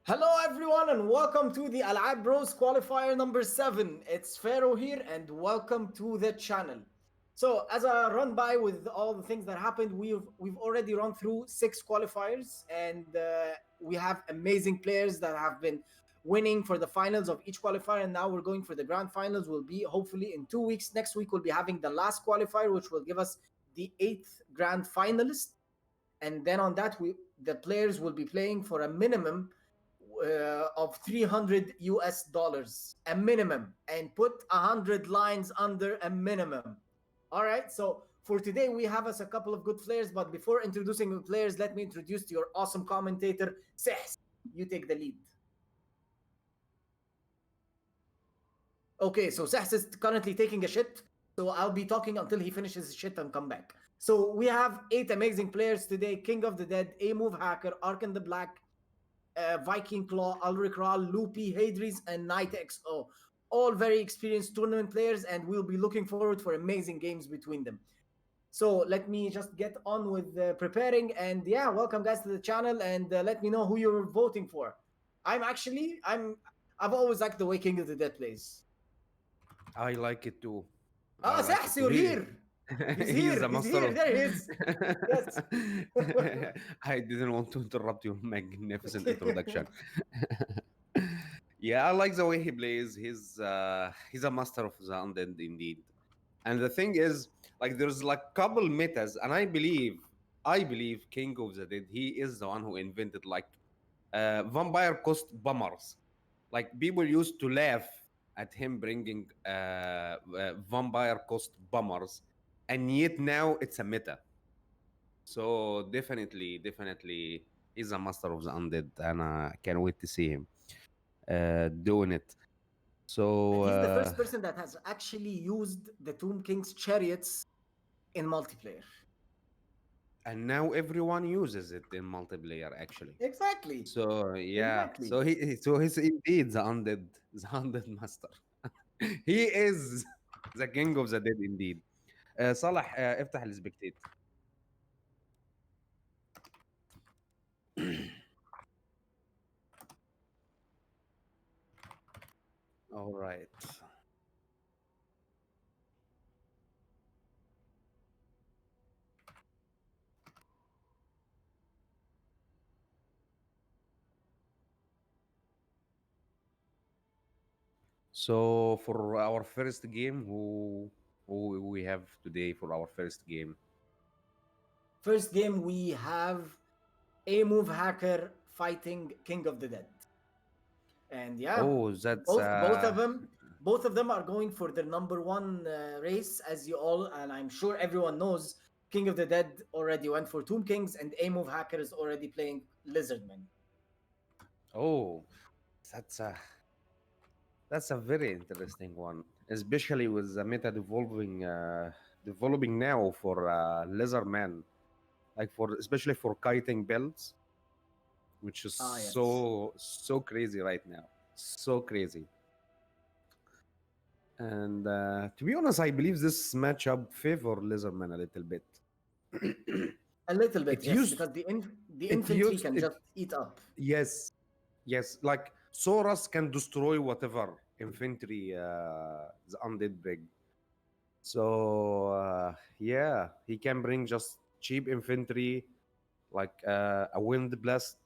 Hello everyone and welcome to the Al3ab Bros qualifier number 7. It's Pharaoh here and welcome to the channel. So as a run by with all the things that happened, we've already run through 6 qualifiers and we have amazing players that have been winning for the finals of each qualifier, and now we're going for the grand finals. Will be hopefully in 2 weeks. Next week we'll be having the last qualifier, which will give us the 8th grand finalist, and then on that the players will be playing for a minimum of 300 US dollars, a minimum, and put 100 lines under a minimum. All right, so for today we have us a couple of good players, but before introducing the players, let me introduce to your awesome commentator, Sehs. You take the lead. Okay, so Sehs is currently taking a shit, so I'll be talking until he finishes his shit and come back. So we have 8 amazing players today: King of the Dead, A-Move Hacker, Ark in the Black, Viking Claw, Al3ab, Loopy, Hadris, and Night XO. All very experienced tournament players, and we'll be looking forward for amazing games between them. So let me just get on with preparing, and yeah, welcome guys to the channel, and let me know who you're voting for. I've always liked the way King of the Dead plays. I like it too. I Ah, like it Sahs, too. you're here. He's He's here. the He's master here. of. There he is. Yes. I didn't want to interrupt your magnificent introduction. Yeah, I like the way he plays. He's a master of the undead indeed. And the thing is, like, there's like couple metas, and I believe King of the Dead. He is the one who invented like vampire cost bummers. Like people used to laugh at him bringing vampire cost bummers, and yet now it's a meta. So definitely, he's a master of the undead, and I can't wait to see him doing it. And So he's the first person that has actually used the Tomb King's chariots in multiplayer. and now everyone uses it in multiplayer actually. Exactly. So yeah, Exactly. he's indeed the undead master. He is the king of the dead indeed. صالح افتح السبكتيت. All right. So for our first game, who we have today for our first game? First game, we have A-Move Hacker fighting King of the Dead. And yeah, Oh, that's both of them are going for the number one race, as you all, and I'm sure everyone knows. King of the Dead already went for Tomb Kings, and A-Move Hacker is already playing Lizardman. oh, that's a that's a very interesting one, especially with the meta developing now for Lizardman, like for especially for kiting builds, which is Ah, yes. so crazy right now, so crazy. And to be honest, I believe this matchup favor Lizardman a little bit. A little bit, It yes, used because the it infantry used can it just eat up. yes, like Soras can destroy whatever infantry the undead brig. So yeah, he can bring just cheap infantry like a wind blast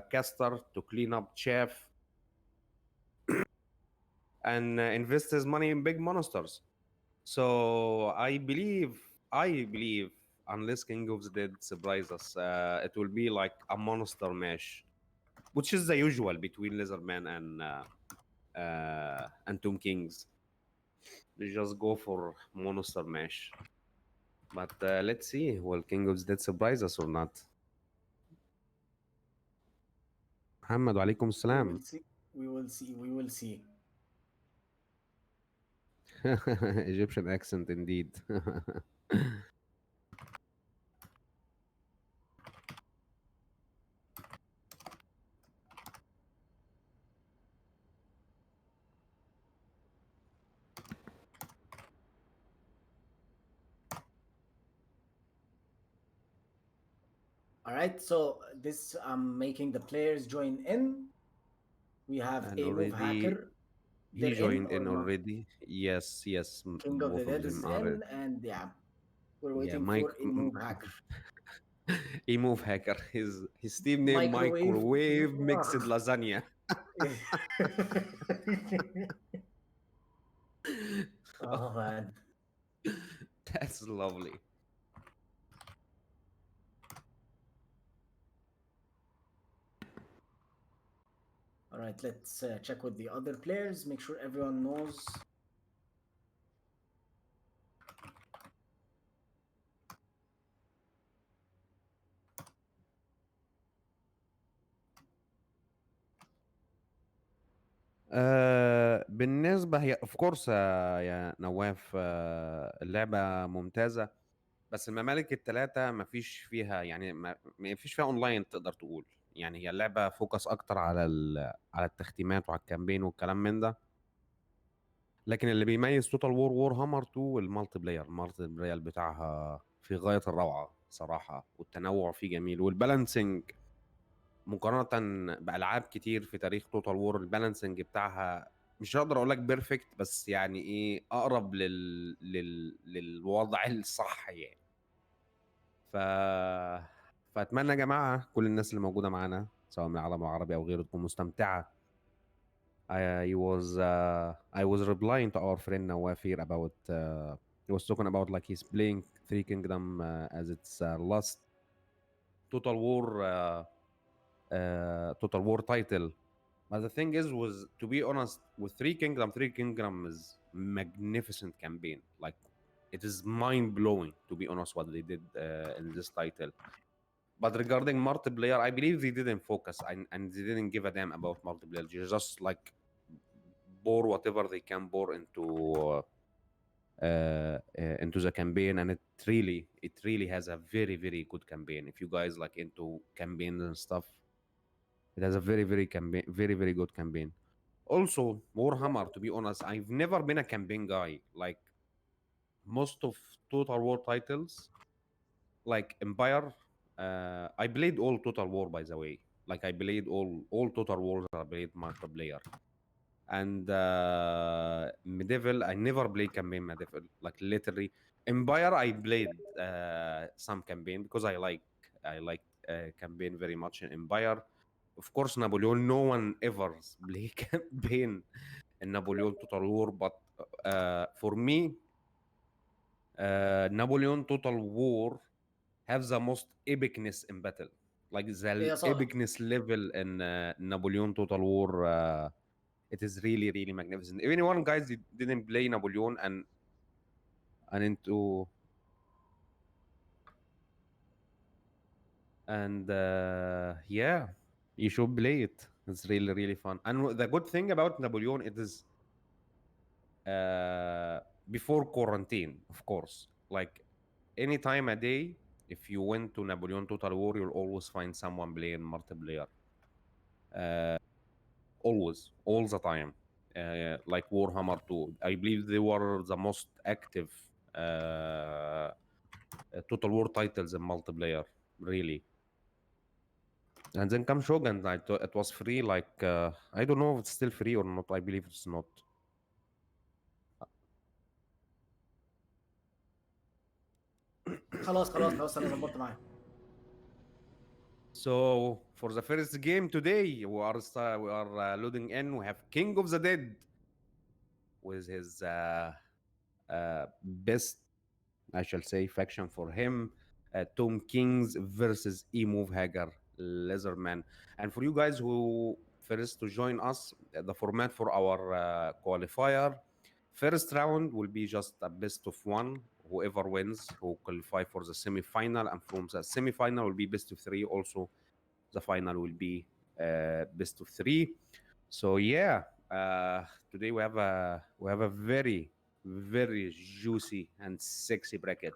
caster to clean up chaff and invest his money in big monsters. So I believe, unless King of the Dead surprise us, it will be like a monster mash, which is the usual between Lizardman and Tomb Kings. They just go for monster mash. But let's see, will King of the Dead surprise us or not? محمد وعليكم We will السلام. see. We will see. We will see. Egyptian accent indeed. All right. So this I'm making the players join in. We have and a move already hacker. he They're in joined in or not? already. Yes, yes, King of the both of Dead them is are in. in, and yeah, we're Yeah, waiting Mike, for a move hacker. move hacker. His team name Microwave. microwave mixed lasagna. Oh man. That's lovely. All right, let's check with the other players. Make sure everyone knows. بالنسبة هي اوف كورس يا نواف، اللعبة ممتازة، بس الممالك الثلاثة ما فيش فيها يعني ما فيش فيها اونلاين تقدر تقول. يعني هي اللعبة فوكس اكتر على على التختيمات وعلى الكامبين والكلام من ده. لكن اللي بيميز توتال وور هامر 2 المالتي بلاير بتاعها في غاية الروعة صراحة، والتنوع فيه جميل، والبالانسنج مقارنة بألعاب كتير في تاريخ توتال وور البالانسنج بتاعها مش هقدر اقول لك بيرفكت، بس يعني ايه اقرب للوضع الصح يعني. ف فاتمنى يا جماعة كل الناس اللي موجودة معانا سواء من العالم العربي او غيره تكون مستمتعة. I was replying to our friend Nawaf here about he was talking about like he's playing Three Kingdom as its last Total War Total War title. But the thing is, was to be honest, with Three Kingdom is magnificent campaign. Like it is mind blowing to be honest what they did in this title. But regarding multiplayer, I believe they didn't focus and they didn't give a damn about multiplayer. They just like pour whatever they can pour into the campaign, and it really has a very good campaign. If you guys like into campaigns and stuff, it has a very good campaign. Also, Warhammer, to be honest, I've never been a campaign guy. Like most of Total War titles, like Empire, I played all Total War by the way. Like I played all Total Wars. I played multiplayer. And Medieval, I never played campaign Medieval. Like literally, Empire, I played some campaign because I like campaign very much in Empire. Of course, Napoleon. No one ever play campaign in Napoleon Total War, but for me, Napoleon Total War have the most epicness in battle. Like the يا صالح. epicness level in Napoleon Total War. It is really magnificent. If anyone guys didn't play Napoleon and into and yeah, you should play it. It's really fun. And the good thing about Napoleon, it is before quarantine, of course. Like any time a day, if you went to Napoleon Total War, you'll always find someone playing multiplayer. Always, all the time. Like Warhammer 2. I believe they were the most active Total War titles in multiplayer, really. And then come Shogun, it was free. Like I don't know if it's still free or not. I believe it's not. خلاص انا ظبطت معاك. So for the first game today, we are loading in. We have King of the Dead with his best, I shall say, faction for him. Tom Kings versus Emove Hagar Leatherman. And for you guys who first to join us, the format for our qualifier, first round will be just a best of one. Whoever wins, who qualify for the semi-final, and from the semi-final will be best of three. Also, the final will be best of three. So yeah, today we have a very juicy and sexy bracket,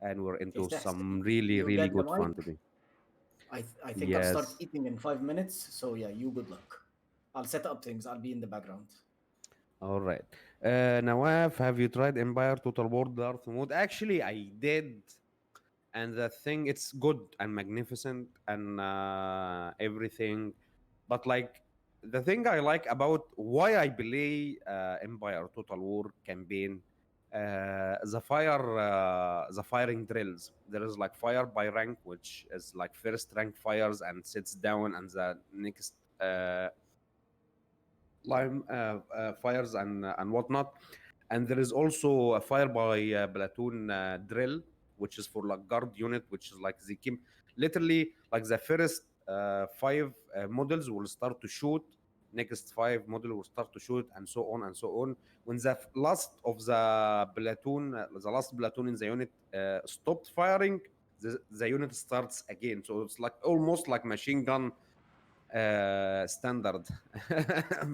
and we're into يستحسن. some really You get good the fun mic. today. I think I'll start Yes. eating in 5 minutes. So yeah, you good luck. I'll set up things. I'll be in the background. All right. Nawaf, have you tried Empire Total War Darth Mode? Actually, I did. And the thing, it's good and magnificent and everything. But like the thing I like about why I play Empire Total War campaign, the firing drills. There is like fire by rank, which is like first rank fires and sits down, and the next line fires and whatnot. And there is also a fire by platoon drill, which is for like guard unit, which is like they keep literally like the first five models will start to shoot, next five model will start to shoot, and so on and so on. When the last of the platoon, the last platoon in the unit stopped firing, the unit starts again. So it's like almost like machine gun standard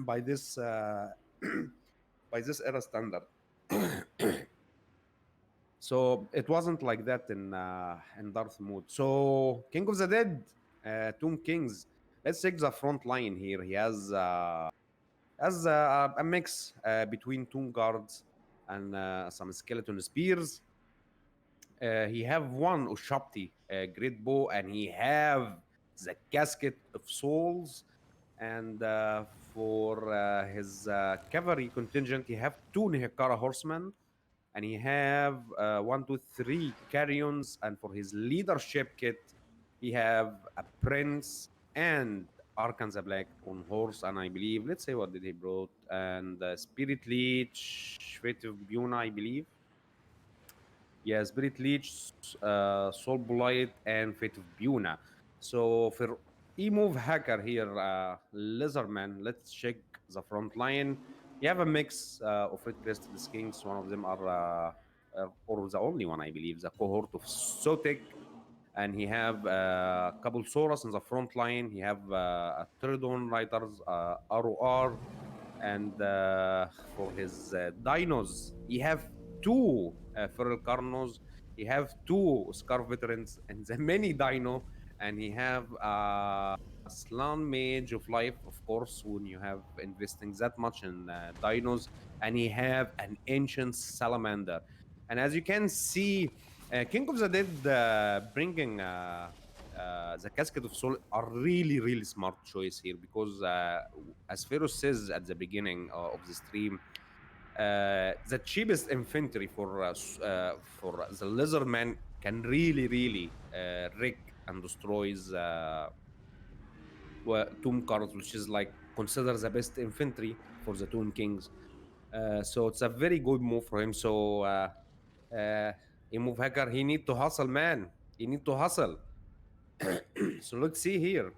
by this by this era standard. So it wasn't like that in Darth mode. So King of the Dead, Tomb Kings. Let's take the front line here. He has a mix between tomb guards and some skeleton spears. He have one Ushapti great bow, and he have the casket of souls. And for his cavalry contingent, he have two Nehekara horsemen, and he have 1, 2, 3 carrions. And for his leadership kit, he have a prince and Arkan the Black on horse, and I believe, let's say what did he brought, and Spirit Leech, Fate of Buna, I believe. Yeah, Spirit Leech, Soul Blight, and Fate of Buna. So for E-Move Hacker here, Lizardman, let's check the front line. You have a mix of Red Crested Skinks. One of them are, or the only one, I believe, the cohort of Sotek. And he have a couple Soras in the front line. He have a Pterodon Riders, ROR. And for his dinos, he have two Feral Carnos. He have two Scar Veterans and the many dino. And he have a Slan Mage of Life, of course, when you have investing that much in dinos. And he have an Ancient Salamander. And as you can see, King of the Dead bringing the Casket of Soul are really, really smart choice here, because as Feroz says at the beginning of the stream, the cheapest infantry for the Lizardman can really, really wreck and destroys Tomb Cards, which is like considered the best infantry for the Tomb Kings. So it's a very good move for him. So he move Hacker, he need to hustle, man. He need to hustle. So let's see here.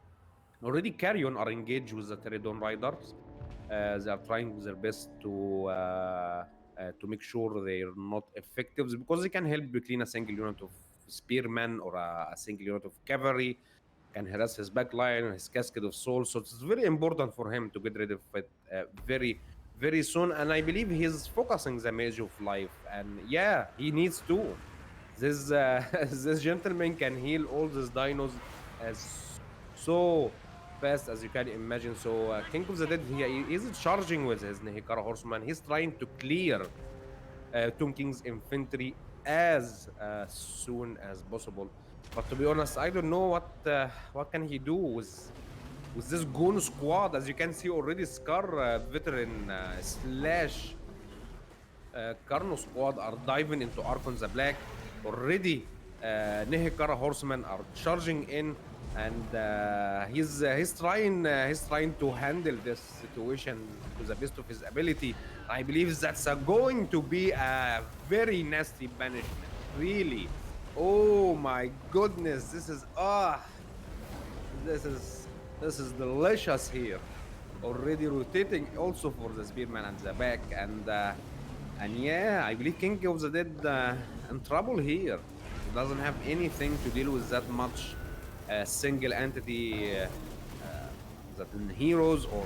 Already Carrion are engaged with the Pterodon Riders. They are trying their best to make sure they're not effective, because they can help between a single unit of spearmen or a single unit of cavalry, can harass his backline, his Casket of Souls. So it's very important for him to get rid of it very, very soon. And I believe he's focusing the Mage of Life. And yeah, he needs to. This this gentleman can heal all these dinos as so fast as you can imagine. So King of the Dead, he isn't charging with his Nehekara horseman. He's trying to clear Tomb King's infantry as soon as possible. But to be honest, I don't know what can he do with this Goon squad. As you can see already, Scar veteran slash Carno squad are diving into Archon the Black. Already Nehekara horsemen are charging in, and he's trying to handle this situation to the best of his ability. I believe that's going to be a very nasty banishment, really. Oh my goodness, this is delicious here. Already rotating also for the spearman at the back, and yeah, I believe King of the Dead in trouble here. He doesn't have anything to deal with that much single entity that in heroes or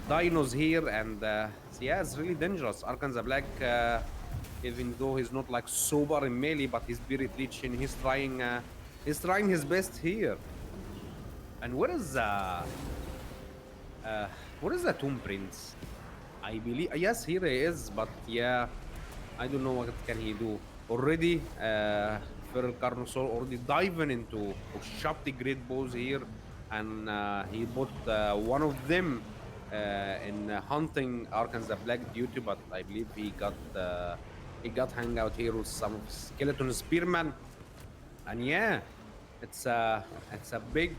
dinos here, and yeah, it's really dangerous. Arkan the Black, even though he's not like super in melee, but he's Spirit Leech, and he's trying his best here. And where is the Tomb Prince? I believe, yes, here he is, but yeah, I don't know what can he do. Already Feral Carnosaur already diving into Shapti great bows here. and he put one of them in hunting Arkansas Black duty, but I believe he got hang out here with some of skeleton spearmen, and yeah, it's a big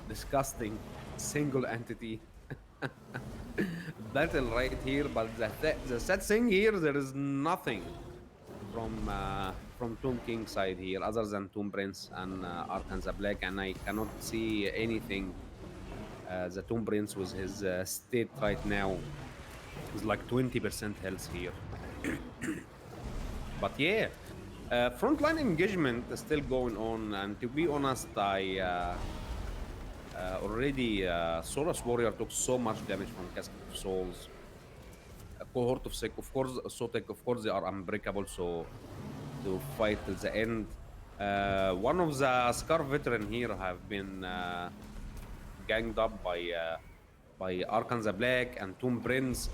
disgusting single entity battle right here. But the sad thing here, there is nothing from Tomb King side here other than Tomb Prince and Arkansas Black, and I cannot see anything. The Tomb Prince with his state right now is like 20% health here. But yeah, frontline engagement is still going on, and to be honest, I already Soros Warrior took so much damage from Casket of Souls. A cohort of Sick, of course, Sotek, of course, they are unbreakable, so to fight till the end. One of the Scar veteran here have been ganged up by Arkansas Black and Tomb Prince.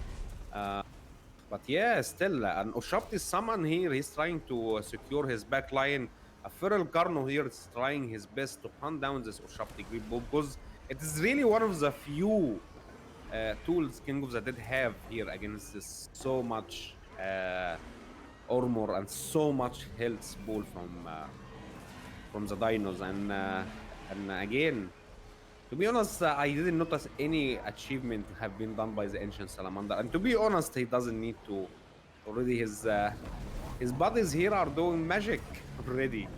But yeah, still, an Ushapti summon here, he's trying to secure his back line. A Feral Carno here is trying his best to hunt down this Ushapti Great Bow, because it is really one of the few tools King of the Dead have here against this so much armor and so much health ball from the dinos. And again, to be honest, I didn't notice any achievement have been done by the ancient salamander. And to be honest, he doesn't need to. Already his buddies here are doing magic already.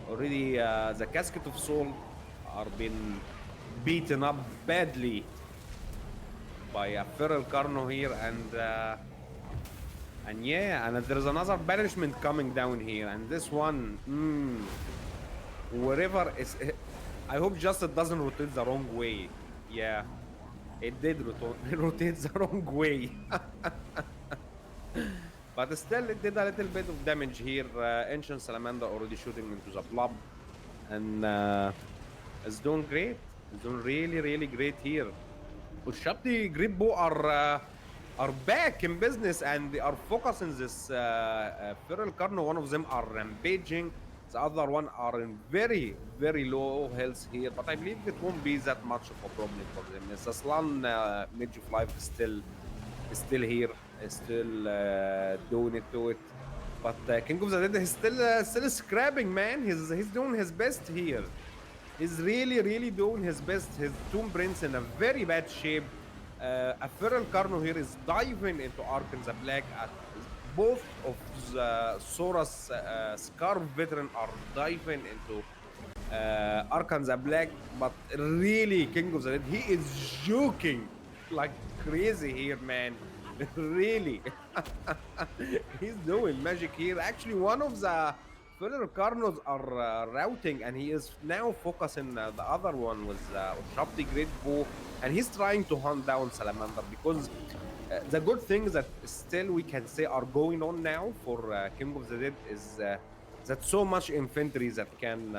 Already the casket of soul are being beaten up badly by a feral carno here, and yeah, and there's another banishment coming down here, and this one, wherever is, I hope just it doesn't rotate the wrong way. Yeah, it did rotate the wrong way. But still, it did a little bit of damage here. Ancient Salamander already shooting into the blob, and it's doing great. It's doing really great here. Ushabti Gripbo are back in business, and they are focusing this feral carno. One of them are rampaging. The other one are in very low health here, but I believe it won't be that much of a problem for them. The Slan Mage of Life is still here, is still doing it to it. But King of the Dead is still scrapping, man. He's doing his best here. He's really doing his best. His Tomb Prince in a very bad shape. A feral carno here is diving into Arkansas Black. Both of the Sora's Scar veteran are diving into Arkansas Black, but really, King of the Dead, he is joking like crazy here, man. Really. He's doing magic here. Actually, one of the feral carnos are routing, and he is now focusing the other one with Shabti Great Bow, and he's trying to hunt down Salamander, because the good things that still we can say are going on now for King of the Dead is that so much infantry that can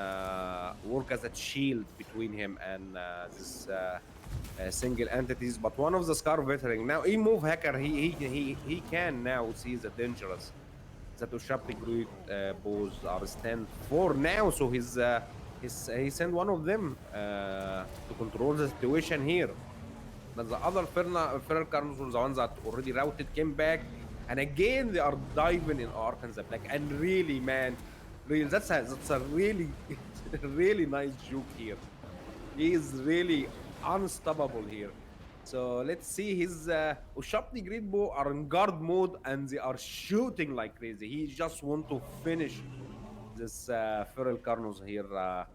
work as a shield between him and this single entities. But one of the Scar veteran now, move hacker, he can now see the dangerous that Ushabti Great Bows are stand for now. So he sent one of them to control the situation here. But the other feral carnos, the ones that already routed, came back, and again they are diving in Arkansas Black. And really, man, really, that's a really nice joke here. He is really unstoppable here. So let's see, his Ushabti Great Bow are in guard mode, and they are shooting like crazy. He just want to finish this feral carnos here to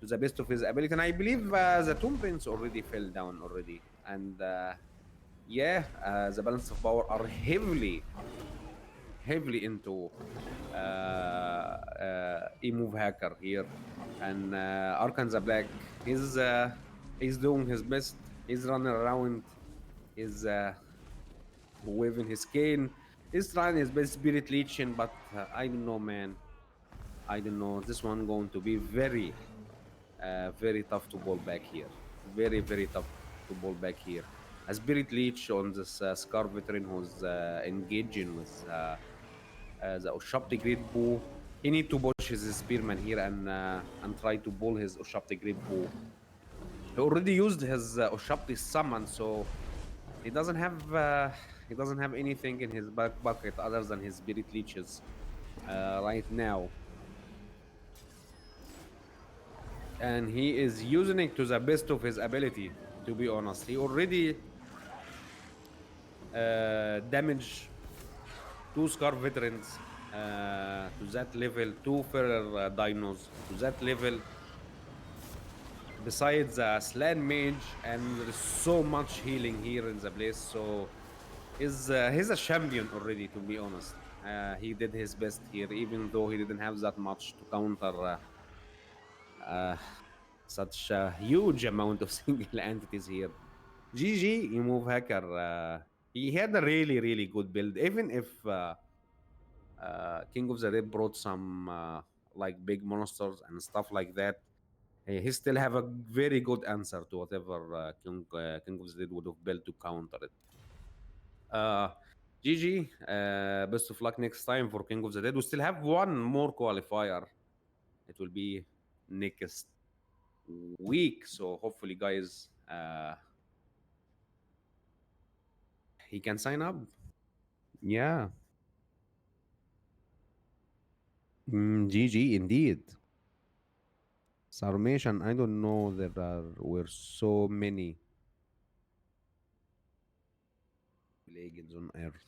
the best of his ability. And I believe the Tomb Prince already fell down already. And yeah, the balance of power are heavily into move hacker here. And Arkansas Black, he's doing his best. He's running around, he's waving his cane, he's trying his best spirit leeching, but I don't know, man. I don't know. This one going to be very tough to ball back here. Very tough to ball back here. A spirit leech on this Scar veteran who's engaging with the Ushabti Great Bow. he need to push his spearman here and try to pull his Ushapti grip bow. He already used his Ushapti summon, so he doesn't have anything in his back pocket other than his spirit leeches right now. And he is using it to the best of his ability, to be honest. He already damaged 2 Scar veterans to that level, 2 Feral dinos to that level, besides the Slan Mage, and there is so much healing here in the place. So he's a champion already, to be honest. He did his best here, even though he didn't have that much to counter such a huge amount of single entities here. GG, you move hacker. He had a really good build, even if King of the Dead brought some like big monsters and stuff like that. He still have a very good answer to whatever King of the Dead would have built to counter it. GG, best of luck next time for King of the Dead. We still have one more qualifier. It will be next week, so hopefully, guys, he can sign up. Yeah. GG indeed. Sarmation, I don't know, were so many legends on Earth.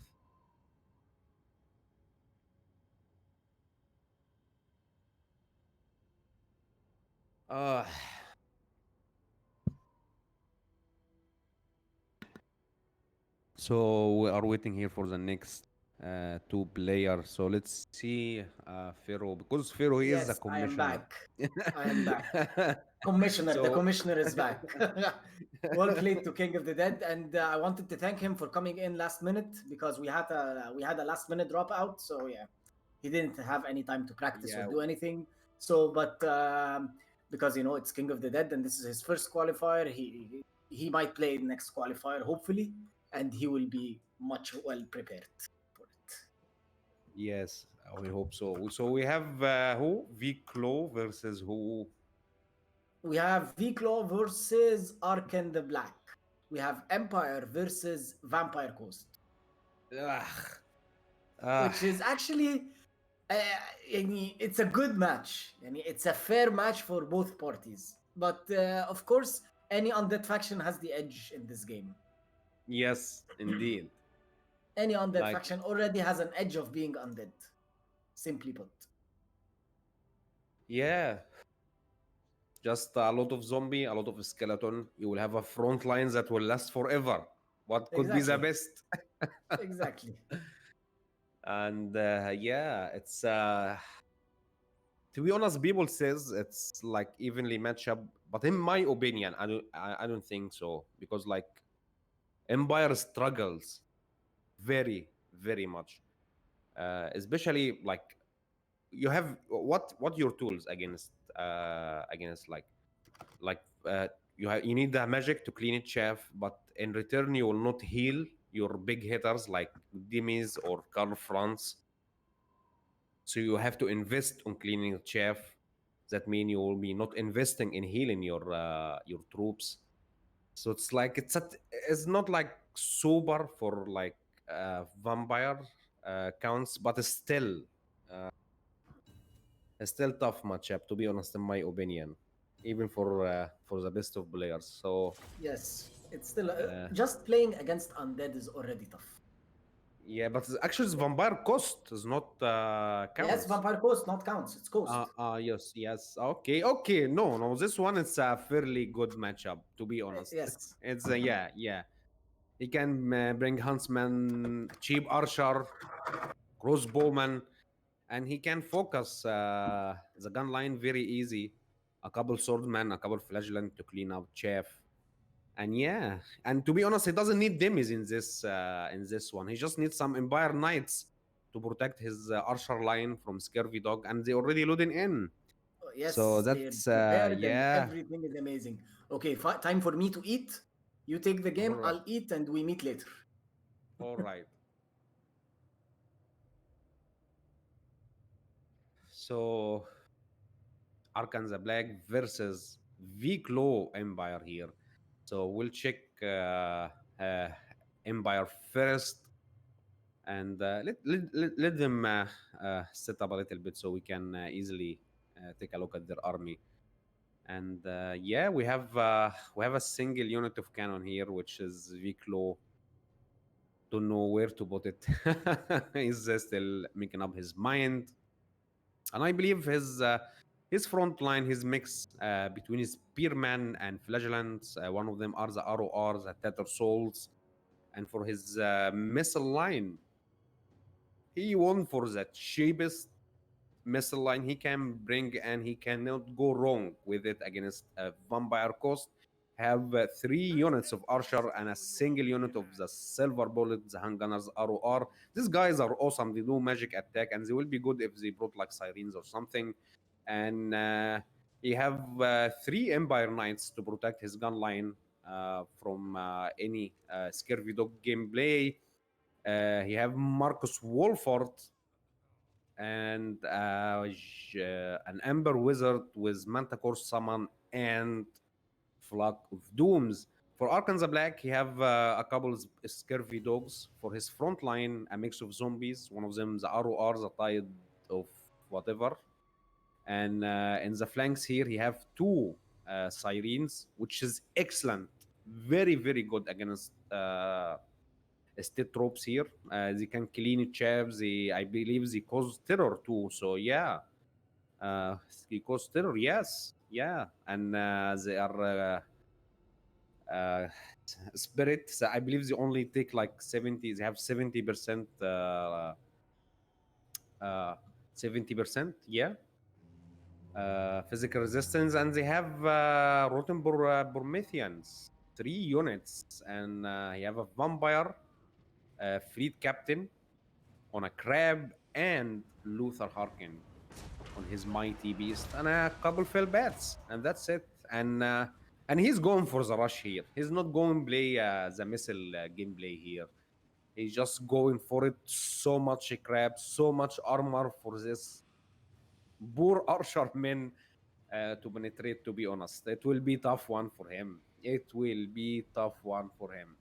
So we are waiting here for the next 2 players. So let's see Pharaoh, because Pharaoh is the Yes, I am commissioner. back. I am back. Commissioner, the So- commissioner is back. Well played to King of the Dead, and I wanted to thank him for coming in last minute because we had a last minute dropout. So yeah, he didn't have any time to practice or Yeah. do anything. So, but because it's King of the Dead and this is his first qualifier, he might play the next qualifier hopefully, and he will be much well prepared for it. Yes, we hope so. So we have who? V-Claw versus who? We have V-Claw versus Arkan the Black. We have Empire versus Vampire Coast, Ugh. which is actually, it's a good match. It's a fair match for both parties. But of course, any undead faction has the edge in this game. Yes, indeed. Any undead Like- faction already has an edge of being undead, simply put. Yeah. Just a lot of zombie, a lot of skeleton. You will have a front line that will last forever. What could be the Exactly. best? Exactly. And yeah, it's to be honest, people says it's like evenly match up, but in my opinion, I don't think so, because like Empire struggles very much, especially like you have what your tools against you need the magic to clean it chaff, but in return you will not heal your big hitters like Demis or Karl Franz. So you have to invest on cleaning chaff. That means you will be not investing in healing your troops. So it's like it's not like super for like vampire counts, but it's still a still tough matchup, to be honest, in my opinion, even for the best of players. So Yes. It's still just playing against undead is already tough. yeah, but actually, the vampire cost is not counts. Yes, Vampire Coast not counts. It's Coast. Yes. Okay. No. This one is a fairly good matchup, to be honest. Yes. It's yeah. He can bring Huntsman, cheap archer, crossbowman, and he can focus the gun line very easy. A couple swordman, a couple flagellant to clean up chaff. And yeah, and to be honest, he doesn't need demis in this one. He just needs some Empire Knights to protect his archer line from Scurvy Dog, and they already loading in. Yes. So they're that's prepared and yeah. everything is amazing. Okay, time for me to eat. You take the game, Alright. I'll eat, and we meet later. All right. So Arkan the Black versus Viclo Empire here. So we'll check uh, Empire first, and let them set up a little bit so we can easily take a look at their army. And yeah, we have a single unit of cannon here, which is Viclo. Don't know where to put it. He's still making up his mind, and I believe his front line, his mix between his spearmen and flagellants. One of them are the RORs, the Tether Souls, and for his missile line, he won for the cheapest missile line he can bring, and he cannot go wrong with it against a vampire cost. Have 3 units of archer and a single unit of the silver bullet, the handgunners ROR. These guys are awesome. They do magic attack, and they will be good if they brought like sirens or something. And he have 3 Empire Knights to protect his gun line from any scurvy dog gameplay. He have Marcus Wolford and an Ember Wizard with Manticore Summon and Flock of Dooms. For Arkan the Black, he have a couple of scurvy dogs. For his front line, a mix of zombies. One of them, the ROR, the Tide of whatever. And in the flanks here, he have 2 Sirens, which is excellent. Very, very good against state tropes here. They can clean chaps. I believe they cause terror too. So yeah, they cause terror. Yes, yeah, and they are spirits. I believe they only take like 70. They have 70%. 70%. Yeah. Physical resistance, and they have Rotten Prometheans, 3 units, and you have a vampire, fleet captain on a crab, and Luther Harkin on his mighty beast, and a couple fell bats, and that's it. And he's going for the rush here. He's not going play the missile gameplay here. He's just going for it. So much crab, so much armor for this poor archer men to penetrate. To be honest, it will be tough one for him. It will be tough one for him.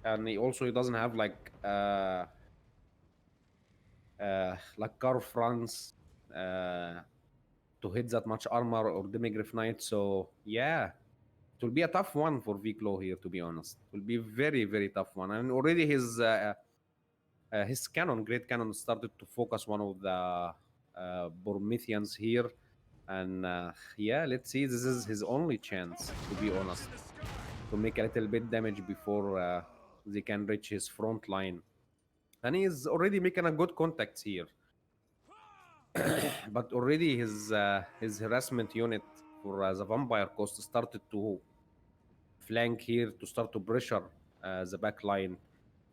And he doesn't have like car fronts to hit that much armor or Demigriff Knight. So yeah, it will be a tough one for Viclo here, to be honest. It will be very, very tough one. And already his cannon, great cannon, started to focus one of the Prometheans here. And yeah, let's see. This is his only chance, to be honest, to make a little bit damage before they can reach his front line. And he's already making a good contacts here. But already his harassment unit for the vampire coast started to flank here to start to pressure the back line.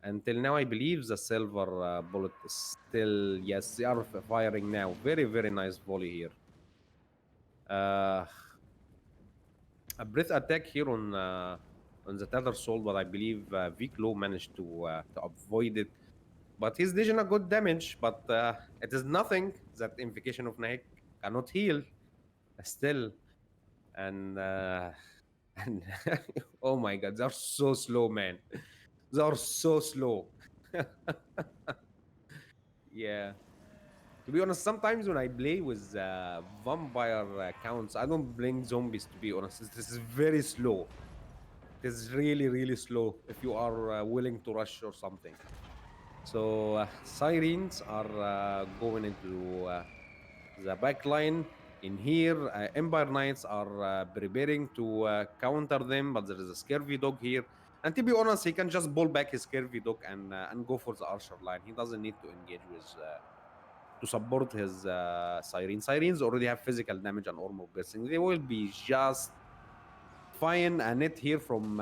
Until now, I believe the silver bullet is still, yes, they are firing now. Very, very nice volley here. A breath attack here on the Tether Soul, but I believe Viclo managed to avoid it. But he's dealing a good damage, but it is nothing that Invocation of Nahik cannot heal still. And and oh my god, they're so slow, man. They are so slow. Yeah. To be honest, sometimes when I play with vampire accounts, I don't bring zombies, to be honest. This is very slow. It is really, really slow if you are willing to rush or something. So sirens are going into the back line. In here, Empire Knights are preparing to counter them, but there is a scurvy dog here. And to be honest, he can just pull back his scurvy dog and go for the archer line. He doesn't need to engage with to support his sirens. Sirens already have physical damage and armor piercing. They will be just fine. A net here from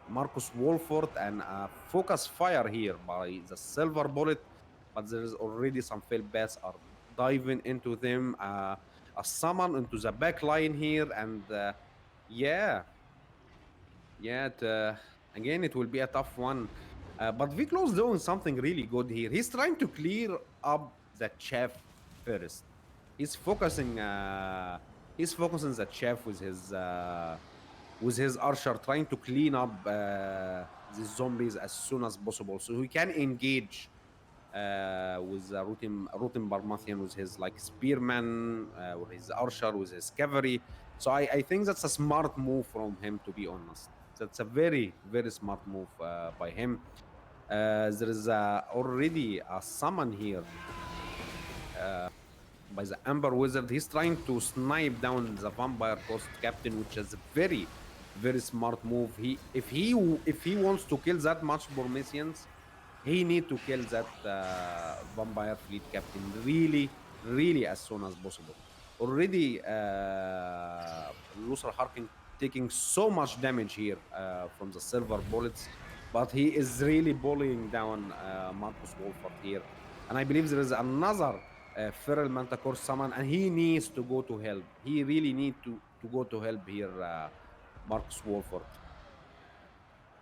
Marcus Wolford and a focus fire here by the silver bullet, but there is already some failed bats are diving into them. A summon into the back line here, and yeah, again it will be a tough one. But Viklo's doing something really good here. He's trying to clear up the chef first. He's focusing. He's focusing the chef with his archer, trying to clean up the zombies as soon as possible, so he can engage with Rotem Barmathian with his like spearman, with his archer, with his cavalry. So I think that's a smart move from him, to be honest. That's a very, very smart move by him. There is already a summon here by the Amber Wizard. He's trying to snipe down the Vampire Coast Captain, which is a very, very smart move. If he wants to kill that much Bormesians, he need to kill that Vampire Fleet Captain really, really as soon as possible. Already, Lothar Harkin taking so much damage here from the silver bullets, but he is really bullying down Marcus Wolford here. And I believe there is another Feral Manticore summon, and he needs to go to help. He really need to go to help here, Marcus Wolford.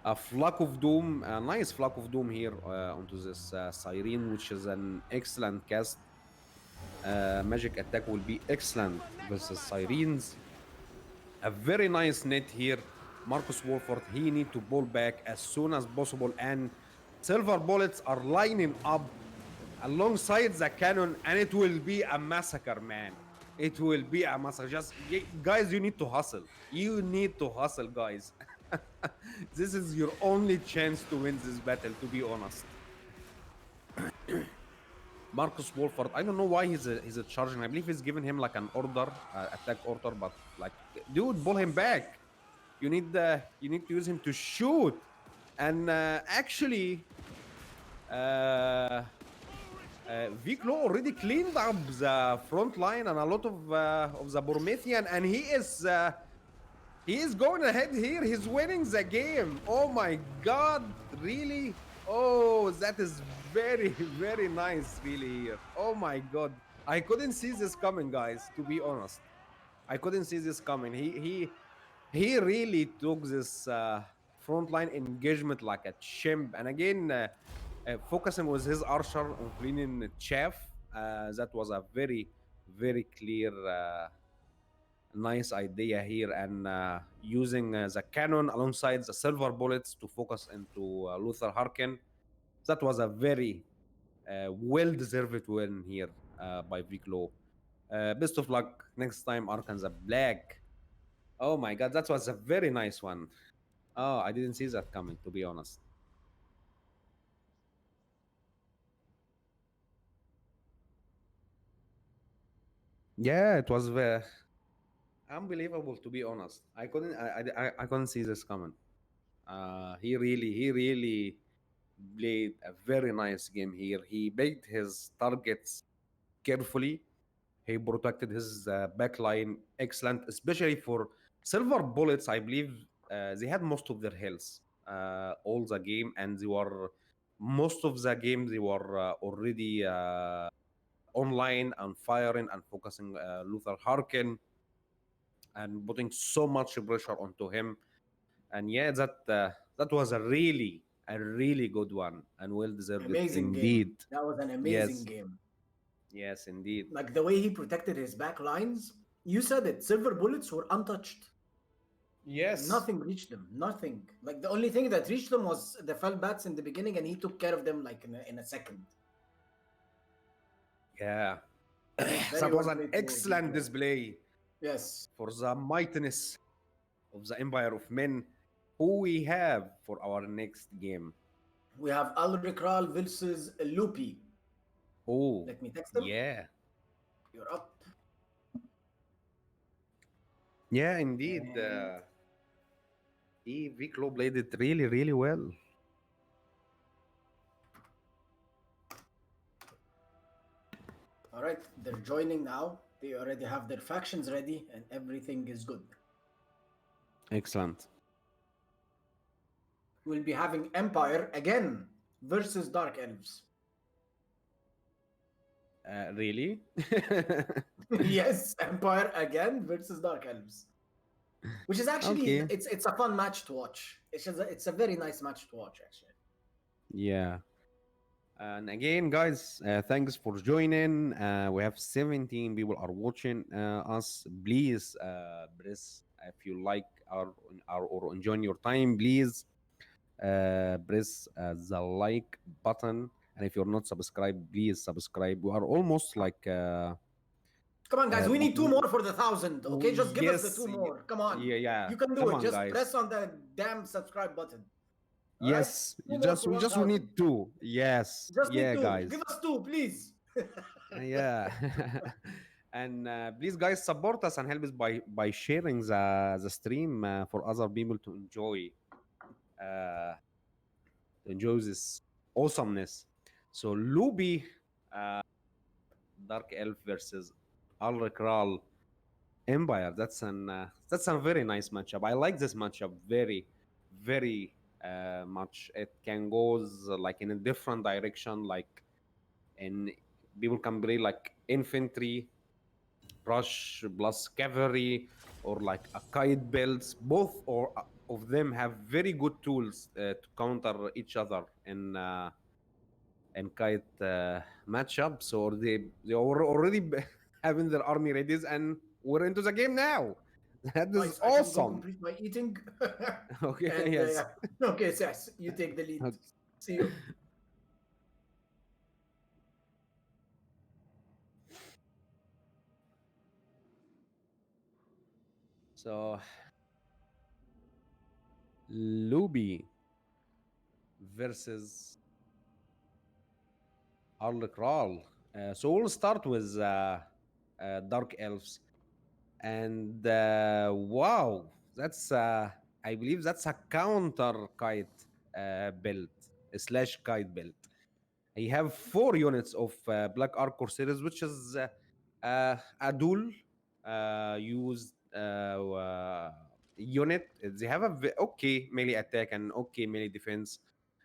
A Flock of Doom, a nice Flock of Doom here onto this Siren, which is an excellent cast. Magic attack will be excellent versus Sirens. A very nice net here. Marcus Wolford, he need to pull back as soon as possible, and silver bullets are lining up alongside the cannon, and it will be a massacre, man. It will be a massacre. Just guys, you need to hustle. You need to hustle, guys. This is your only chance to win this battle, to be honest. Marcus Wolford, I don't know why he's charging. I believe he's giving him like an order, attack order, but like, dude, pull him back. You need to use him to shoot. And actually, Viklo already cleaned up the front line and a lot of the Bormethian, and he is going ahead here. He's winning the game. Oh my God, really? Oh, that is very, very nice, really here. Oh my God, I couldn't see this coming, guys. To be honest, I couldn't see this coming. He really took this frontline engagement like a chimp, and again. Focusing with his archer on cleaning chaff. That was a very, very clear, nice idea here, and using the cannon alongside the silver bullets to focus into Lothar Harkin. That was a very well-deserved win here by Viklo. Best of luck next time, Arkansas Black. Oh my God, that was a very nice one. Oh, I didn't see that coming, to be honest. Yeah, it was very unbelievable, to be honest. I couldn't see this coming. He really played a very nice game here. He picked his targets carefully. He protected his backline excellent, especially for silver bullets. I believe they had most of their health all the game, and most of the game they were already online and firing and focusing Lothar Harkin and putting so much pressure onto him. And yeah, that was a really good one and well deserved indeed. Game. That was an amazing game. Yes, indeed. Like the way he protected his back lines. You said it. Silver bullets were untouched. Yes. Nothing reached them. Nothing. Like the only thing that reached them was the fell bats in the beginning, and he took care of them like in a second. Yeah. That was an excellent display. Yes. For the mightiness of the Empire of Men. Who we have for our next game? We have Al3ab versus Lupi. Oh. Let me text him. Yeah. You're up. Yeah, indeed. Viklo played it really, really well. All right, they're joining now. They already have their factions ready, and everything is good. Excellent. We'll be having Empire again versus Dark Elves. Really? Yes, Empire again versus Dark Elves. Which is actually, okay. it's a fun match to watch. It's a very nice match to watch, actually. Yeah. And again, guys, thanks for joining. We have 17 people are watching us. Please press if you like our or enjoying your time. Please press the like button. And if you're not subscribed, please subscribe. We are almost like Come on, guys. We need two w- more for the 1,000. Okay, just give us the yes, two more. Come on. yeah, yeah. You can do Come it. on, Just guys. press on the damn subscribe button. All right. Yes, Two more for we just 1,000. need two. Yes, Just need yeah, two. Give guys. us two, please. Yeah. And please, guys, support us and help us by sharing the stream for other people uh, to enjoy this awesomeness. So Luby, uh, Dark Elf versus Al3ab Empire. That's a very nice matchup. I like this matchup very much. It can goes like in a different direction, like in people can play like infantry rush plus cavalry or like a kite builds. Both or of them have very good tools to counter each other in kite matchup. So they are already having their army ready, and we're into the game now. That is Nice. I can go awesome. complete my eating. Okay, And yes. yeah. Okay, Sass, you take the lead. See you. So Luby versus Arlecral. So we'll start with Dark Elves. And wow, that's I believe that's a counter kite build slash kite build. You have 4 units of Black Arc Corsairs, which is a dual used unit. They have a okay melee attack and okay melee defense.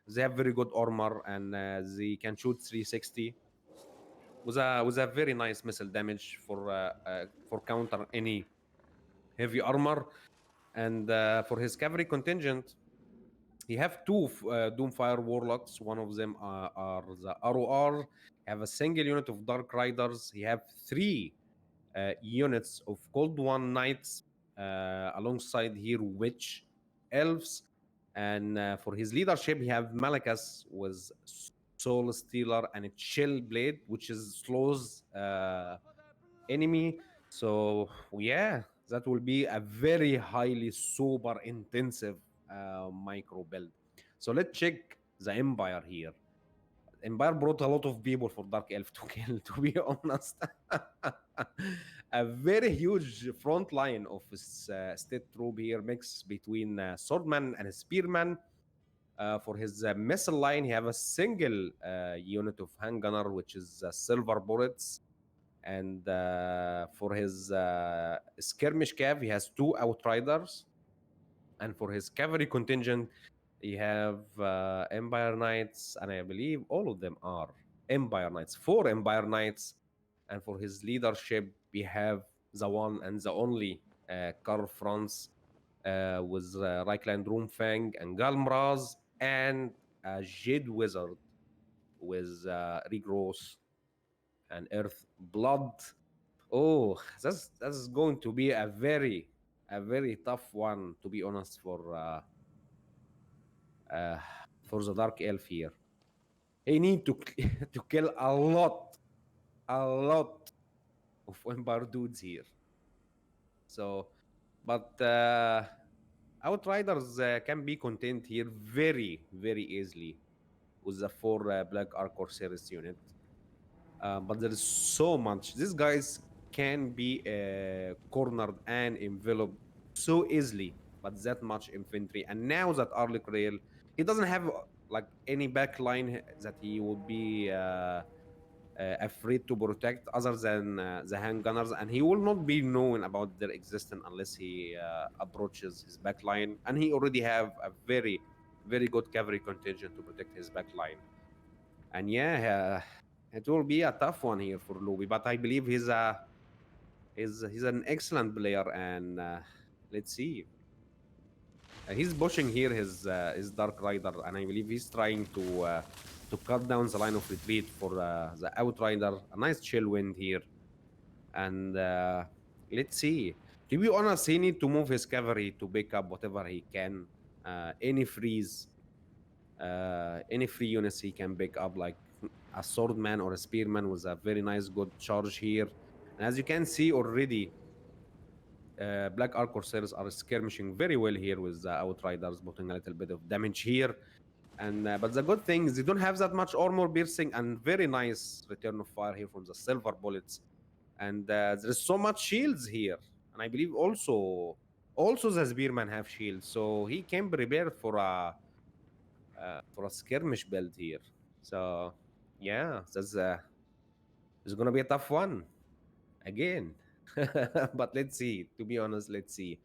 They have very good armor and they can shoot 360 with a very nice missile damage for counter any heavy armor. And for his cavalry contingent, he have two Doomfire Warlocks. One of them are the ROR. Have a single unit of Dark Riders. He have 3 units of Cold One Knights alongside here Witch Elves. And for his leadership, he have Malakas with Soul Stealer and a Chill Blade, which is slows enemy. So yeah, that will be a very highly super intensive micro build. So let's check the Empire here. Empire brought a lot of people for Dark Elf to kill, to be honest. A very huge front line of state troop here, mix between swordman and spearman. For his missile line, he have a single unit of handgunner, which is silver bullets. And for his skirmish cav, he has 2 outriders. And for his cavalry contingent, he have Empire Knights, and I believe all of them are Empire Knights. 4 Empire Knights. And for his leadership, we have the one and the only Karl Franz with Reichland Rumfang and Galmraz, and a Jade Wizard with Regross and Earth Blood. Oh, that's going to be a very tough one, to be honest, uh, for the Dark Elf here. He need to to kill a lot of Empire dudes here. So, but Outriders can be contained here very easily with the 4 Black Arc Corsairs unit. But there is so much. These guys can be cornered and enveloped so easily, but that much infantry. And now that Arlic Rail, he doesn't have like any backline that he would be afraid to protect other than the handgunners, and he will not be known about their existence unless he approaches his backline. And he already have a very good cavalry contingent to protect his backline. And yeah, it will be a tough one here for Luby, but I believe he's an excellent player, and let's see. He's pushing here his Dark Rider, and I believe he's trying to cut down the line of retreat for the Outrider. A nice chill wind here, and let's see. To be honest, he need to move his cavalry to pick up whatever he can. Any freeze, any free units he can pick up, like a swordman or a spearman, with a very nice good charge here. And as you can see already, Black Ark Corsairs are skirmishing very well here with the Outriders, putting a little bit of damage here. And but the good thing is they don't have that much armor piercing, and very nice return of fire here from the silver bullets. And there is so much shields here, and I believe also the spearman have shields, so he came prepared for a skirmish build here. So yeah, that's it's gonna be a tough one again. But let's see. To be honest, let's see.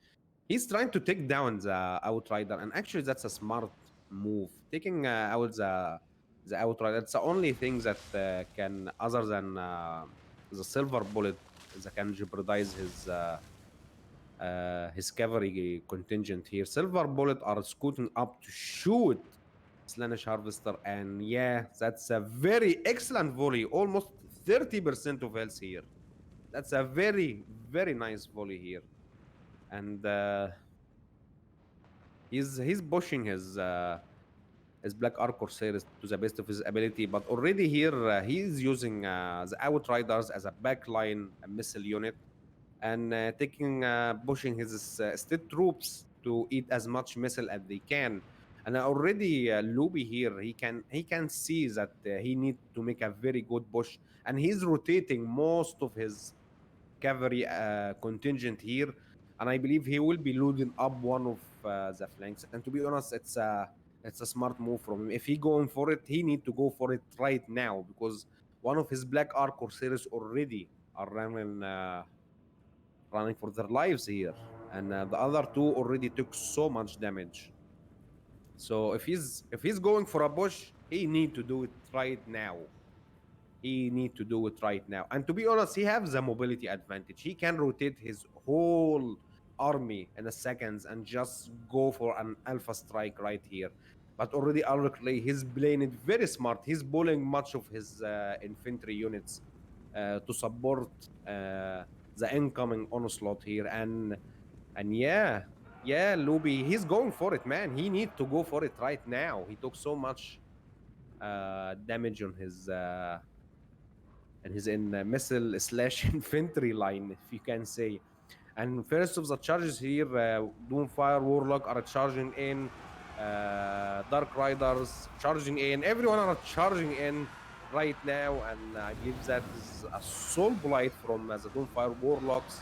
He's trying to take down the Outrider, and actually, that's a smart move. Taking out the Outrider. It's the only thing that can, other than the silver bullet, that can jeopardize his cavalry contingent here. Silver bullet are scooting up to shoot Slanish Harvester, and yeah, that's a very excellent volley. Almost 30% of health here. That's a very, very nice volley here. And he's pushing his Black Ark Corsairs to the best of his ability, but already here he's using the Outriders as a backline missile unit, and taking pushing his state troops to eat as much missile as they can. And already Luby here, he can see that he need to make a very good push, and he's rotating most of his cavalry contingent here, and I believe he will be loading up one of the flanks. And to be honest, it's a smart move from him. If he going for it, he need to go for it right now, because one of his Black Ark Corsairs already are running for their lives here, and the other two already took so much damage. So if he's going for a push, he need to do it right now. He need to do it right now. And to be honest, he has the mobility advantage. He can rotate his whole army in a seconds and just go for an alpha strike right here. But already Al3ab, he's playing it very smart. He's pulling much of his infantry units to support the incoming onslaught here. And yeah, Luby, he's going for it, man. He need to go for it right now. He took so much damage on his missile slash infantry line, if you can say. And first of the charges here, Doomfire, Warlock are charging in, Dark Riders charging in, everyone are charging in right now, and I believe that is a soul blight from the Doomfire Warlocks,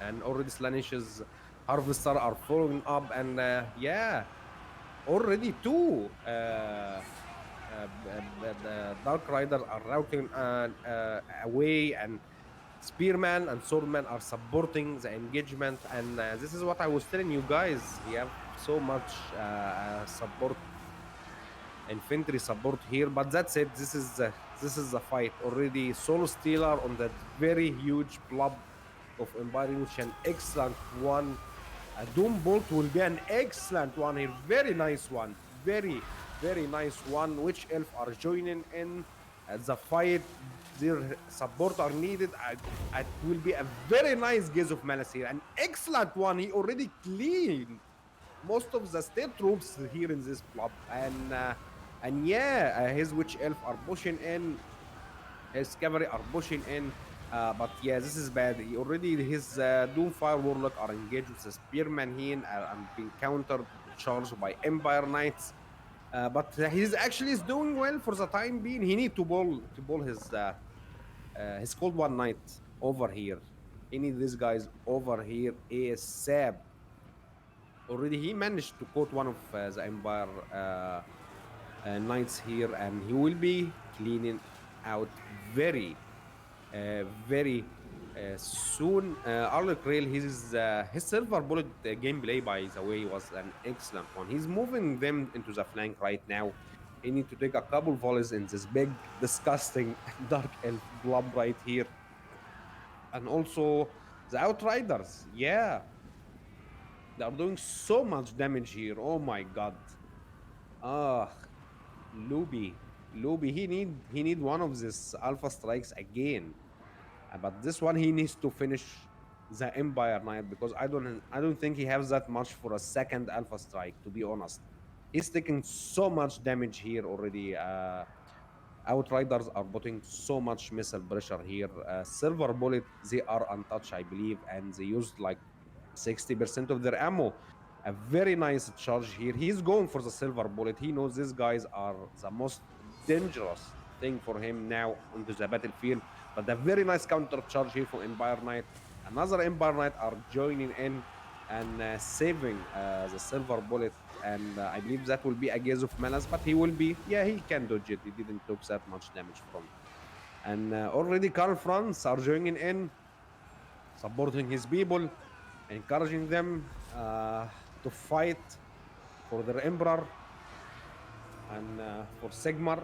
and already Slanish's Harvester are following up, and yeah, already two Dark Riders are routing away, and Spearman and Swordman are supporting the engagement. And this is what I was telling you guys. We have so much support, infantry support here. But that's it. This is the fight already. Soul Stealer on that very huge blob of Empire, which an excellent one. A Doom Bolt will be an excellent one here. Very nice one. Very, very nice one. Which elf are joining in the fight? Their support are needed. It will be a very nice Gaze of Malice here. An excellent one. He already cleaned most of the state troops here in this blob. And yeah, his witch elf are pushing in. His cavalry are pushing in. But yeah, this is bad. He already, his Doomfire Warlock are engaged with the Spearman here and being countered, charged by Empire Knights. But he's actually is doing well for the time being. He need to pull his Cold One Knight over here. He needs these guys over here ASAP. Already he managed to quote one of the Empire Knights here, and he will be cleaning out very soon. Al3ab, his silver bullet gameplay, by the way, was an excellent one. He's moving them into the flank right now. He need to take a couple volleys in this big, disgusting dark elf blob right here. And also the Outriders, yeah. They are doing so much damage here. Oh my god. Ah, Luby. Luby, he need one of these alpha strikes again. But this one he needs to finish the Empire Knight because I don't think he has that much for a second alpha strike, to be honest. He's taking so much damage here already. Outriders are putting so much missile pressure here. Silver Bullet, they are untouched, I believe, and they used like 60% of their ammo. A very nice charge here. He's going for the Silver Bullet. He knows these guys are the most dangerous thing for him now onto the battlefield. But a very nice counter charge here from Empire Knight. Another Empire Knight are joining in and saving the Silver Bullet, and I believe that will be a gaze of menace, but he will be, yeah, he can dodge it. He didn't took that much damage from. And already Karl Franz are joining in, supporting his people, encouraging them to fight for their emperor and for Sigmar.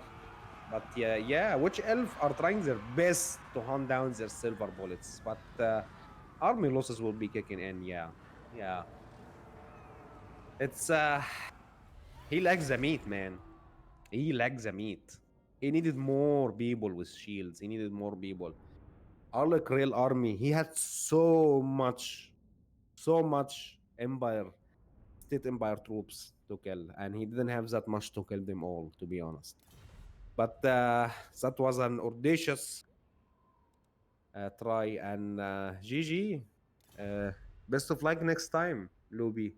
But yeah, Witch Elf are trying their best to hunt down their silver bullets, but army losses will be kicking in. Yeah. It's he lacks the meat, man. He lacks the meat. He needed more people with shields. He needed more people. Arlek Rail army, he had so much empire, state empire troops to kill, and he didn't have that much to kill them all, to be honest. But that was an audacious try, and GG. Uh, Best of luck next time, Luby,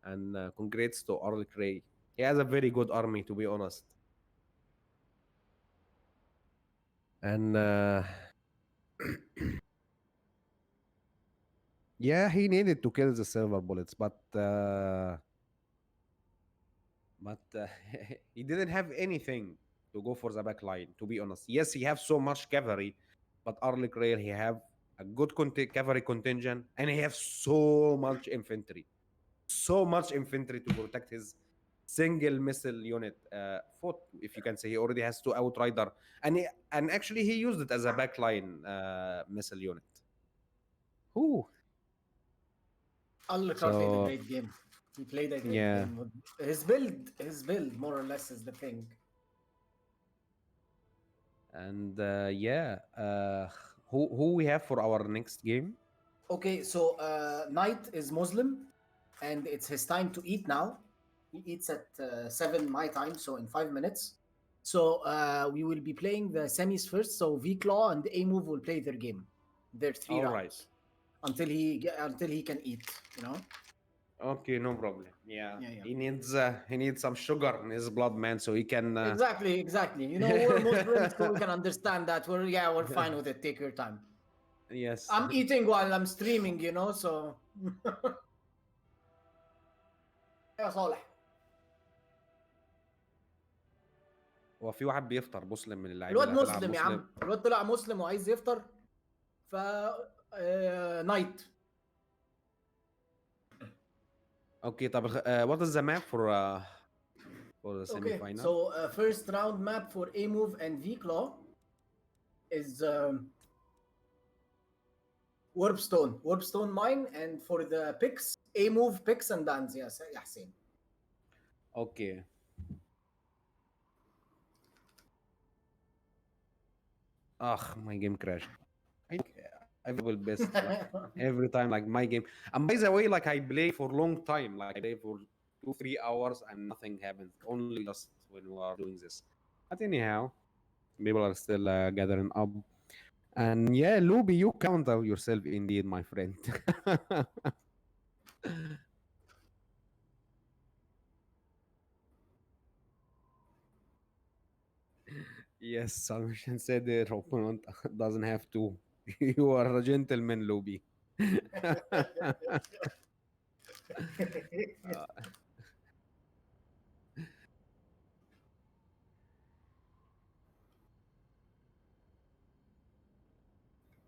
and congrats to Arlek Ray. He has a very good army, to be honest. And yeah, he needed to kill the silver bullets, but he didn't have anything to go for the back line, to be honest. Yes, he have so much cavalry, but Arlic Rail, he have a good cavalry contingent, and he have so much infantry to protect his single missile unit. Foot, if you can say, he already has two outrider, and actually he used it as a backline missile unit. Ooh. Al3ab played a So great game. He played a great yeah, game. His build, more or less, is the thing. and yeah, who we have for our next game? Okay, so Knight is Muslim, and it's his time to eat now. He eats at 7 my time, so in 5 minutes. So we will be playing the semis first. So V-Claw and A-Move will play their game, their three All right. rounds, until he can eat. You know. Okay, no problem. Yeah, Yeah, yeah. he needs some sugar in his blood, man, so he can. Exactly. You know, we're Muslims, so we can understand that. We're fine with it. Take your time. Yes. I'm eating while I'm streaming, you know, so. يا صالح. هو في واحد بيفطر مسلم من اللعيبه الواد اللي هتلعب مسلم يا مسلم. عم، الواد طلع مسلم وعايز يفطر. ف نايت. Okay, طب what is the map for the Okay, semi-final? so first round map for A-Move and V-Claw is Warpstone mine, and for the picks, A-Move picks and dance. Yes, يا حسين. Okay. My game crashed. I will best like, every time, like my game. And by the way, like I play for long time, like I play for 2-3 hours and nothing happens. Only just when we are doing this. But anyhow, people are still gathering up. And yeah, Luby, you counter yourself indeed, my friend. Yes, Salvation said their opponent doesn't have to. You are a gentleman, Luby.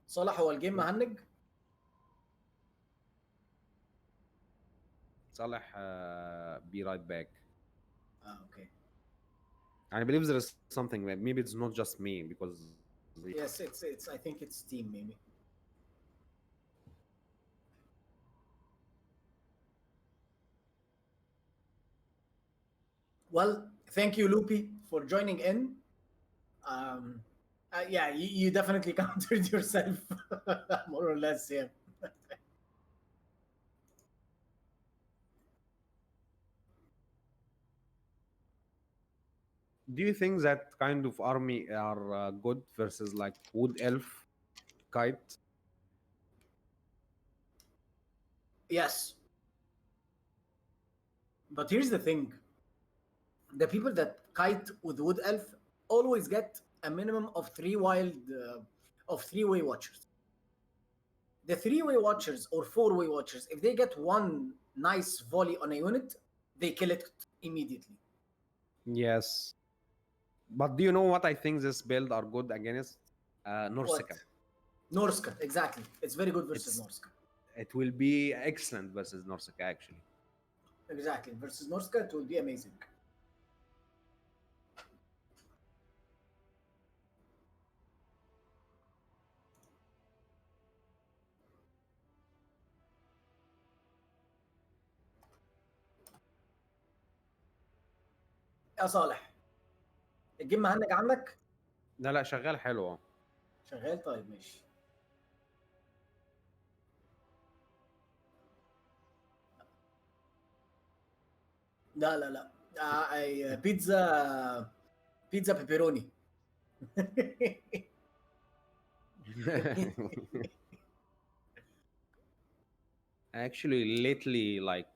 صالح، هو الجيم مهنج؟ Saleh, be right back. Okay. I believe there is something. Maybe it's not just me because. Yes, it's. I think it's Steam maybe. Well, thank you, Loopy, for joining in. Yeah, you definitely countered yourself, more or less. Yeah. Do you think that kind of army are good versus like wood elf kite? Yes, but here's the thing: the people that kite with Wood Elf always get a minimum of of three-way watchers. The three-way watchers or four-way watchers, if they get one nice volley on a unit, they kill it immediately. Yes. But do you know what I think this build are good against? What? Norsika. Norska, exactly. It's very good versus It's Norska. it will be excellent versus Norsika actually. Exactly. Versus Norska, it will be amazing. يا صالح، الجيم مهنج عندك؟ لا لا شغال حلو شغال؟ طيب ماشي. لا لا لا. بيتزا بيبروني. Actually, lately, like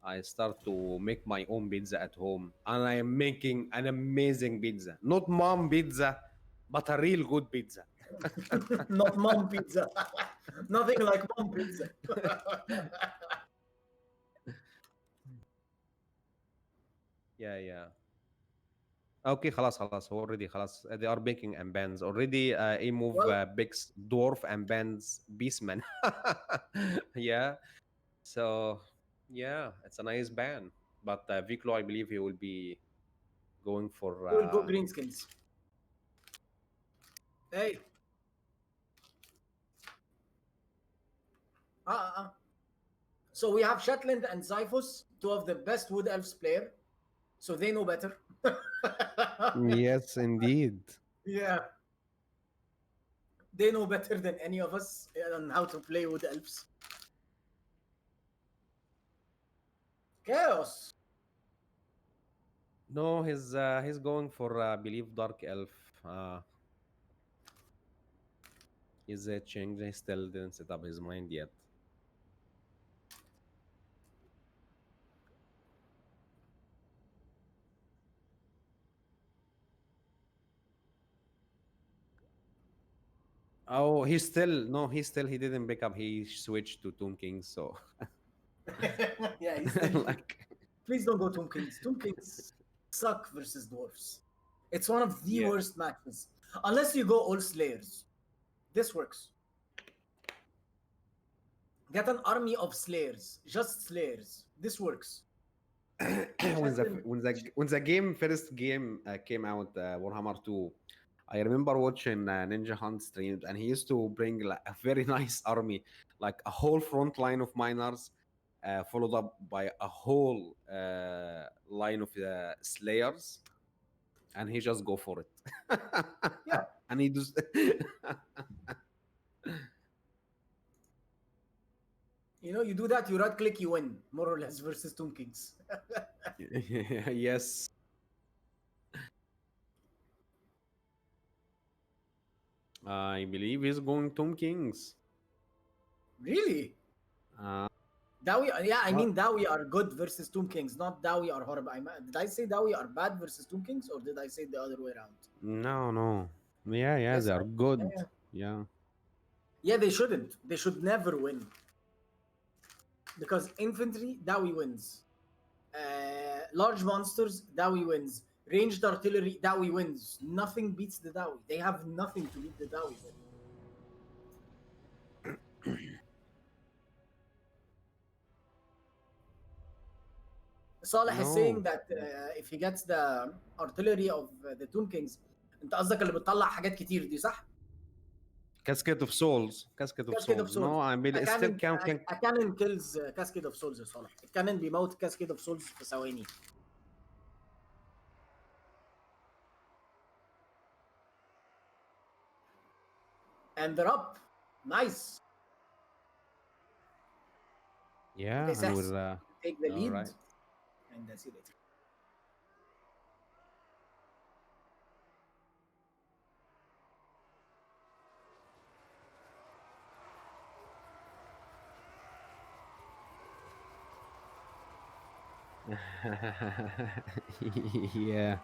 I start to make my own pizza at home, and I am making an amazing pizza. Not mom pizza, but a real good pizza. Not mom pizza. Nothing like mom pizza. Yeah. Okay, خلاص already خلاص. They are baking and bands already. A move Well, Bix dwarf and bands beastman. Yeah. So yeah, it's a nice band. But Viklo, I believe he will be going for we'll go greenskins. Hey. Uh. So we have Shetland and Zyphus, two of the best Wood Elves player. So they know better. Yes, indeed. Yeah. They know better than any of us on how to play Wood Elves. Chaos. No, he's going for believe dark elf. He's changed. He still didn't set up his mind yet. Oh, he didn't pick up. He switched to Tomb King. So Yeah, he's still. like Please don't go Tomb Kings. Tomb Kings suck versus dwarfs. It's one of the yeah. worst matches. Unless you go all Slayers. This works. Get an army of Slayers. Just Slayers. This works. When the game first game came out, Warhammer 2, I remember watching Ninja Hunt streams, and he used to bring like a very nice army, like a whole front line of miners, followed up by a whole line of slayers, and he just go for it. Yeah. And he just You know, you do that, you right click, you win, more or less, versus Tomb Kings. yes. I believe he's going Tomb Kings. Really? Dawi, yeah, I mean Dawi are good versus Tomb Kings, not Dawi are horrible. Did I say Dawi are bad versus Tomb Kings, or did I say the other way around? No. Yeah, Yes, they are good. yeah. Yeah. Yeah, they shouldn't. They should never win. Because infantry, Dawi wins. Large monsters, Dawi wins. Ranged artillery, Dawi wins. Nothing beats the Dawi. They have nothing to beat the Dawi with. Saleh is saying No. that if he gets the artillery of the Tomb Kings, انت قصدك اللي بتطلع حاجات كتير دي صح؟ Cascade of Souls. Cascade of Cascade of Souls. Souls. No, I mean, A it still cannon, can. a cannon kills Cascade of Souls يا صالح. الكانن بيموت Cascade of Souls في ثواني. and they're up. Nice. Yeah, Okay, and Sahs, we're take the all lead, right. and see you later. Yeah,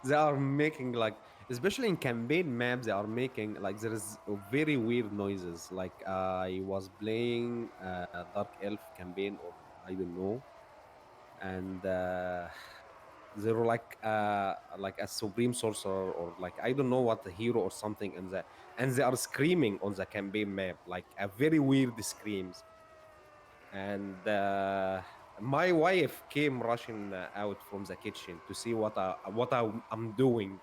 they are making like, especially in campaign maps, they are making like there is very weird noises. Like I was playing Dark Elf campaign, or I don't know, and they were like a supreme sorcerer, or like I don't know what, a hero or something, and they are screaming on the campaign map, like a very weird screams. And my wife came rushing out from the kitchen to see I'm doing.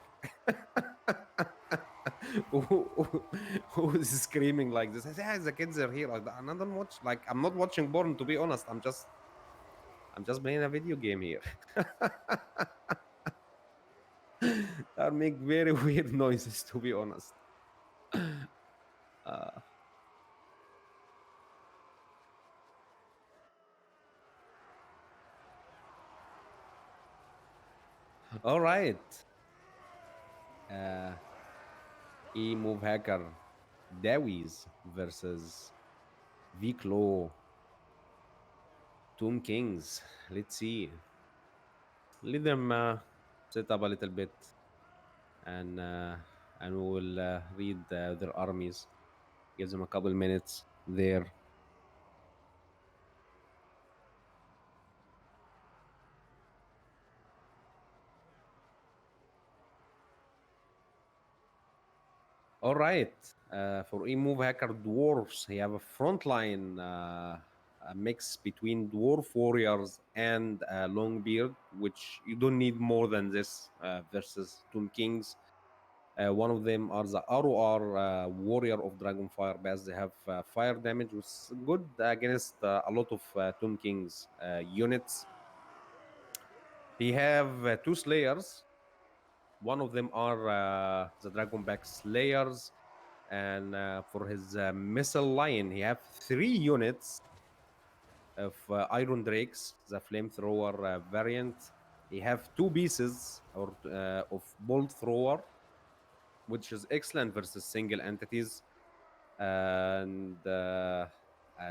Who is screaming like this? I say, "Ah, the kids are here." Like, and I don't watch. Like, I'm not watching porn, to be honest. I'm just playing a video game here. That make very weird noises, to be honest. Uh, all right. Uh, E-move hacker Dawies versus Viclo Tomb Kings. Let's see. Let them set up a little bit, and uh, and we will read their armies. Give them a couple minutes there. All right. For E-move hacker dwarves, you have a frontline, a mix between dwarf warriors and longbeard, which you don't need more than this versus Tomb Kings. One of them are the ROR warrior of Dragonfire Bass. They have fire damage, which is good against a lot of Tomb Kings units. He have two slayers. One of them are the Dragonback Slayers, and for his missile line, he have 3 units of Iron Drakes, the flamethrower variant. He have 2 pieces of Bolt Thrower, which is excellent versus single entities, and a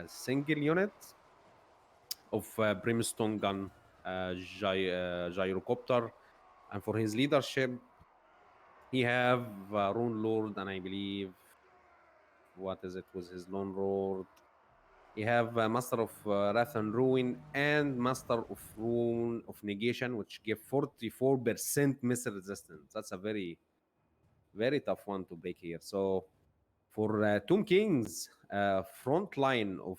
single unit of Brimstone Gun Gyrocopter. And for his leadership, he have Rune Lord, and I believe, what is it, was his Lone Lord. He have Master of Wrath and Ruin and Master of Rune of Negation, which give 44% missile resistance. That's a very, very tough one to break here. So for Tomb Kings, front line of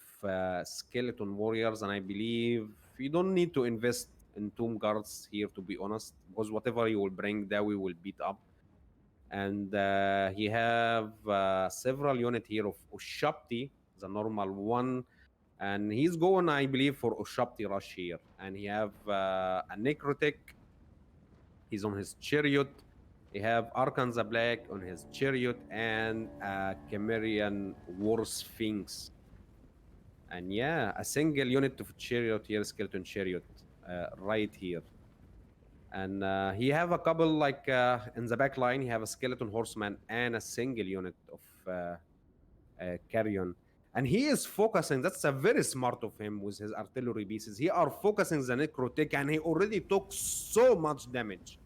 skeleton warriors, and I believe you don't need to invest in Tomb Guards here, to be honest, because whatever you will bring, Dawi will beat up. And he have several unit here of Ushapti, the normal one, and he's going, I believe, for Ushapti rush here. And he have a Necrotic. He's on his chariot. He have Arkan the Black on his chariot, and a Chimerian War Sphinx. And yeah, a single unit of chariot here, skeleton chariot, right here. And he have a couple, like in the back line, he have a skeleton horseman and a single unit of carrion. And he is focusing, that's a very smart of him with his artillery pieces. He are focusing the necrotic, and he already took so much damage.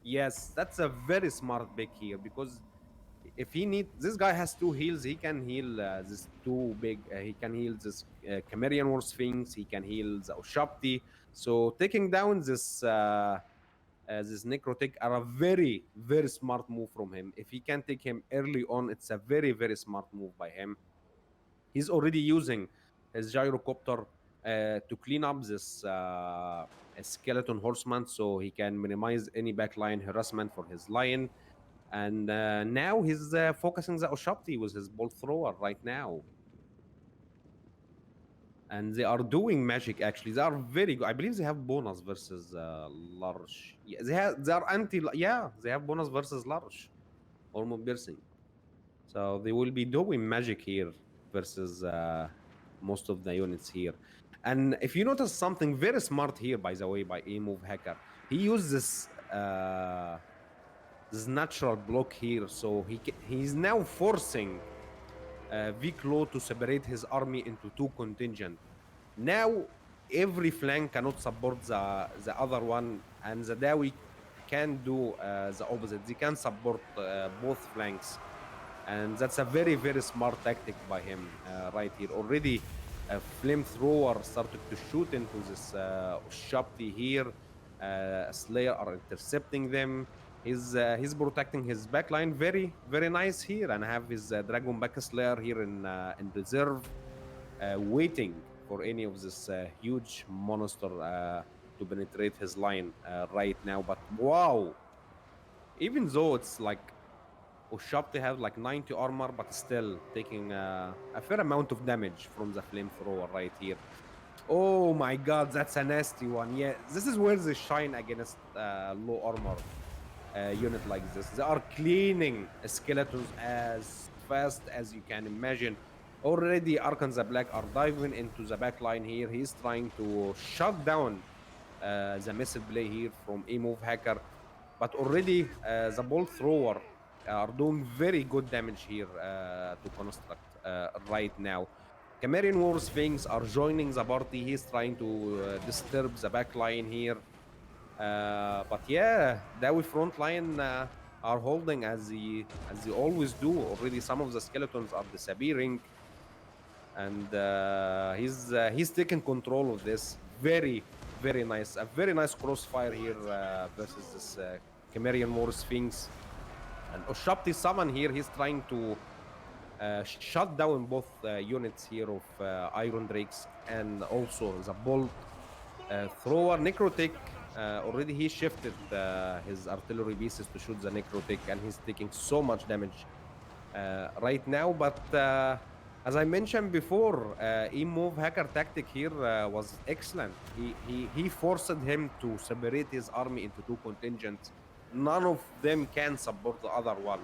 Yes, that's a very smart pick here, because if he need, this guy has 2 heals, he can heal this two big, he can heal this Chimerian War Sphinx, he can heal the Ushapti. So taking down this necrotic are a very, very smart move from him. If he can take him early on, it's a very, very smart move by him. He's already using his gyrocopter to clean up this skeleton horseman, so he can minimize any backline harassment for his line. And now he's focusing the Ushapti with his bolt thrower right now. And they are doing magic, actually. They are very good. I believe they have bonus versus large. Yeah, they are anti. Yeah, they have bonus versus large. Or piercing. So they will be doing magic here versus most of the units here. And if you notice something very smart here, by the way, by A-Move Hacker, he used this natural block here, so he's now forcing Viklo to separate his army into two contingent. Now every flank cannot support the other one, and the Dawi can do the opposite. They can support both flanks, and that's a very smart tactic by him right here. Already a flamethrower started to shoot into this Shopti here. Slayer are intercepting them. He's protecting his backline very nice here, and have his Dragon Back Slayer here in reserve, waiting for any of this huge monster to penetrate his line right now. But wow, even though it's like Ushapti have like 90 armor, but still taking a fair amount of damage from the flamethrower right here. Oh my god, that's a nasty one. Yeah, this is where they shine against low armor unit like this. They are cleaning skeletons as fast as you can imagine. Already Arkan the Black are diving into the back line here. He's trying to shut down the missile play here from A-Move Hacker, but already the Bolt Thrower are doing very good damage here to Construct right now. Camarian War Sphinx are joining the party. He's trying to disturb the back line here. But yeah, Dawi front line are holding as they always do. Already some of the skeletons are disappearing, and he's taking control of this. Very nice, a very nice crossfire here versus this Camarian War Sphinx. And Oshapti summon here, he's trying to shut down both units here of Iron Drakes and also the Bolt Thrower. Necrotic, already he shifted his artillery pieces to shoot the Necrotic, and he's taking so much damage right now. But as I mentioned before, E-Move Hacker tactic here was excellent. He forced him to separate his army into two contingents. None of them can support the other one,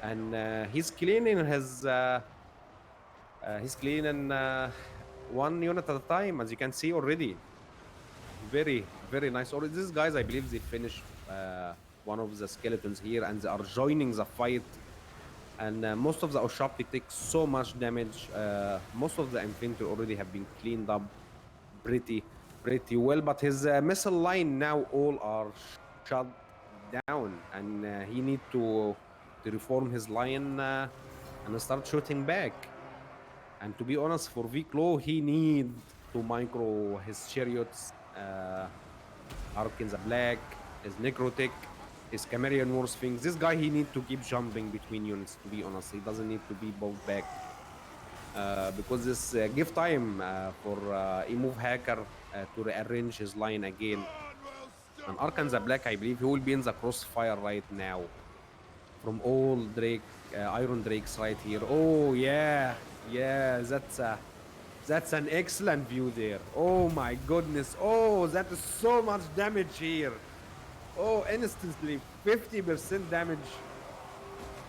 and he's cleaning one unit at a time, as you can see already. Very nice. Already, these guys, I believe, they finished one of the skeletons here, and they are joining the fight. And most of the Oshapti take so much damage. Most of the infantry already have been cleaned up pretty well, but his missile line now all are shut down, and he need to reform his line and start shooting back. And to be honest, for Viklo, he need to micro his chariots, Arkin the Black, his Necrotic, his Camarian War Sphinx. This guy, he need to keep jumping between units, to be honest. He doesn't need to be both back. Because this give time for E-Move Hacker to rearrange his line again. And Arkan the Black, I believe he will be in the crossfire right now from all Iron Drakes right here. Oh yeah, that's an excellent view there. Oh my goodness. Oh, that is so much damage here. Oh, instantly 50% damage.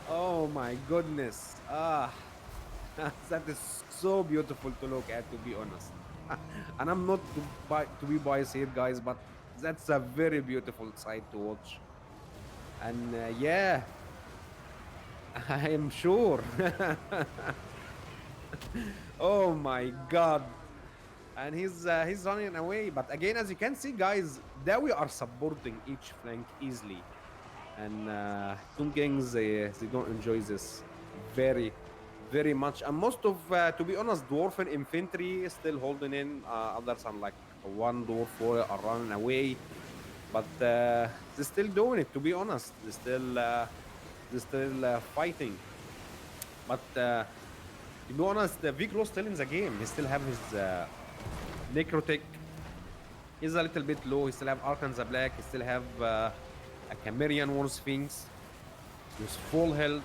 Oh my goodness. That is so beautiful to look at, to be honest. And I'm not to be biased here, guys, but that's a very beautiful sight to watch. And yeah, I am sure. Oh my god. And he's running away. But again, as you can see, guys, Dawi are supporting each flank easily. And Tomb Kings, they don't enjoy this very much. And most of, to be honest, Dwarfen infantry is still holding in. Others are like one Dwarf warrior are running away. But they're still doing it, to be honest. They're still fighting. But to be honest, Viglo still in the game. He still have his Necrotic. He's a little bit low. He still have Arkan the Black. He still have a Camarian War Sphinx with full health.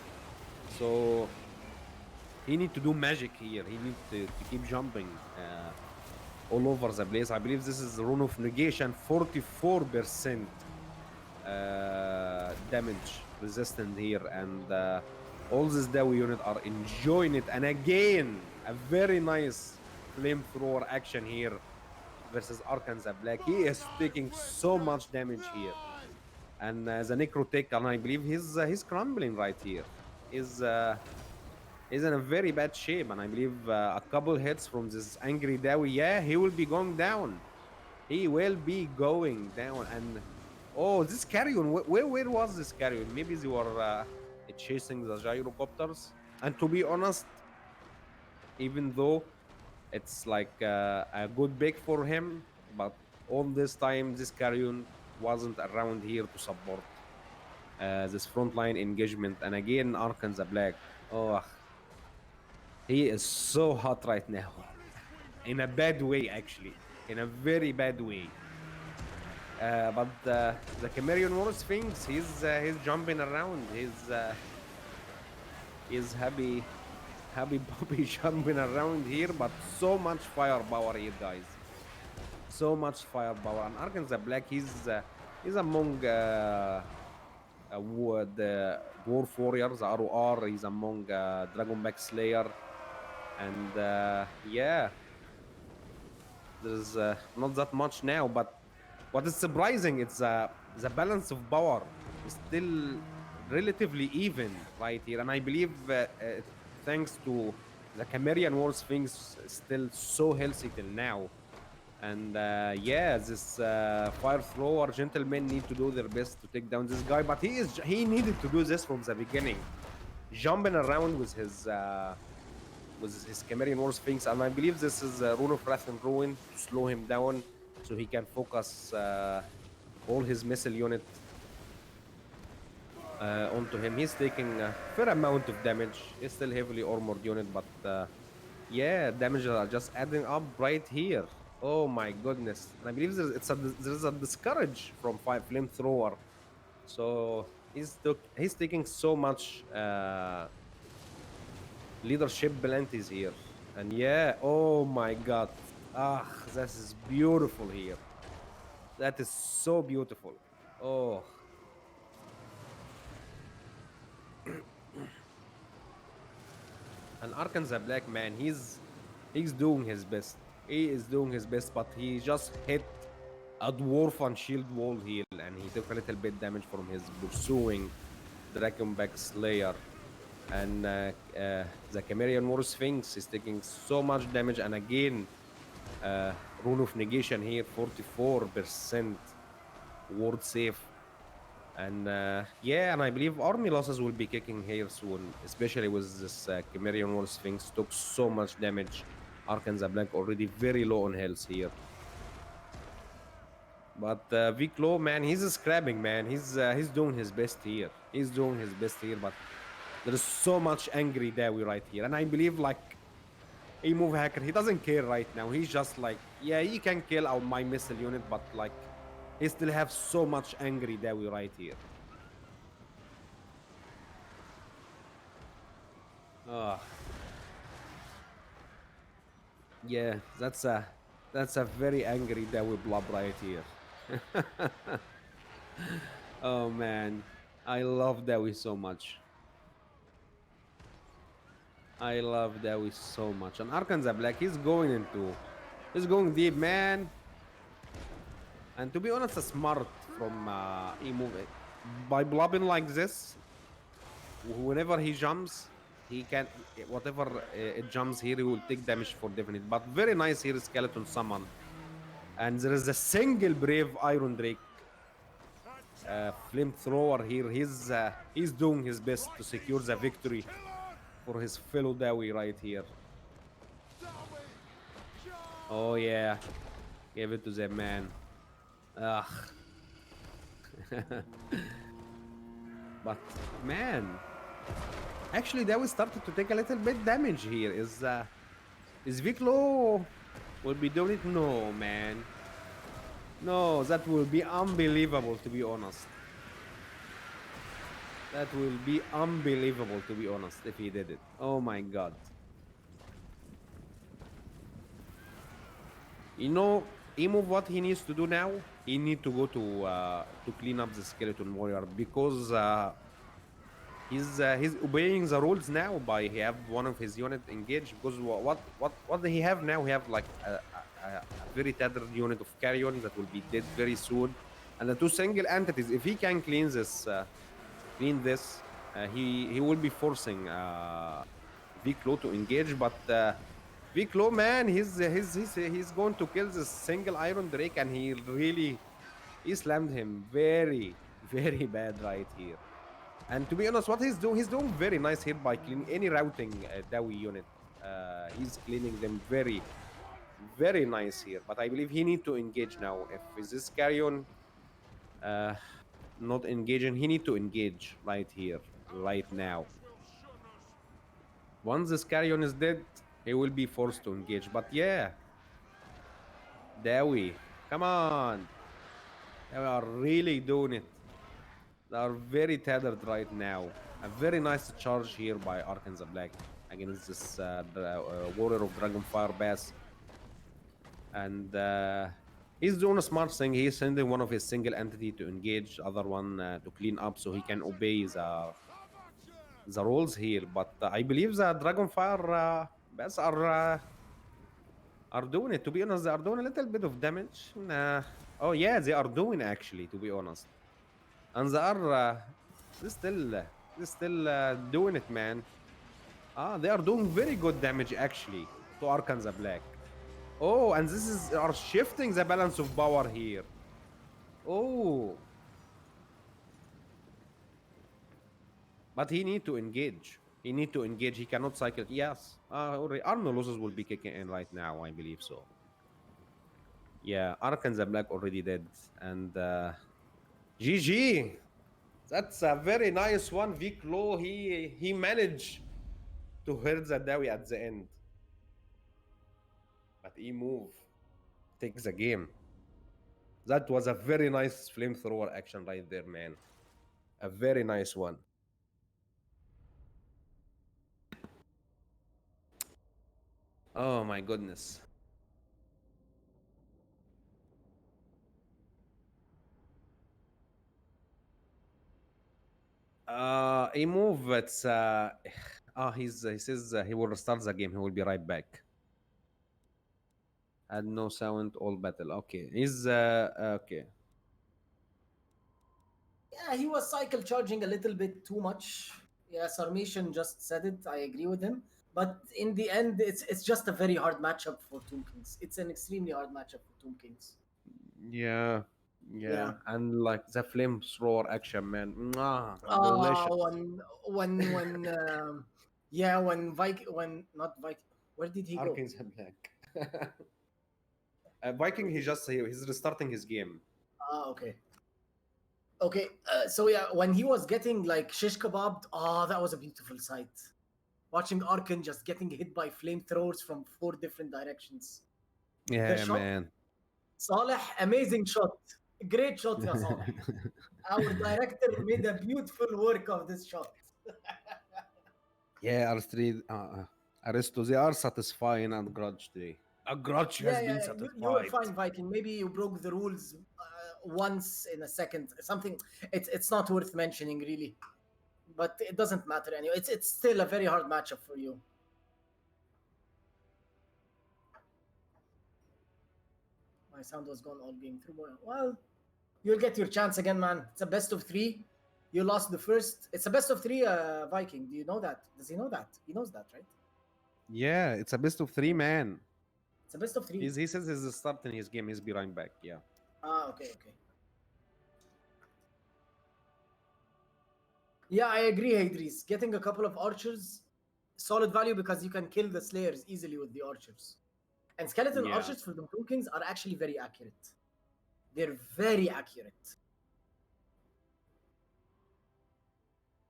So he need to do magic here. He need to keep jumping all over the place. I believe this is the Rune of Negation, 44% damage resistant here. And All this Dawi unit are enjoying it, and again a very nice flamethrower action here versus Arkansas Black. He is taking so much damage here, and the Necrotech, and I believe he's crumbling right here. He's in a very bad shape, and I believe a couple hits from this angry Dawi, yeah, he will be going down. He will be going down, and oh, this carrion, where was this carrion? Maybe they were chasing the gyrocopters. And to be honest, even though it's like a good pick for him, but all this time this carrion wasn't around here to support this frontline engagement. And again, Arkan the Black, oh, he is so hot right now. In a bad way, actually. In a very bad way. But the Cimmerian War Sphinx, he's jumping around. He's happy Bobby jumping around here, but so much firepower here, guys. So much firepower. And Arkansas Black, he's among the Dwarf Warriors, ROR. He's among Dragonback Slayer. And yeah, there's not that much now, but what is surprising, it's the balance of power is still relatively even right here, and I believe thanks to the Cimmerian War Sphinx still so healthy till now. And yeah, this fire thrower gentlemen need to do their best to take down this guy, but he needed to do this from the beginning, jumping around with his Cimmerian War Sphinx, and I believe this is Rune of Wrath and Ruin to slow him down so he can focus all his missile unit onto him. He's taking a fair amount of damage. He's still heavily armored unit, but yeah, damages are just adding up right here. Oh my goodness. And I believe there's a discourage from flamethrower. So he's taking so much leadership penalties here. And yeah, oh my god. Ah, this is beautiful here. That is so beautiful. Oh. And Arkansas Black, man, he's doing his best. He is doing his best, but he just hit a dwarf on shield wall here, and he took a little bit damage from his pursuing Dragonback Slayer. And the Cimmerian War Sphinx is taking so much damage, and again, Rune of Negation here, 44% ward safe. And yeah, and I believe army losses will be kicking here soon, especially with this Cimmerian War Sphinx took so much damage. Arkansas Black already very low on health here. But Viclo, man, he's scrapping, man. He's doing his best here. He's doing his best here, but there is so much angry Dawi right here. And I believe, like, a move hacker, he doesn't care right now. He's just like, yeah, he can kill out my missile unit, but like, he still have so much angry Dawi right here. Yeah, that's a very angry Dawi blob right here. Oh man, I love Dawi so much. I love Dawi so much. And Arkansas Black, he's going deep, man. And to be honest, it's smart from E-move. By blobbing like this, whenever he jumps, he can, whatever it jumps here, he will take damage for definite. But very nice here, Skeleton Summon. And there is a single Brave Iron Drake flamethrower here. He's doing his best to secure the victory for his fellow Dawi right here. Oh yeah, give it to them, man. Ugh. But man, actually Dawi started to take a little bit damage here. Is Viclo will be doing it? No, man. No, that will be unbelievable, to be honest. That will be unbelievable, to be honest, if he did it. Oh my god. You know, Imove, what he needs to do now? He need to go to clean up the Skeleton Warrior, because He's obeying the rules now by he have one of his unit engaged because what he have now? He have like a very tethered unit of carrion that will be dead very soon, and the two single entities. If he can clean this, he will be forcing Viclo to engage, but Viclo man, he's going to kill this single Iron Drake, and he slammed him very very bad right here. And to be honest, what he's doing very nice here by cleaning any routing Dowie unit. He's cleaning them very nice here. But I believe he need to engage now. If is this carrion uh, not engaging, he need to engage right here, right now. Once this carrion is dead, he will be forced to engage. But yeah, Dowie, come on, they are really doing it. They are very tethered right now. A very nice charge here by Arkan the Black against this Warrior of Dragonfire Bass. And he's doing a smart thing. He's sending one of his single entity to engage, other one to clean up so he can obey the rules here. But I believe the Dragonfire Bass are doing it. To be honest, they are doing a little bit of damage. Oh yeah, they are doing actually, to be honest. And they are they still doing it, man. They are doing very good damage actually to Arkan the Black. Oh, and this is are shifting the balance of power here. Oh, but he need to engage. He need to engage. He cannot cycle. Yes. Arno losses will be kicking in right now. I believe so. Yeah, Arkan the Black already dead, and GG. That's a very nice one. Vic Low, he managed to hurt the Dawi at the end. But he move takes the game. That was a very nice flamethrower action right there, man. A very nice one. Oh my goodness. He move. It's he says he will restart the game. He will be right back. Add no sound. All battle. Okay. He's okay. Yeah, he was cycle charging a little bit too much. Yeah, Sarmation just said it. I agree with him. But in the end, it's just a very hard matchup for Tomb Kings. It's an extremely hard matchup for Tomb Kings. Yeah. Yeah. Yeah. And like the flamethrower action, man. Mwah, Ah, delicious. yeah, when when not Viking, where did he go? Arkings Black. Viking, he's restarting his game. Ah, okay. Okay, so yeah, when he was getting like shish kebabbed, that was a beautiful sight. Watching Arkin just getting hit by flamethrowers from 4 different directions. The Yeah, shot, man. Saleh, amazing shot. Great shot, ya Saleh. Our director made a beautiful work of this shot. Yeah, R3, Aristo, they are satisfying and grudge today. A grudge has been Yeah. You were satisfied. fine, Viking. Maybe you broke the rules once in a second. Something. It's not worth mentioning, really. But it doesn't matter anyway. It's still a very hard matchup for you. My sound was gone all game through. Well, you'll get your chance again, man. It's a best of 3. You lost the first. It's a best of 3, Viking. Do you know that? Does he know that? He knows that, right? Yeah, it's a best of three, man. It's a best of 3. He says he's starting his game. He's be right back. Yeah. Okay. Yeah, I agree, Hadris. Getting a couple of archers, solid value because you can kill the slayers easily with the archers. And skeleton Yeah. archers for the Tomb Kings are actually very accurate. They're very accurate.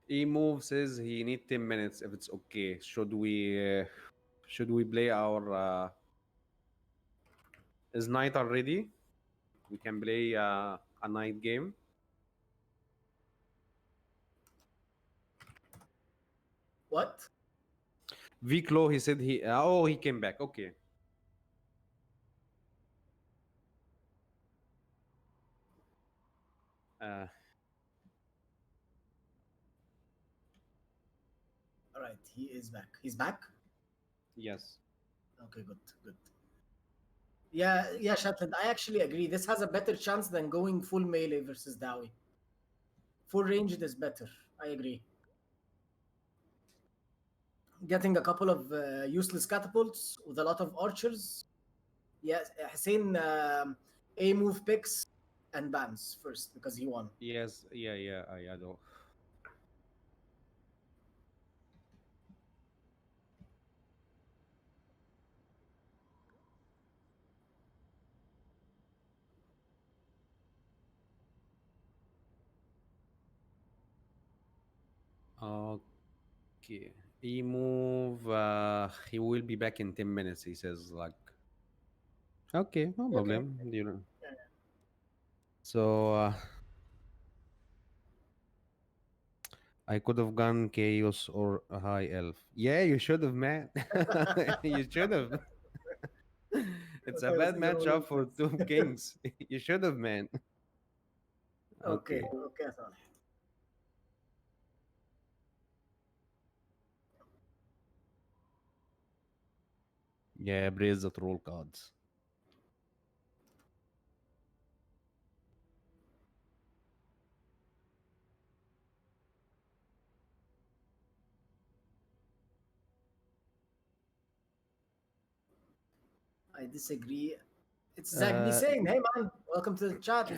He moves says he need 10 minutes if it's okay. Should we play our is night already? We can play a night game. What? Viclo, he said he came back. Okay. Uh, All right, he is back. He's back. Yes. Okay, good, good. Yeah, Shetland. I actually agree. This has a better chance than going full melee versus Dowie. Full ranged is better. I agree. Getting a couple of useless catapults with a lot of archers. Yes, Hussein A move picks and bans first because he won. Yes. Yeah. I know. Okay. He move. He will be back in 10 minutes. He says like. Okay, no Okay. problem. You know. Yeah. So I could have gone chaos or a high elf. Yeah, you should have, man. You should have. It's a Okay, this bad is rolling matchup for points. two kings. You should have, man. Okay, Okay. okay, Saleh. Yeah, praise the troll cards. I disagree. It's exactly Uh, saying, hey man, welcome to the chat.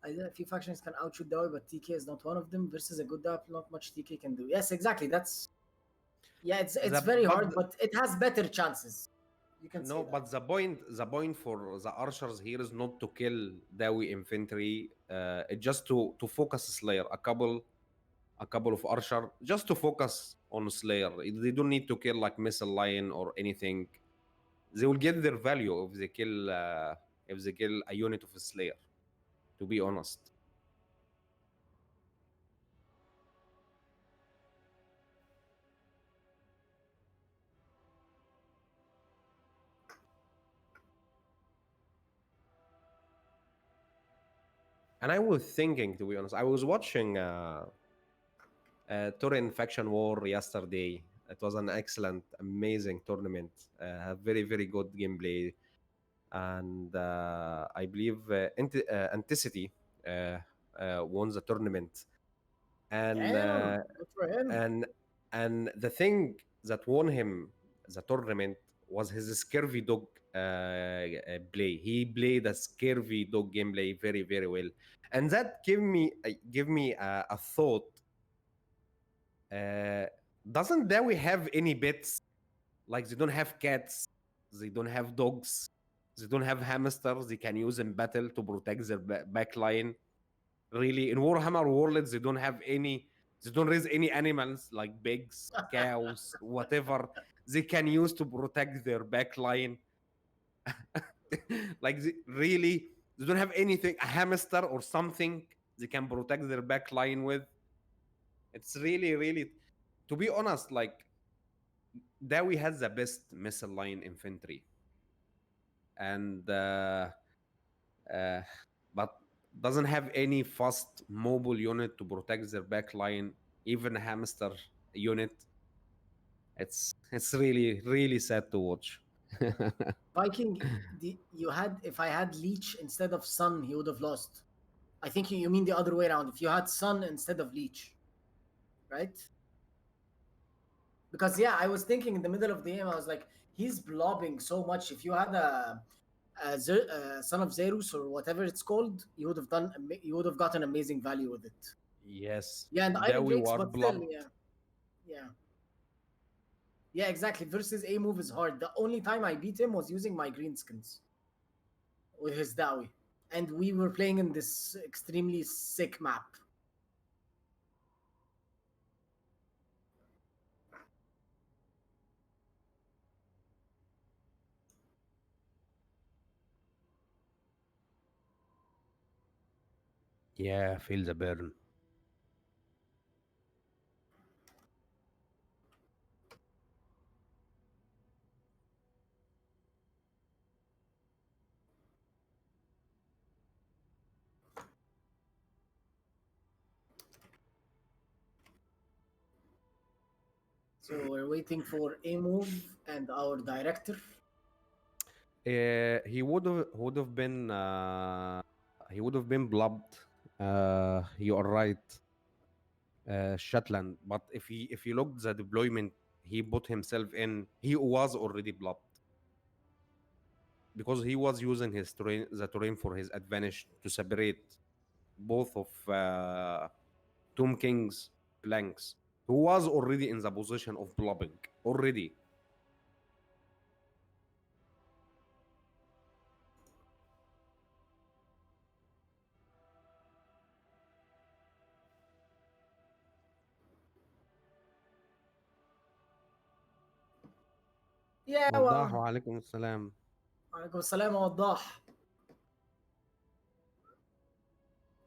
A few factions can outshoot Dawi, but TK is not one of them. Versus a good Dawi, not much TK can do. Yes, exactly. That's yeah. It's the very but hard, but it has better chances. You can say no, that. but the point for the archers here is not to kill Dawi infantry. It's just to focus Slayer. A couple of archer just to focus on Slayer. They don't need to kill like missile line or anything. They will get their value if they kill a unit of a Slayer. To be honest. And I was thinking, to be honest, I was watching Turin Faction War yesterday. It was an excellent, amazing tournament. Very, very good gameplay, and I believe Anticity won the tournament. And Damn, good for him. and and the thing that won him the tournament was his scurvy dog play. He played a scurvy dog gameplay very, very well, and that give me a thought. Uh, doesn't Dawi have any pets? Like they don't have cats, they don't have dogs, they don't have hamsters. They can use in battle to protect their back line. Really, in Warhammer Worlds, they don't have any. They don't raise any animals like pigs, cows, whatever. They can use to protect their back line. Like really, they don't have anything. A hamster or something they can protect their back line with. It's really, really. To be honest, like Dawi has the best missile line infantry, and uh, but doesn't have any fast mobile unit to protect their back line. Even a hamster unit. It's really, really sad to watch. Viking, you had if I had Leech instead of Sun, he would have lost. I think you mean the other way around. If you had Sun instead of Leech, right? Because yeah, I was thinking in the middle of the game, I was like, he's blobbing so much. If you had a Son of Zerus or whatever it's called, you would have you would have gotten amazing value with it. Yes, Yeah, and Iron Dawi Drakes, war but still, blob. yeah, yeah, exactly. Versus A move is hard. The only time I beat him was using my greenskins with his Dawi, and we were playing in this extremely sick map. Yeah, feel the burn. So we're waiting for a move and our director. He would have been blubbed. You are right, Shetland. But if you look the deployment he put himself in, he was already blubbed because he was using the terrain for his advantage to separate both of Tomb King's flanks, who was already in the position of blubbing already. Yeah, وضاح well, وعليكم السلام. عليكم السلام وضاح.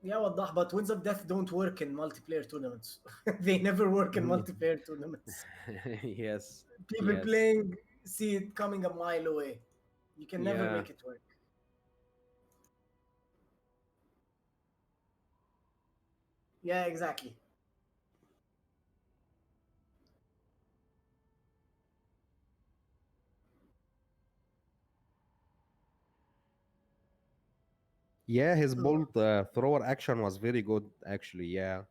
Yeah, وضاح, but Winds of Death don't work in multiplayer tournaments. They never work in multiplayer tournaments. Yes, People yes, playing see it coming a mile away. You can never yeah. make it work. Yeah, exactly. Yeah, his bolt thrower action was very good, actually. Yeah.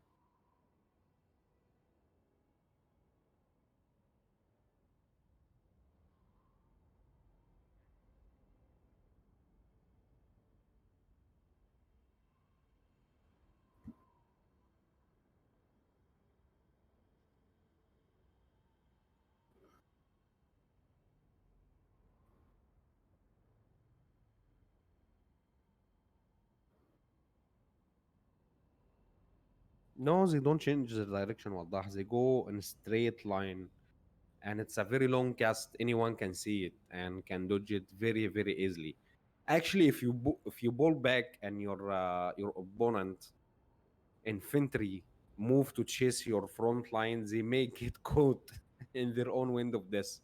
No, they don't change the direction. Wadah. They go in a straight line, and it's a very long cast. Anyone can see it and can dodge it very, very easily. Actually, if you ball back and your opponent infantry move to chase your front line, they may get caught in their own wind of death.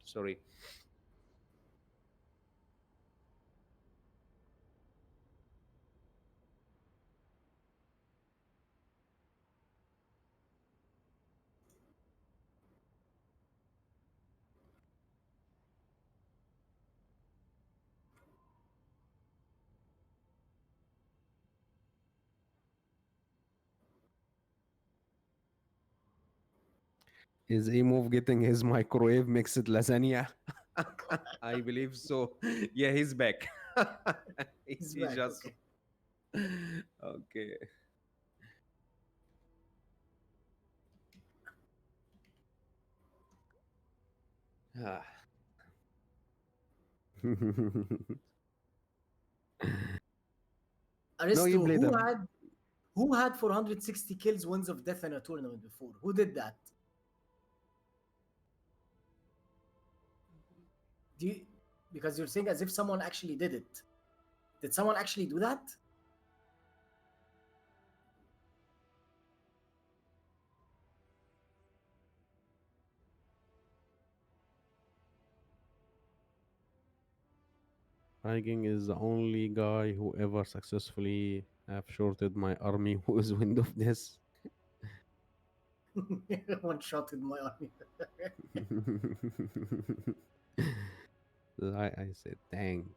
Sorry. Is a move getting his microwave mixed lasagna? I believe so. Yeah, he's back. He's He back. just Okay. okay. Ah. No, you Aristo, played who them. had 460 kills, Winds of Death in a tournament before? Who did that? Do you, because you're saying as if someone actually did it. Did someone actually do that? Viking is the only guy who ever successfully have shorted my army with wind of this. One shot in my army. I said tank.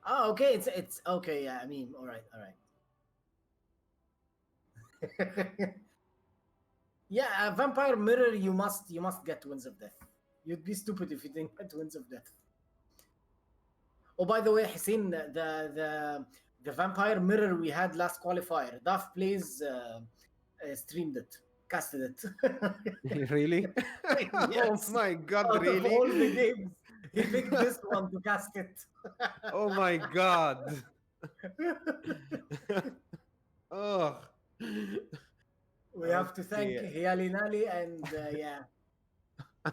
Oh, okay. It's okay. Yeah, I mean, all right, all right. Yeah, a vampire mirror. You must get Winds of Death. You'd be stupid if you didn't get Winds of Death. Oh, by the way, Hussein, the vampire mirror we had last qualifier, Daf plays streamed it, casted it. Really? Oh Yes, my god, out of really? all the games, he picked this one to cast it. Oh my god. Oh. We have to thank Okay. Hialinali and yeah,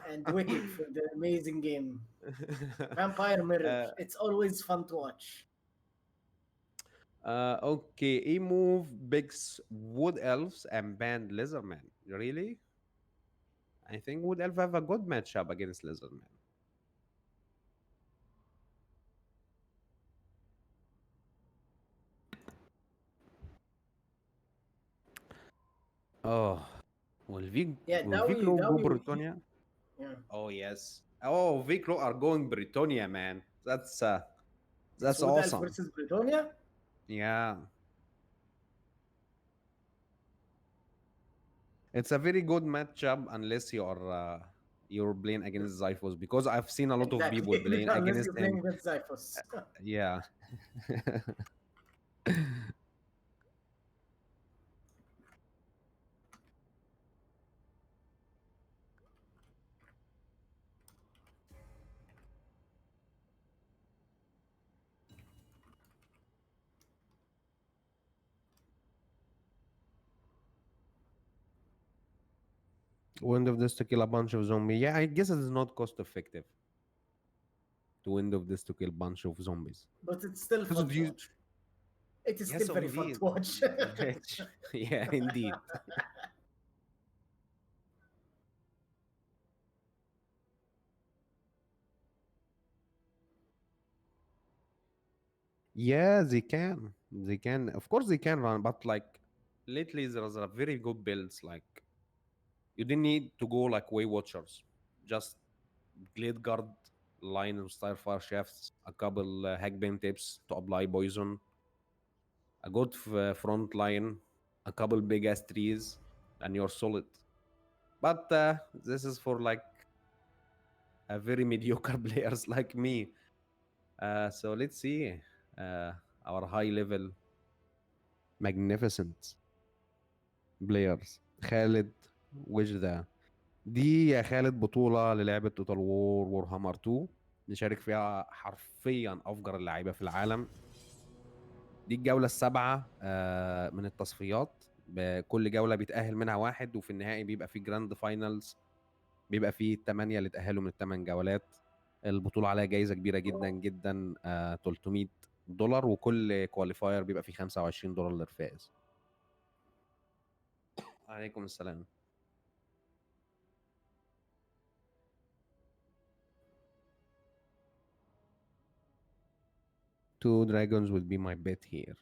and Wicked for the amazing game. Vampire Mirror. uh, It's always fun to watch. okay. He moved wood elves and banned lizardmen. Really? I think wood elf have a good matchup against lizardmen. Oh, will Dowie, Viclo go Dowie. Britannia? Yeah. Oh yes. Oh, Viclo are going Britannia, man. That's Sword Elf awesome. versus Britonia. Yeah. It's a very good matchup unless you're playing against Zyphos, because I've seen a lot of Exactly. people playing Unless against you're playing him. against Zyphos. Yeah. Wind of this to kill a bunch of zombies. Yeah, I guess it's not cost effective to wind of this to kill a bunch of zombies. But it's still Because fun of to you. watch. It is still Yes, very fun indeed. to watch. Yeah, indeed. Yeah, they can. They can. Of course, they can run, but like lately, there's a very good builds. Like you didn't need to go like way watchers. Just Glade Guard, line of Starfire shafts, a couple Hackbane tips to apply poison, a good front line, a couple big ass trees, and you're solid. But this is for like a very mediocre players like me. So let's see uh, our high level magnificent بلايرز. خالد وجدة. دي يا خالد بطولة للعبة توتال وور هامر 2، نشارك فيها حرفيا أفجر اللعيبة في العالم. دي الجولة السابعة من التصفيات. بكل جولة بيتأهل منها واحد، وفي النهائي بيبقى في جراند فاينلز، بيبقى فيه الثمانية اللي اتأهلوا من الثمان جولات. البطولة عليها جايزة كبيرة جدا جدا، $300، وكل كواليفاير بيبقى فيه $25 للفائز. عليكم السلام. Two dragons will be my bet here.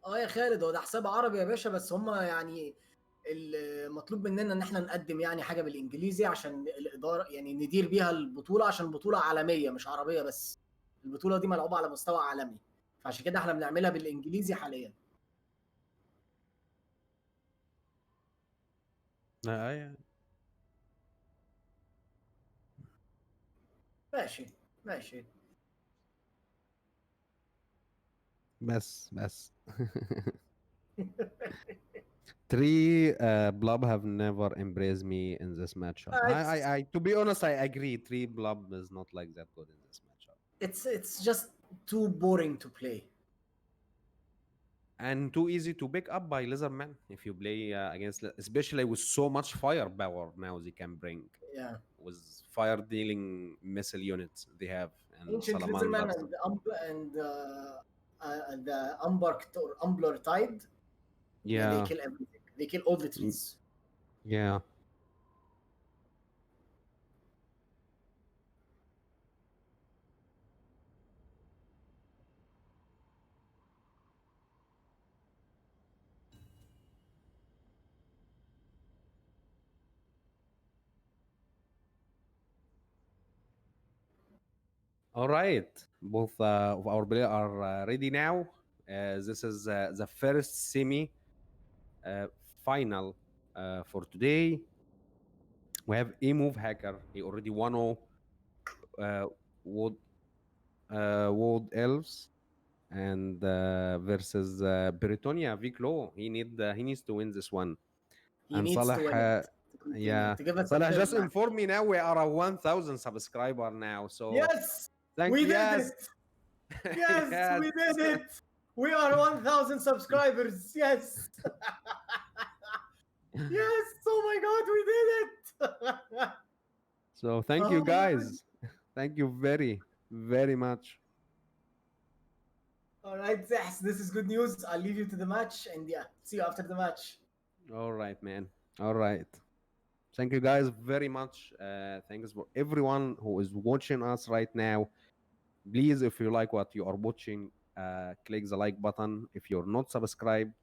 اه يا خالد، هو ده حساب عربي يا باشا، بس هم يعني المطلوب مننا ان احنا نقدم يعني حاجه بالانجليزي عشان الاداره يعني ندير بيها البطوله، عشان بطوله عالميه مش عربيه بس. البطوله دي ملعوبه على مستوى عالمي، فعشان كده احنا بنعملها بالانجليزي حاليا. آه، ماشي ماشي. بس three blob have never embraced me in this matchup. it's I to be honest, I agree. Three blob is not like that good in this matchup, it's just too boring to play. and too easy to pick up by Lizardman if you play against, especially with so much firepower now they can bring, Yeah. with fire dealing missile units they have, and Ancient Lizardman salamanders. and the Umbarked or Umbler Tide. Yeah, they Yeah. kill everything. They kill all the trees. Yeah. All right, both of our players are ready now. This is the first semi final for today. We have a move hacker. He already won all wood wood elves, and versus Britonia Viclo. He needs to win this one. He And needs to Saleh, win it to continue, yeah, to give us a Saleh fair just match. informed me now we are a 1,000 subscriber now. So Yes, thank we you. did Yes. it. Yes, Yes. we did it. We are 1,000 subscribers. Yes. Yes. Oh my God, we did it. So thank you Oh man. guys. Thank you very, very much. All right, yes, this is good news. I'll leave you to the match, and yeah, see you after the match. All right, man. All right. Thank you guys very much. Thanks for everyone who is watching us right now. Please, if you like what you are watching, click the like button. If you're not subscribed,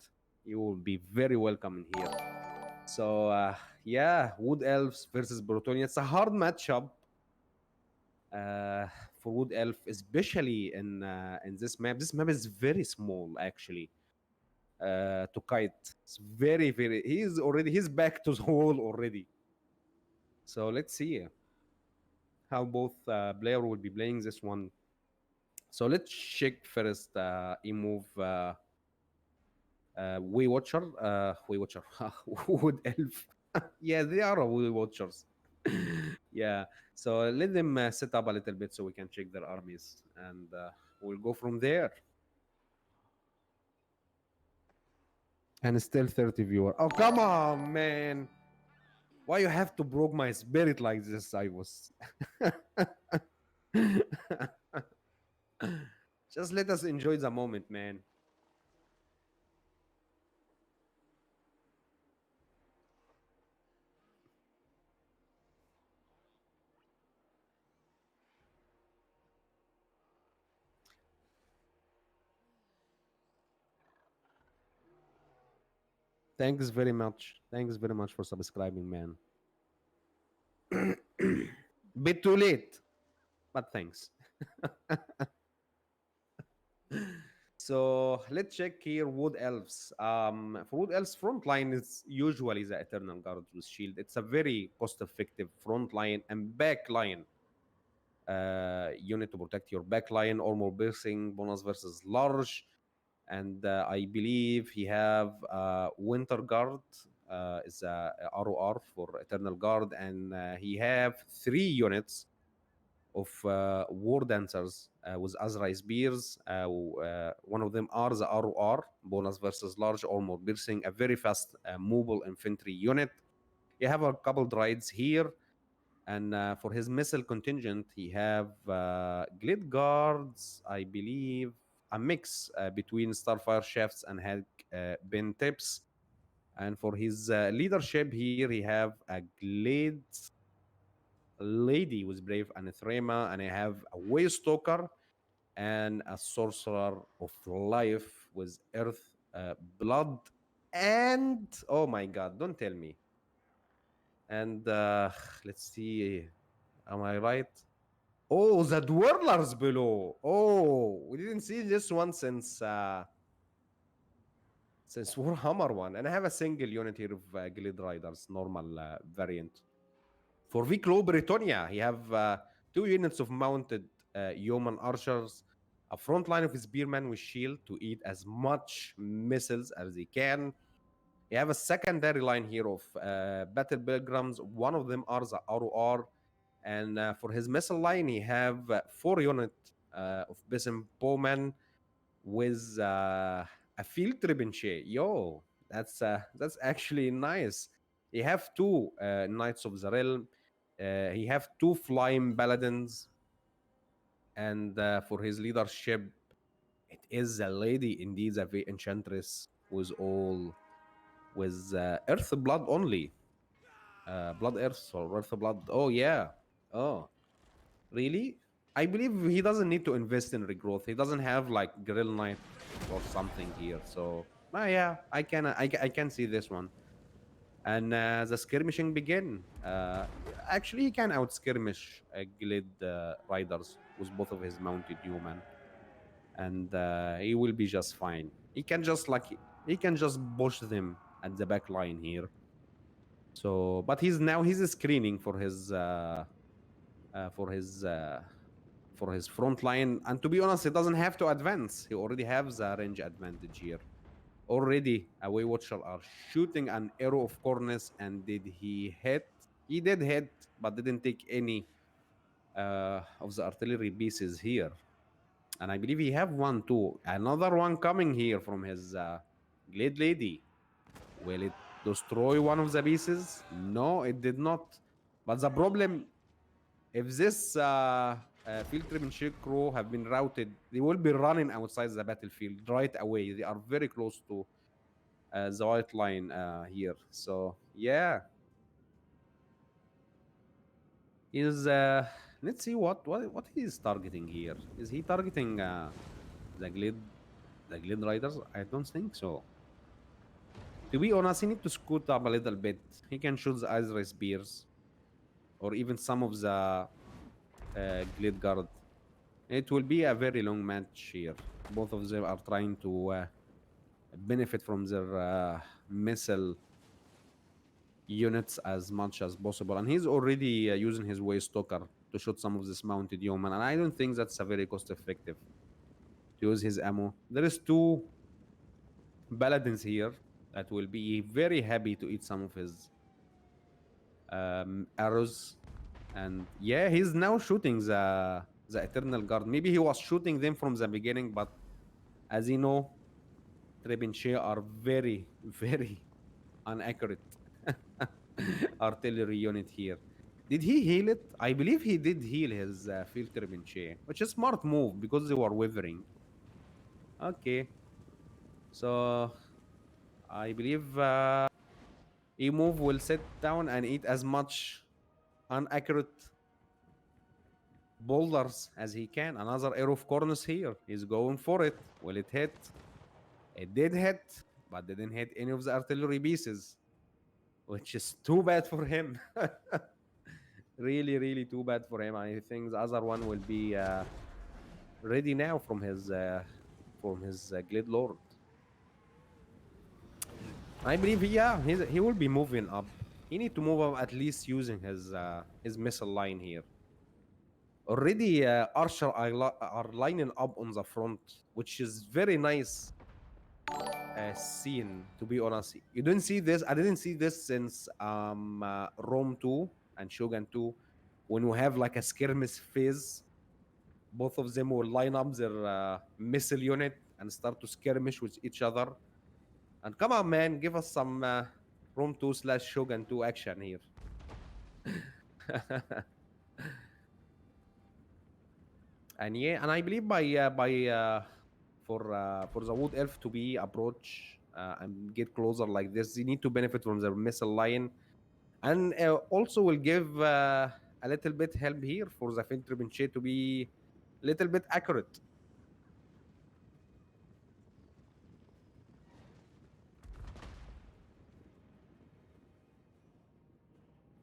You will be very welcome in here. So yeah, Wood Elves versus Bretonia. It's a hard matchup uh, for Wood Elf, especially in this map. This map is very small actually. To kite, it's very very. He's back to the wall already. So let's see how both player will be playing this one. So let's check first. E-move. Way Watcher, Way Watcher, Wood Elf. Yeah, they are Way Watchers. Yeah, so let them set up a little bit so we can check their armies, and we'll go from there. And still 30 viewer. Oh, come on, man. Why you have to broke my spirit like this? I was. Just let us enjoy the moment, man. Thanks very much. Thanks very much for subscribing, man. Bit too late, but thanks. So let's check here Wood Elves. For Wood Elves, front line is usually the Eternal Guard with Shield. It's a very cost-effective front line and back line unit to protect your back line, armor piercing, bonus versus large. And I believe he have Winter Guard is a ROR for Eternal Guard, and he have 3 units of war dancers with Azra spears. One of them are the ROR, bonus versus large armor piercing, a very fast mobile infantry unit. You have a couple droids here, and for his missile contingent, he have glide guards, I believe, a mix between Starfire shafts and head bin tips. And for his leadership here, he have a glade lady with brave anathema, and I have a way stalker and a sorcerer of life with earth blood, and oh my god, don't tell me. And let's see, am I right? Oh, the dwellers below. Oh, we didn't see this one since Warhammer one, and I have a single unit here of Glide Riders, normal variant. For Viclo Bretonia, he have 2 units of mounted yeoman archers, a front line of spearmen with shield to eat as much missiles as they can. You have a secondary line here of battle pilgrims. One of them are the ROR, and for his missile line, he have 4 units of Bism bowmen with a field trebuchet. Yo, that's actually nice. He have 2 Knights of the Realm. He have 2 flying paladins, and for his leadership, it is a lady indeed, the enchantress, with all with Earth blood only, blood Earth or Earth blood. Oh yeah, oh really? I believe he doesn't need to invest in regrowth. He doesn't have like Grill Knight or something here. So yeah, I can see this one. And the skirmishing begin. Actually, he can out skirmish Glid riders with both of his mounted human, and he will be just fine. He can just push them at the back line here. So, but he's screening for his for his front line, and to be honest, he doesn't have to advance. He already has the range advantage here. Already, Away Watcher are shooting an arrow of corners, and did he hit? He did hit, but didn't take any of the artillery pieces here. And I believe he have one too. Another one coming here from his Glade Lady. Will it destroy one of the pieces? No, it did not. But the problem, if this field trip and shake crew have been routed, they will be running outside the battlefield right away. They are very close to the white line here. So yeah, is let's see what he is targeting here. Is he targeting the glid riders? I don't think so. To be honest, he need to scoot up a little bit. He can shoot the Azra spears, or even some of the Glade Guard. It will be a very long match here. Both of them are trying to benefit from their missile units as much as possible, and he's already using his waste stalker to shoot some of this mounted yeoman, and I don't think that's a very cost effective to use his ammo. There is two paladins here that will be very happy to eat some of his arrows, and yeah, he's now shooting the Eternal Guard. Maybe he was shooting them from the beginning, but as you know, Trebuchet are very very inaccurate artillery unit here. Did he heal it? I believe he did heal his field Trebuchet, which is smart move because they were wavering. Okay, so I believe E-move will sit down and eat as much inaccurate boulders as he can. Another arrow of corners here. He's going for it. Will it hit? It did hit, but didn't hit any of the artillery pieces, which is too bad for him. Really, really too bad for him. I think the other one will be ready now from his Glade Lord. I believe, yeah, he will be moving up. He need to move up at least using his missile line here. Already, Archer are lining up on the front, which is very nice scene, to be honest. You didn't see this. I didn't see this since Rome 2 and Shogun 2, when we have like a skirmish phase. Both of them will line up their missile unit and start to skirmish with each other. And come on, man, give us some Rome 2 / Shogun 2 action here. And yeah, and I believe for the wood elf to be approach and get closer like this, they need to benefit from their missile line, and also will give a little bit help here for the Fintrebinche to be a little bit accurate.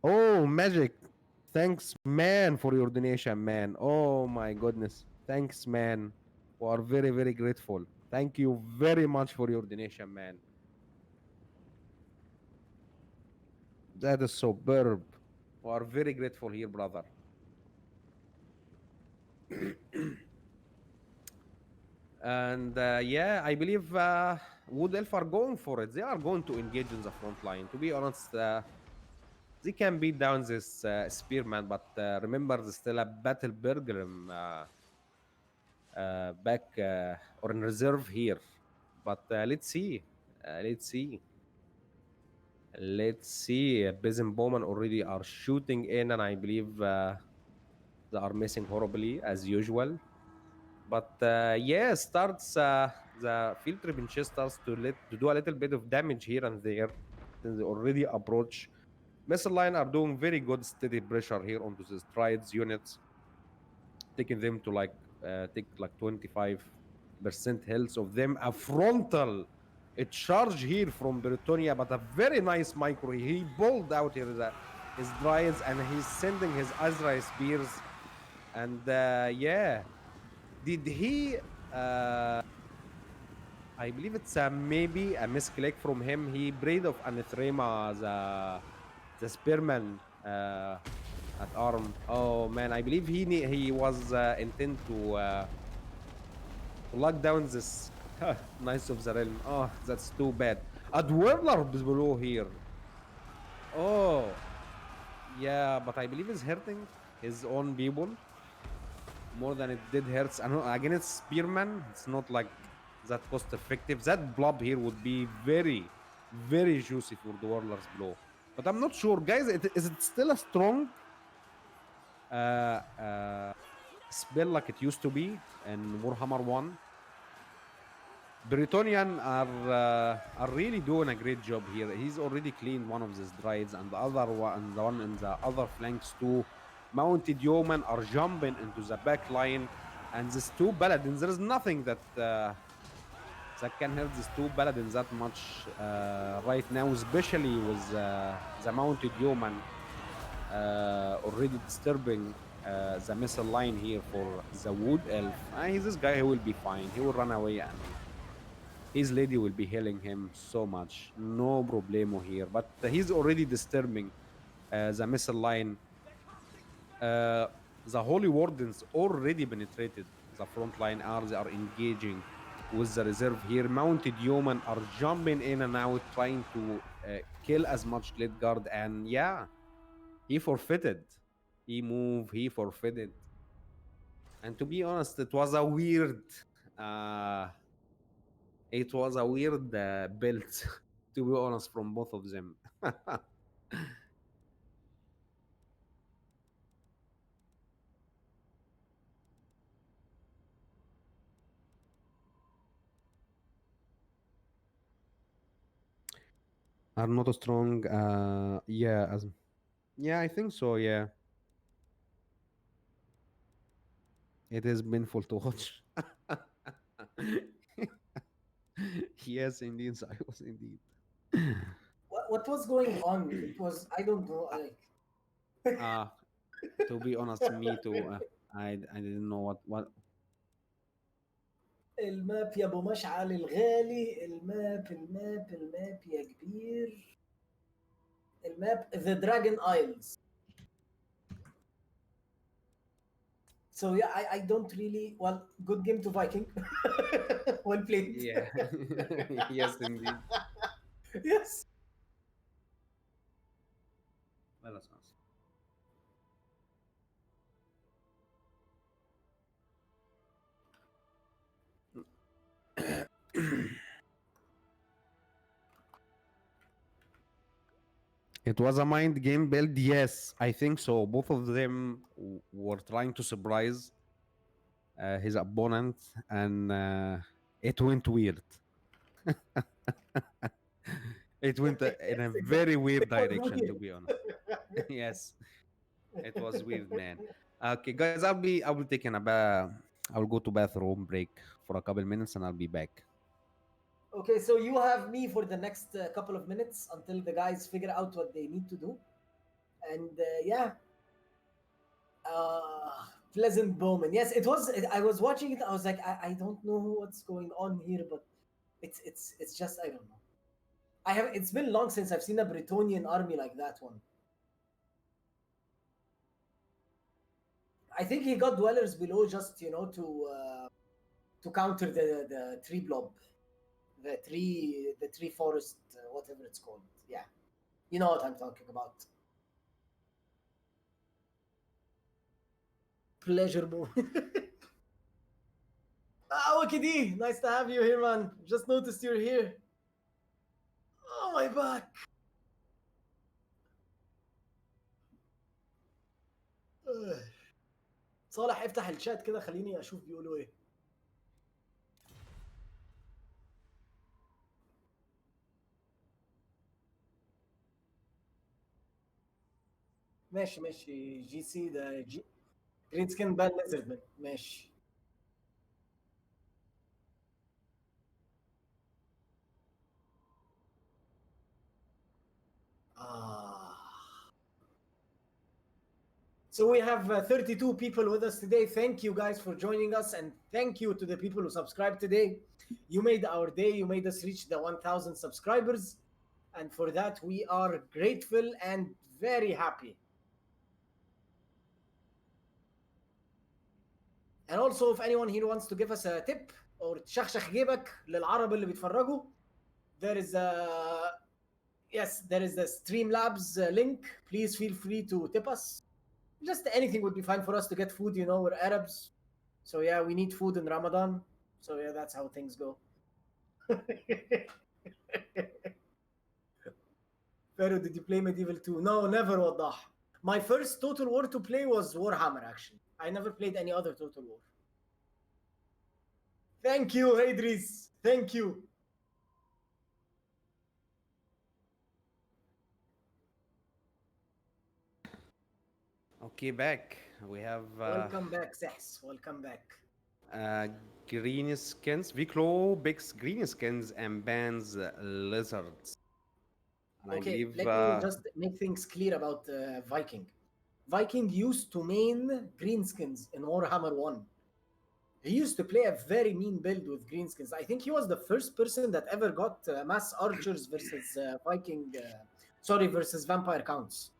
Oh, magic! Thanks, man, for your donation, man. Oh my goodness, thanks, man. We are very, very grateful. Thank you very much for your donation, man. That is superb. We are very grateful here, brother. And yeah, I believe Wood Elf are going for it. They are going to engage in the front line. To be honest, they can beat down this Spearman, but remember, there's still a Battle Bergrim back or in reserve here. But let's see. Let's see. Let's see. Bizim Bowman already are shooting in, and I believe they are missing horribly as usual. But yeah, starts the field Trebuchet starts to do a little bit of damage here and there. Since they already approach. Missile line are doing very good steady pressure here onto the strides units, taking them to like take like 25% health of them. A frontal a charge here from Britonia, but a very nice micro. He bowled out here his drives, and he's sending his Azra spears. And yeah, did he I believe it's maybe a misclick from him. He braid of Anathrema the spearman at arm. Oh man, I believe he was intent to lock down this Knights of the Realm. Oh, that's too bad. A Dweller below here. Oh, yeah, but I believe he's hurting his own people more than it did hurts. And against Spearman, it's not like that cost effective. That blob here would be very, very juicy for the Warlord's blow. But I'm not sure, guys. Is it still a strong spell like it used to be in Warhammer 1? Bretonian are really doing a great job here. He's already cleaned one of these drides, and the one in the other flanks too. Mounted yeomen are jumping into the back line, and these two paladins. There is nothing that that can hurt these two paladins that much right now, especially with the mounted human already disturbing the missile line here for the wood elf. He's this guy who will be fine. He will run away and his lady will be healing him so much. No problemo here. But he's already disturbing the missile line. The holy wardens already penetrated the front line. They are engaging with the reserve here. Mounted human are jumping in and out, trying to kill as much lead guard. And yeah, he forfeited. He moved, he forfeited. And to be honest, it was a weird uh build, to be honest, from both of them. Are not strong. Yeah, yeah, I think so. Yeah, it is painful to watch. Yes, indeed, I was indeed. What was going on? It was, I don't know. Uh, to be honest, me too. I didn't know what. الماب يا ابو مشعل الغالي، الماب يا كبير. الماب The Dragon Isles. So yeah, I don't really, well, good game to Viking. Well played. Yeah, yes, indeed. Yes. Well, that's nice. It was a mind game build. Yes, I think so. Both of them were trying to surprise his opponent, and it went weird. It went in a Yes, very exactly. weird It was direction, to weird. be honest. Yes, it was weird, man. Okay, guys, I'll be taking I'll go to bathroom break for a couple minutes, and I'll be back. Okay, so you have me for the next couple of minutes until the guys figure out what they need to do. And yeah, Pleasant Bowman. Yes, it was. I was watching it. I was like, I don't know what's going on here, but it's just, I don't know. I have. It's been long since I've seen a Bretonian army like that one. I think he got dwellers below just to counter the tree blob, the tree forest, whatever it's called. Yeah, you know what I'm talking about. Pleasure move. Wakidi, nice to have you here, man. Just noticed you're here. Oh, my back. صالح افتح الشات كده خليني اشوف بيقولوا ايه. ماشي جي سي ده جرين سكين بان ليزردمان ماشي. So we have 32 people with us today. Thank you guys for joining us, and thank you to the people who subscribed today. You made our day. You made us reach the 1,000 subscribers, and for that we are grateful and very happy. And also, if anyone here wants to give us a tip or تشخشخ جيبك للعرب اللي بيتفرجوا, there is a Streamlabs link. Please feel free to tip us. Just anything would be fine for us to get food. You know, we're Arabs, so yeah, we need food in Ramadan. So yeah, that's how things go. Pharaoh, did you play Medieval 2? No, never, Wadah. My first Total War to play was Warhammer, actually. I never played any other Total War. Thank you, Idris. Thank you. Okay, back. We have. Welcome back, Sehs. Welcome back. Uh, green skins. Viclo picks green skins and bans lizards. And I Okay, believe. let me just make things clear about Viking. Viking used to main greenskins in Warhammer 1. He used to play a very mean build with greenskins. I think he was the first person that ever got mass archers versus Viking, sorry, versus vampire counts.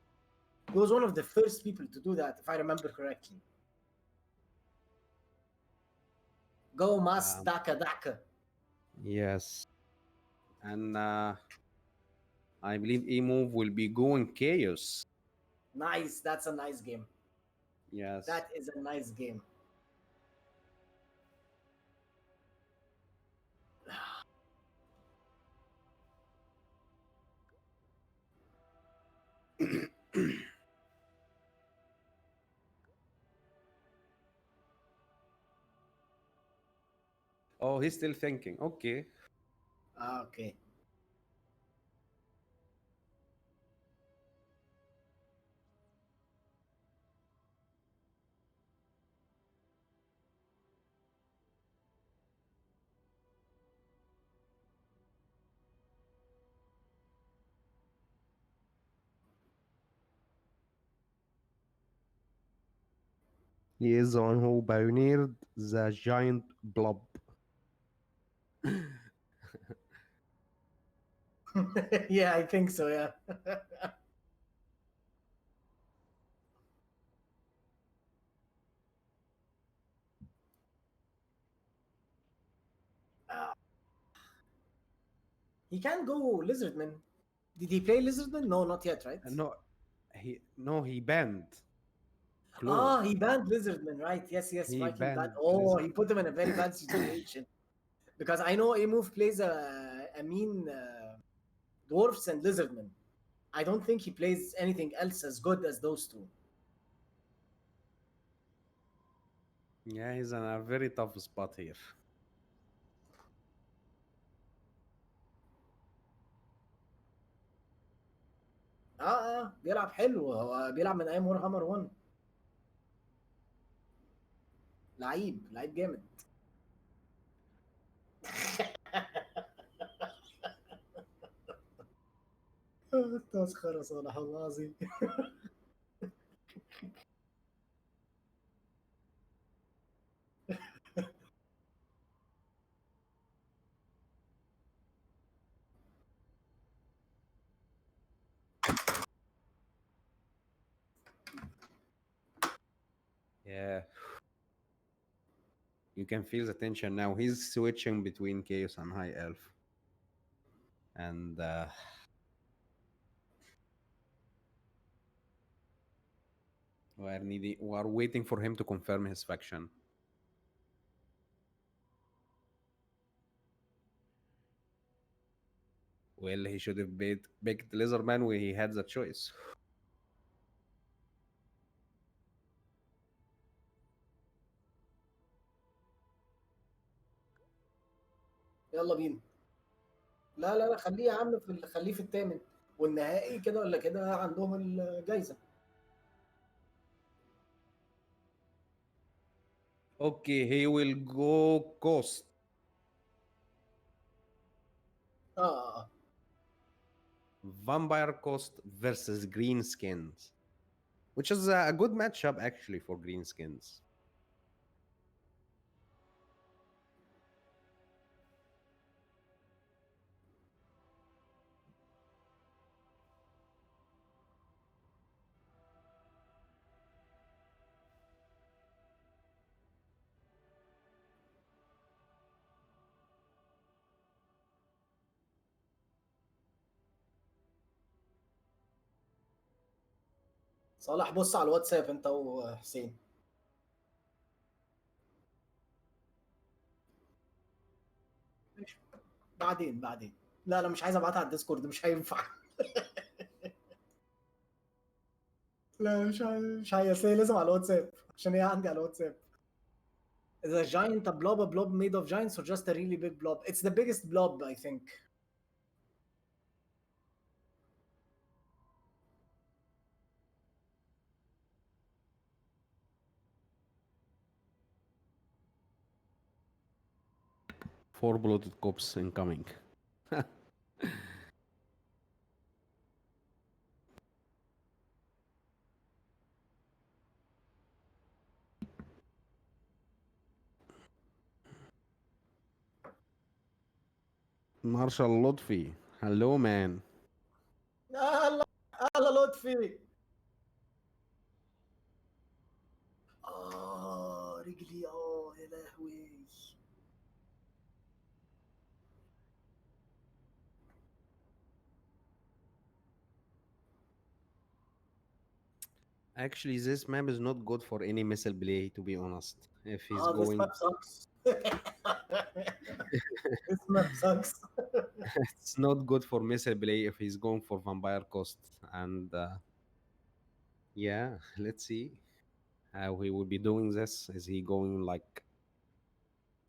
He was one of the first people to do that, if I remember correctly. Go mass Um, Daka Daka. yes. And I believe E move will be going chaos. Nice, that's a nice game. Yes. That is a nice game. Oh, he's still thinking. Okay. Okay. He is the one who pioneered the giant blob. Yeah, I think so, yeah. Uh, he can go Lizardman. Did he play Lizardman? No, not yet, right? No, he banned Claw. Ah, he banned Lizardman, right? Yes, yes, He Viking banned. banned Oh, Lizard. he put him in a very bad situation. Because I know A-Move plays a mean dwarfs and lizardmen. I don't think he plays anything else as good as those two. Yeah, he's in a very tough spot here. بيلعب حلو، هو بيلعب من ايام وور هامر 1. لعيب لعيب جامد. تسخرة صالح الله العظيم. Yeah, you can feel the tension now. He's switching between Chaos and High Elf. And we are waiting for him to confirm his faction. Well, he should have picked Lizardman when he had the choice. يلا بينا. لا لا لا، خليه يا عم خليه في الثامن، والنهائي كده ولا كده عندهم الجايزة. Okay, he will go Coast. اه Vampire Coast versus Greenskins, which is a good matchup actually for Greenskins. صالح، بص على الواتساب انت وحسين. ماشي. بعدين. لا لا، مش عايز ابعتها على الديسكورد، مش هينفع. لا مش عايز، هي لازم على الواتساب عشان هي عندي على الواتساب. Is a giant a blob made of giants or just a really big blob? It's the biggest blob, I think. 4 bloated cops incoming. Marshal Lotfi. Hello, man. هلا هلا لطفي. رجلي يا لهوي. Actually, this map is not good for any missile play, to be honest. If he's This going, map sucks. This map sucks. it's not good for missile play if he's going for vampire cost. And yeah, let's see how he will be doing this. Is he going like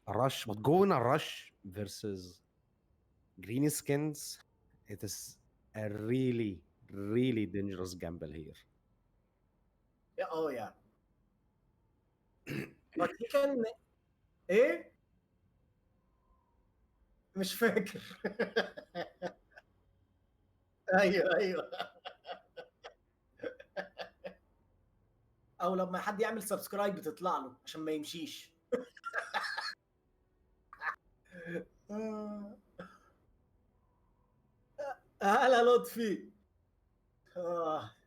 a rush? But going a rush versus green skins, it is a really, really dangerous gamble here. Yeah, oh yeah. But he can ايه؟ مش فاكر. ايوه. او لما حد يعمل سبسكرايب بتطلع له عشان ما يمشيش. هلا لطفي.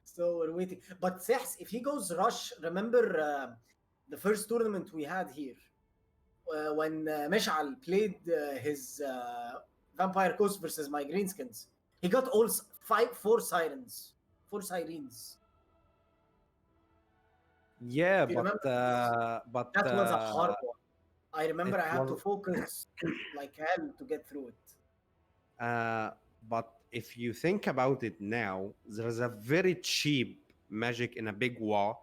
So we're waiting. But Sehs, if he goes rush, remember the first tournament we had here when Mesh'al played his Vampire Coast versus my Greenskins. He got all four sirens. Four sirens. Yeah, Do you remember? but That was a hard one. I remember it I had to was- focus like hell to get through it. But if you think about it now, there's a very cheap magic in a big war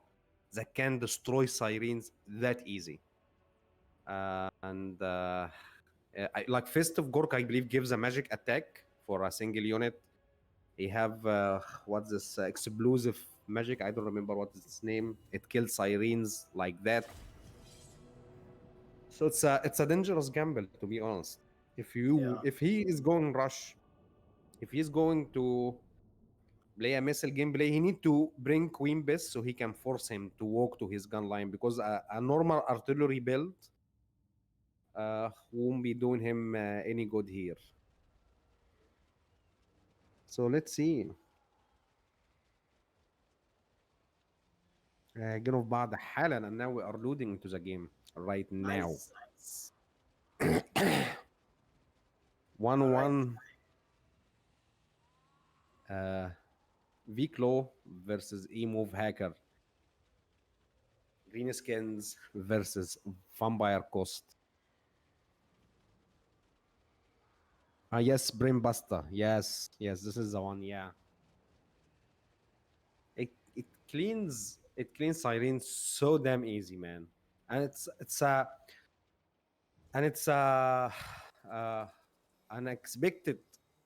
that can destroy sirens that easy. Like Fist of Gork, I believe, gives a magic attack for a single unit. He have what's this explosive magic? I don't remember what is its name. It kills sirens like that. So it's a dangerous gamble, to be honest. If he is going rush, if he's going to play a missile gameplay, he need to bring Queen Bess so he can force him to walk to his gun line, because a normal artillery build won't be doing him any good here. So let's see. جينا في بعض حالا, and now we are loading into the game right now. Nice. 1-1 Viclo versus E-Move Hacker. Greenskins versus Vampire Coast. Yes, Brimbuster. Yes, this is the one. Yeah. It cleans sirens so damn easy, man. And it's unexpected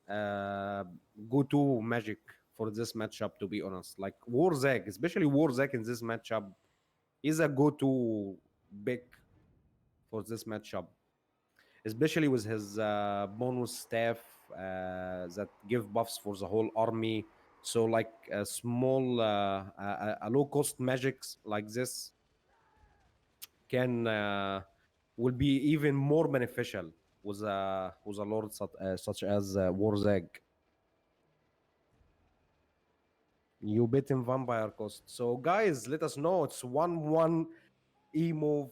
go-to magic for this matchup, to be honest. Like Warzag, especially Warzag in this matchup, is a go-to pick for this matchup, especially with his bonus staff that give buffs for the whole army. So like a small a low cost magics like this can will be even more beneficial with a lord such as Warzag. You bet in Vampire Coast. So guys, let us know. It's 1-1 E-Move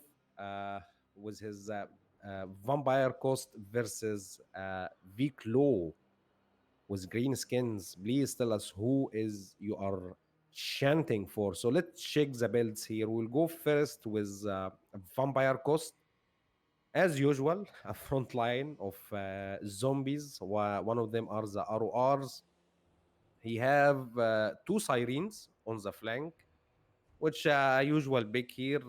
with his Vampire Coast versus Viclo with green skins. Please tell us who is you are chanting for. So let's check the builds here. We'll go first with Vampire Coast. As usual, a front line of zombies. One of them are the RORs. He have two sirens on the flank, which usual big here.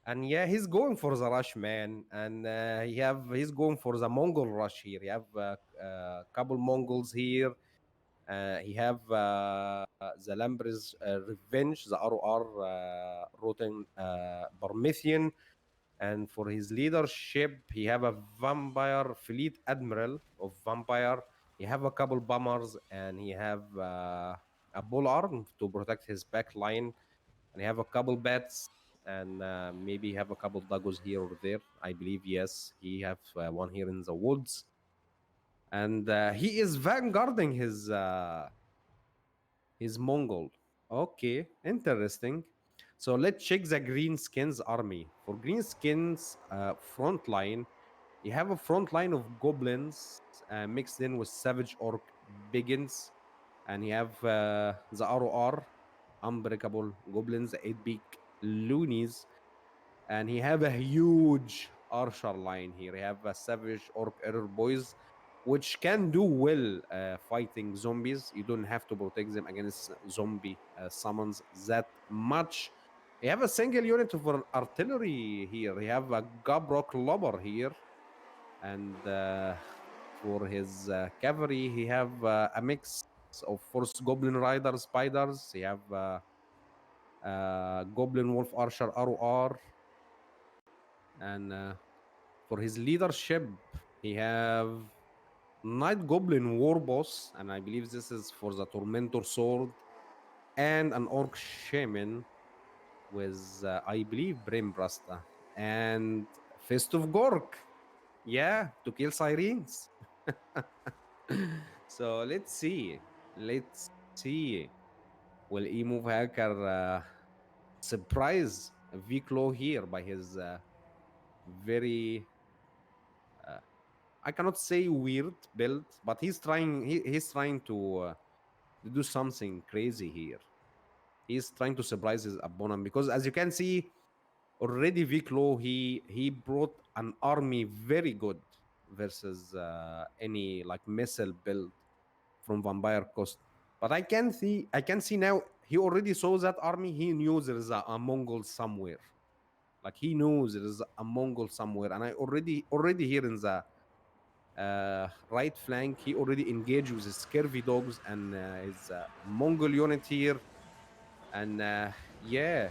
And yeah, he's going for the rush, man. And he's going for the Mongol rush here. He have a couple Mongols here. He have the Lambres Revenge, the ROR Rotten Barmithian. And for his leadership, he have a vampire fleet admiral of vampire. He have a couple bombers, and he have a bull arm to protect his back line. And he have a couple bats, and maybe have a couple daggers here or there. I believe yes, he have one here in the woods, and he is vanguarding his Mongol. Okay, interesting. So let's check the Greenskins army. For Greenskins front line, you have a front line of goblins mixed in with savage orc biggins, and you have the ROR, unbreakable goblins, the 8 beak loonies, and he have a huge archer line here. He have a savage orc error boys, which can do well fighting zombies. You don't have to protect them against zombie summons that much. You have a single unit of artillery here. You have a Gabrok Lobber here, and for his cavalry, he have a mix of force goblin rider spiders. He have goblin wolf archer ROR, and for his leadership, he have Night Goblin War Boss, and I believe this is for the Tormentor Sword, and an Orc Shaman with, I believe, Brimbrasta, and Fist of Gork. Yeah, to kill Sirens. So let's see. Let's see. Will Emove Hacker surprise Viclo here by his very I cannot say weird build, but he's trying. He's trying to do something crazy here. He's trying to surprise his opponent because, as you can see, already Viclo he brought an army very good versus any like missile build from Vampire Coast. But I can see now he already saw that army. He knew there is a Mongol somewhere. Like he knows there is a Mongol somewhere, and I already here in the right flank, he already engaged with his scurvy dogs and his Mongol unit here. And yeah,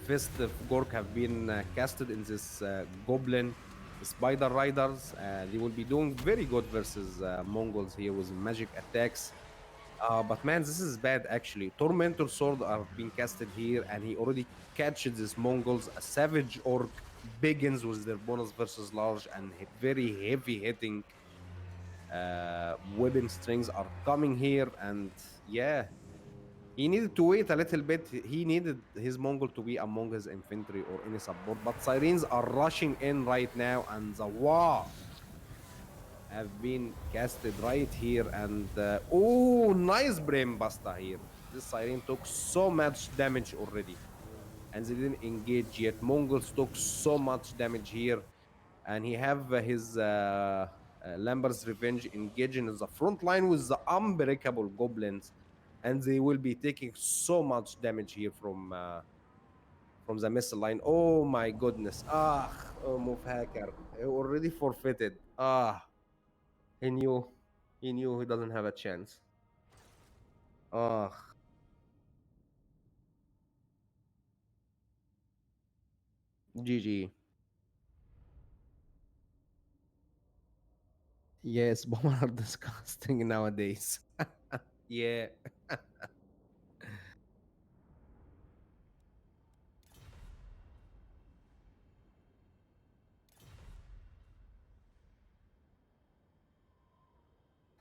Fist of Gork have been casted in this Goblin Spider Riders. They will be doing very good versus Mongols here with magic attacks. But man, this is bad actually. Tormentor Sword are being casted here, and he already catches this Mongols. A Savage Orc begins with their bonus versus large and very heavy hitting weapon strings are coming here. And yeah, he needed to wait a little bit. He needed his Mongol to be among his infantry or any support. But Sirens are rushing in right now, and the Wa have been casted right here. And oh, nice Brain Buster here. This Siren took so much damage already, and they didn't engage yet. Mongols took so much damage here, and he have his Lambert's Revenge engaging in the front line with the unbreakable goblins, and they will be taking so much damage here from the missile line. Oh my goodness! Oh, move hacker, he already forfeited. He knew, he knew he doesn't have a chance. Ah, GG. Yes, bomber are disgusting nowadays. Yeah.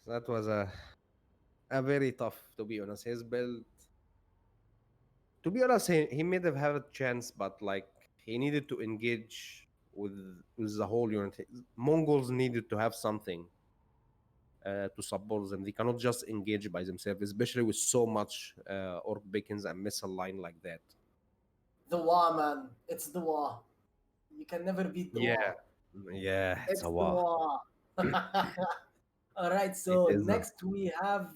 That was a very tough, to be honest. His build, to be honest, he may have had a chance, but like he needed to engage with the whole unit. Mongols needed to have something to support them. They cannot just engage by themselves, especially with so much orc beacons and missile line like that. The Wa, man. It's the Wa. You can never beat the Yeah, Wa. yeah, it's a It's the wow. Wa. All right, It so is. next we have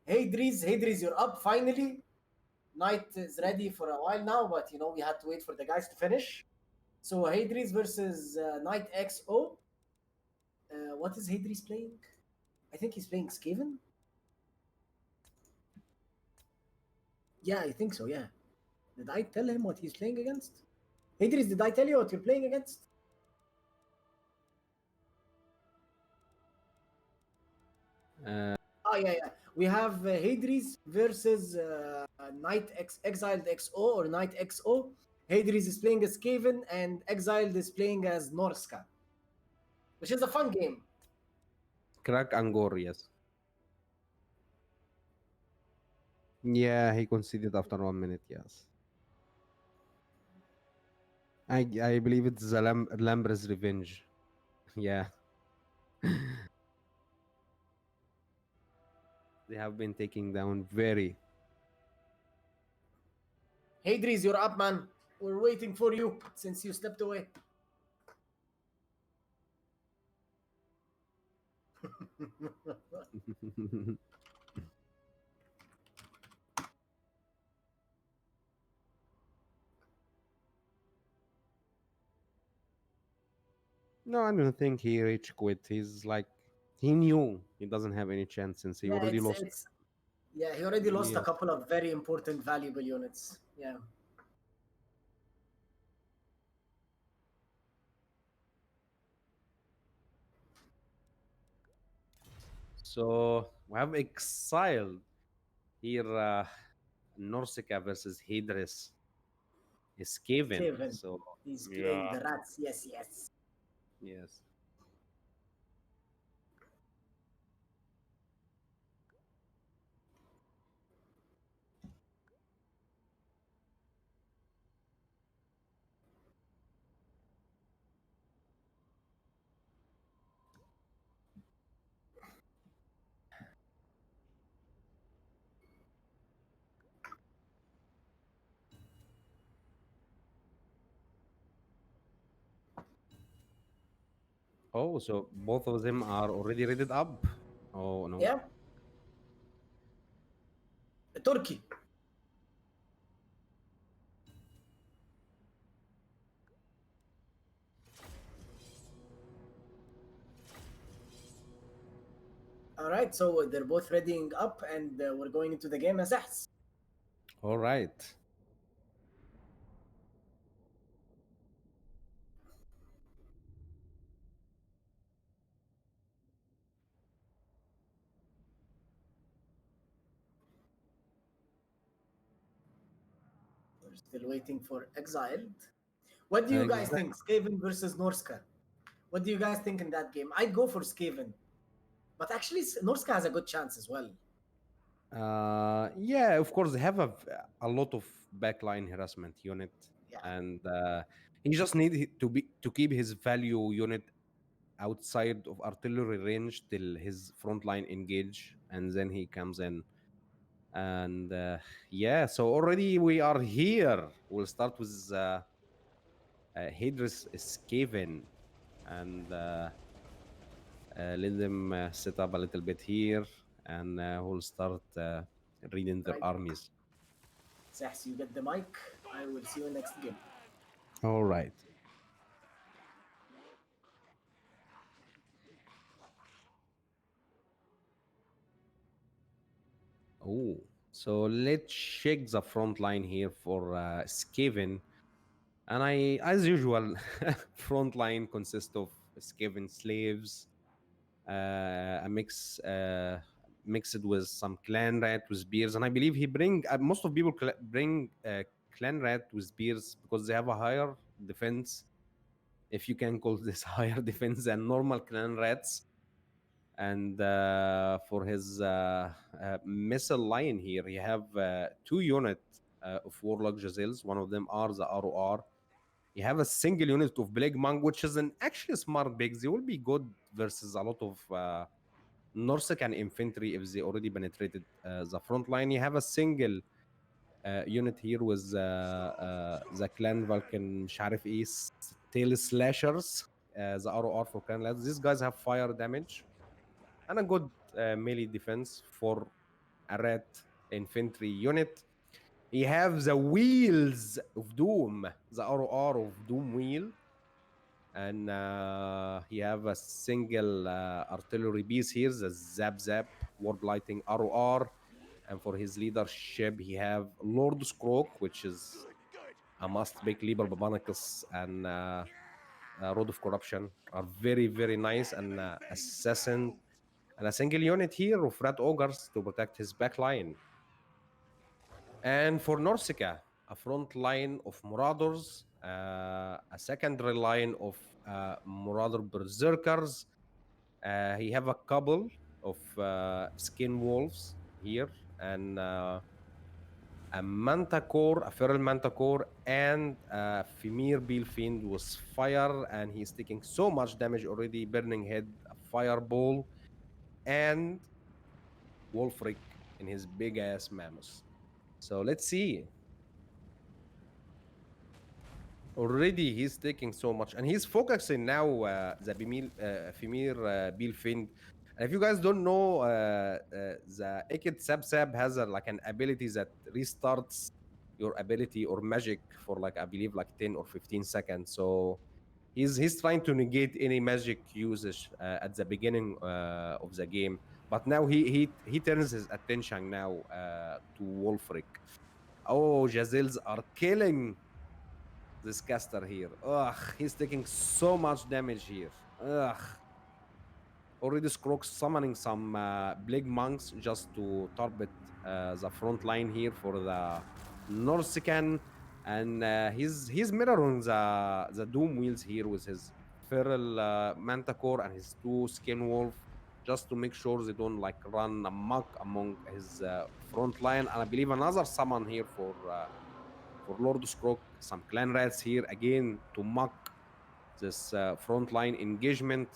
Hadris. Hadris, you're up finally. Knight is ready for a while now, but you know we had to wait for the guys to finish. So Hadris versus Knight XO. What is Hadris playing? I think he's playing Skaven. Yeah, I think so. Yeah. Did I tell him what he's playing against? Hadri's, did I tell you what you're playing against? Oh yeah. We have Hadri's versus Exiled XO or Knight XO. Hadri's is playing as Skaven and Exiled is playing as Norska, which is a fun game. Crack Angor, yes. Yeah, he conceded after 1 minute, yes. I believe it's the Lambra's revenge. Yeah. They have been taking down very. Hadri's, you're up, man. We're waiting for you since you stepped away. No, I don't think he rage quit. He's like, he knew he doesn't have any chance since he already lost. Yeah, he already lost Yeah. a couple of very important, valuable units. Yeah. So we have exiled here. Norsika versus Hadris is Skaven. Skaven. So He's playing the rats. Yes. yes. Oh, so both of them are already rated up. Oh no. Yeah. Turkey. All right, so they're both readying up, and we're going into the game as Ahs. All right. We're still waiting for Exiled. What do you guys think? Skaven versus Norska. What do you guys think in that game? I'd go for Skaven, but actually Norska has a good chance as well. Yeah, of course they have a lot of backline harassment unit, Yeah. and he just need to keep his value unit outside of artillery range till his front line engage, and then he comes in. And yeah, so already we are here. We'll start with Hadris Skaven, and let them set up a little bit here, and we'll start reading their armies. Zahs, you get the mic. I will see you next game. All right. Oh, so let's check the front line here for Skaven. And as usual, front line consists of Skaven slaves, a mixed with some clan rat with spears, and I believe he bring most of people bring clan rat with spears because they have a higher defense, if you can call this higher defense than normal clan rats. And for his missile line here, you have 2 units of warlock Jazils. One of them are the ROR. You have a single unit of Plague Monk, which is an actually smart pick. They will be good versus a lot of Norsecan infantry if they already penetrated the front line. You have a single unit here with the clan Vulcan مش عارف ايه tail slashers, the ROR for clan lads. These guys have fire damage and a good melee defense for a rat infantry unit. You have the wheels of doom, the ROR of doom wheel, and you have a single artillery piece here, the Zap war blighting ROR. And for his leadership, he have Lord Scroak, which is a must pick. Liber Babanicus and Road of Corruption are very, very nice, and Assassin and a single unit here of Red Ogres to protect his back line. And for Norsika, a front line of Marauders, a secondary line of Marauder Berserkers. He have a couple of Skin Wolves here, and a Manticore, a Feral Manticore, and a Femir Beelfiend with fire, and he's taking so much damage already. Burning Head, a Fireball, and Wolfric in his big ass Mammoth. So let's see. Already he's taking so much, and he's focusing now the Femir Beelfiend. And if you guys don't know, the Ekid Sab has like an ability that restarts your ability or magic for like I believe like 10 or 15 seconds. So he's trying to negate any magic usage at the beginning of the game. But now he turns his attention now to Wolfric. Oh, Jazils are killing this caster here. Ugh, he's taking so much damage here. Ugh. Already Scrox summoning some Plague Monks just to target the front line here for the Norsican. And he's mirroring the Doom Wheels here with his Feral Manticore and his 2 Skin Wolf, just to make sure they don't like run amok among his front line. And I believe another summon here for Lord Scroak, some Clan Rats here again to mock this front line engagement.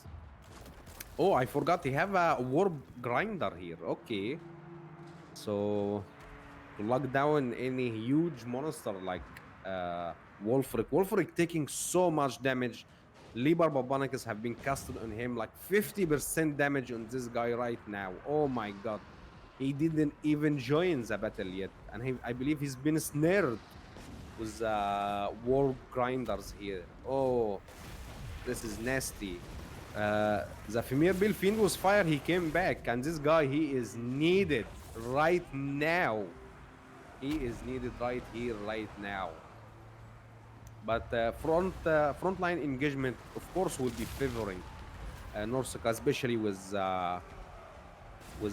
Oh, I forgot he have a Warp Grinder here. Okay. So to lock down any huge monster like Wolfric. Wolfric taking so much damage. Liber Babanicus have been casted on him like 50% damage on this guy right now. Oh my god. He didn't even join the battle yet. And I believe he's been snared with Warp Grinders here. Oh, this is nasty. The Femir Beelfiend was fire, he came back, and this guy, he is needed right now. He is needed right here, right now. But frontline engagement, of course, will be favoring Norsika, especially with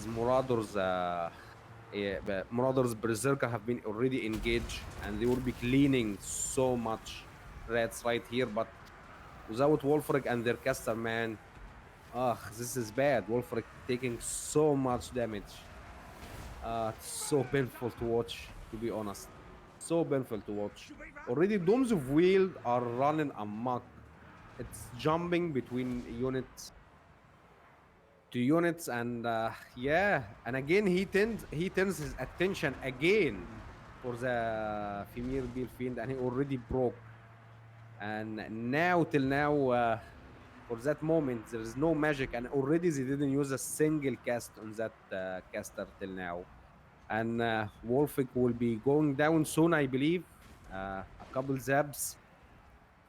Marauders. Marauders Berserker have been already engaged, and they will be cleaning so much rats right here. But without Wolfric and their caster, man, this is bad. Wolfric taking so much damage. It's so painful to watch, to be honest. So painful to watch. Already Dooms of Wield are running amok. It's jumping between units to units, and yeah, and again he turns his attention again for the Femir Beelfiend, and he already broke. And now till now, for that moment, there is no magic, and already they didn't use a single cast on that caster till now. And Wolfric will be going down soon, I believe. A couple zabs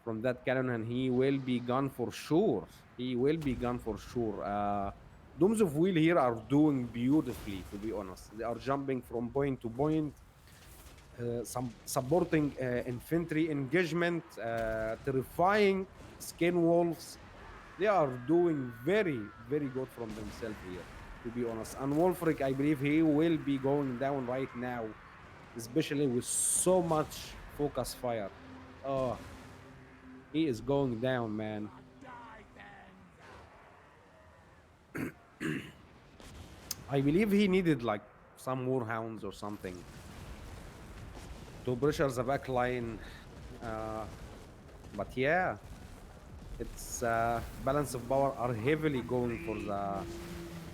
from that cannon, and he will be gone for sure. He will be gone for sure. Dooms of Wheel here are doing beautifully, to be honest. They are jumping from point to point, some supporting infantry engagement, terrifying Skin Wolves. They are doing very, very good from themselves here, to be honest. And Wolfric, I believe he will be going down right now, especially with so much focus fire. Oh, he is going down, man. I believe he needed like some Warhounds or something to pressure the back line. But yeah, it's balance of power are heavily going for the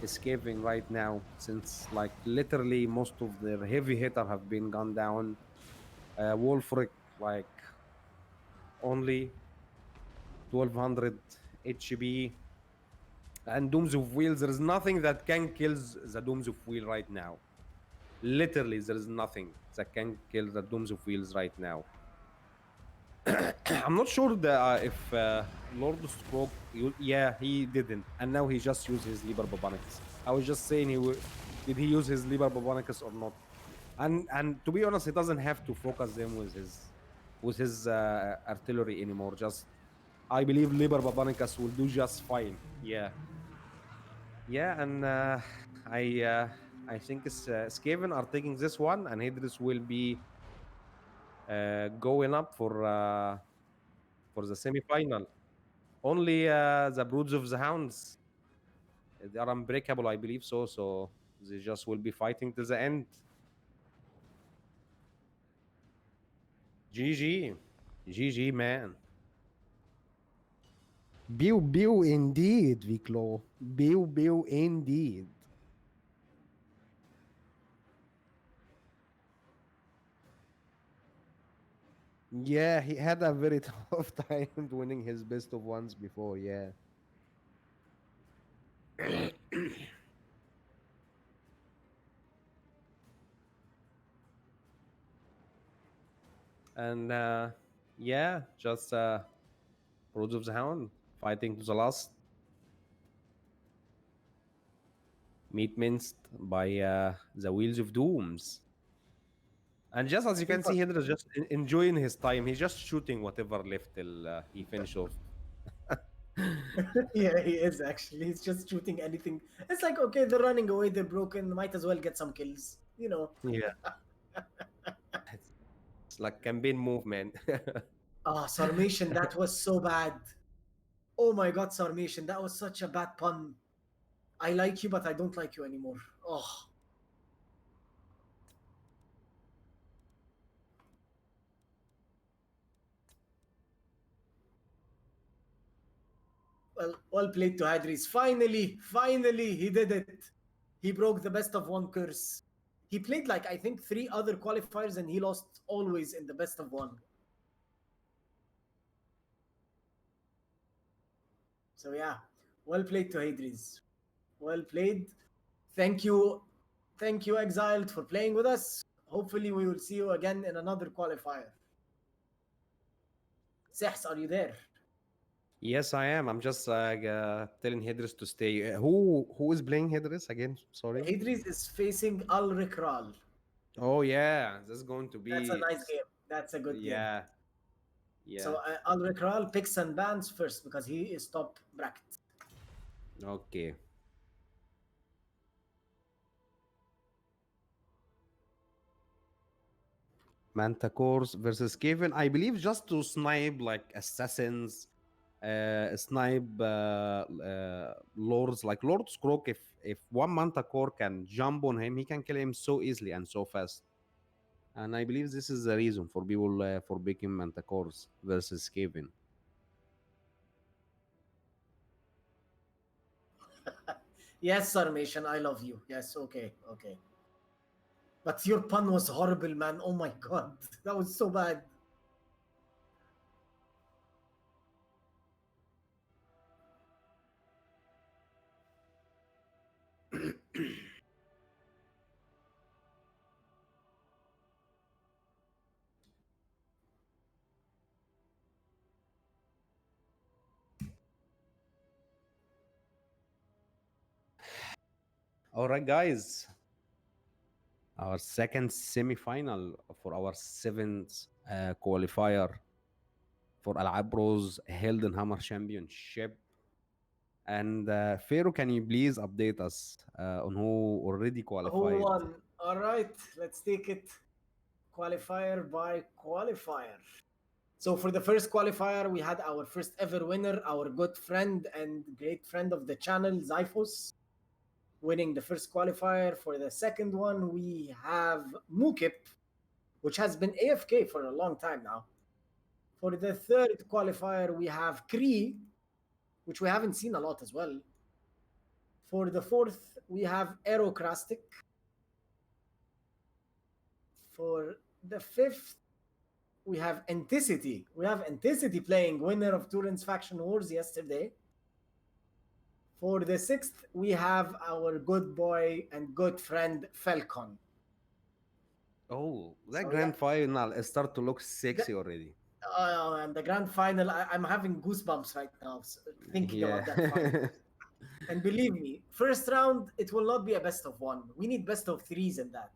escaping right now, since like literally most of their heavy hitter have been gone down. Wolfric like only 1200 HP. And Dooms of Wheel, there is nothing that can kill the Dooms of Wheel right now. Literally, there is nothing that can kill the Dooms of Wheels right now. I'm not sure if Lord spoke. Yeah, he didn't, and now he just used his Liber Babanicus. I was just saying, did he use his Liber Babanicus or not? And to be honest, he doesn't have to focus them with with his artillery anymore. Just I believe Liber Babanicus will do just fine. Yeah, yeah, and I think Skaven are taking this one, and Hydrus will be going up for the semi-final. Only the Broods of the Hounds, they are unbreakable, I believe so. So they just will be fighting to the end. GG, GG, man. Biu indeed, Viklo. Biu indeed. Yeah, he had a very tough time winning his best of ones before. Yeah. And yeah, just Broods of the Hound fighting to the last. Meat minced by the Wheels of Dooms. And just as you can see, Hydra just enjoying his time. He's just shooting whatever left till he finish off. Yeah, he is actually. He's just shooting anything. It's like, okay, they're running away, they're broken. Might as well get some kills. You know. Yeah. It's like campaign movement. Ah, Sarmation, that was so bad. Oh my god, Sarmation, that was such a bad pun. I like you, but I don't like you anymore. Oh. Well played to Hadris. Finally, he did it. He broke the best of one curse. He played like, I think, 3 other qualifiers and he lost always in the best of one. So yeah, well played to Hadris. Well played. Thank you, Exiled, for playing with us. Hopefully we will see you again in another qualifier. Sehs, are you there? Yes, I am. I'm just telling Hydrus to stay. Who is playing Hydrus again? Sorry. Hadris is facing Al3ab. Oh yeah, that's going to That's a be nice game. That's a good game. yeah, yeah. So Al3ab picks and bans first because he is top bracket. Okay. Mantacores versus Skaven. I believe just to snipe like assassins, snipe lords like Lord Scroak. If one Manticore can jump on him, he can kill him so easily and so fast. And I believe this is the reason for people for picking Mantacores versus Skaven. Yes, Sarmation, I love you. Yes, okay. But your pun was horrible, man. Oh my god, that was so bad. All right, guys. Our second semi-final for our 7th qualifier for Al3ab Bros Heldenhammer Championship. And Pharaoh, can you please update us on who already Who qualified? won? All right, let's take it qualifier by qualifier. So for the first qualifier, we had our first ever winner, our good friend and great friend of the channel, Zyphos, winning the first qualifier. For the second one, we have Mukip, which has been AFK for a long time now. For the third qualifier, we have Kree, which we haven't seen a lot as well. For the fourth, we have Aerocrastic. For the fifth, we have Anticity. We have Anticity playing winner of Turin's Faction Wars yesterday. For the sixth, we have our good boy and good friend Falcon. Oh, that grand final start to look sexy already. And the grand final, I'm having goosebumps right now thinking about that final. And believe me, first round, it will not be a best of one. We need best of threes in that.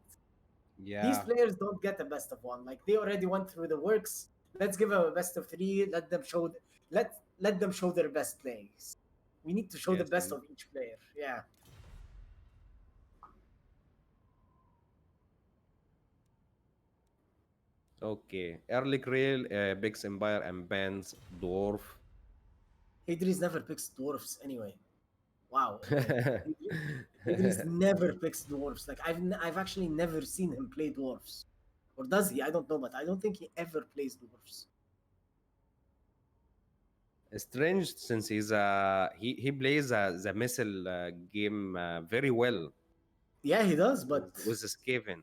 Yeah. These players don't get a best of one. Like, they already went through the works. Let's give a best of 3. Let them show let them show their best plays. We need to show the Yes, best indeed. of each player. Yeah. Okay, early Grail picks Empire and bans Dwarf. Idris never picks dwarfs anyway. Wow. Like Idris never picks dwarfs. Like I've actually never seen him play dwarfs. Or does he? I don't know, but I don't think he ever plays dwarfs. Strange, since he plays the missile game very well Yeah, he does, but with the Skaven.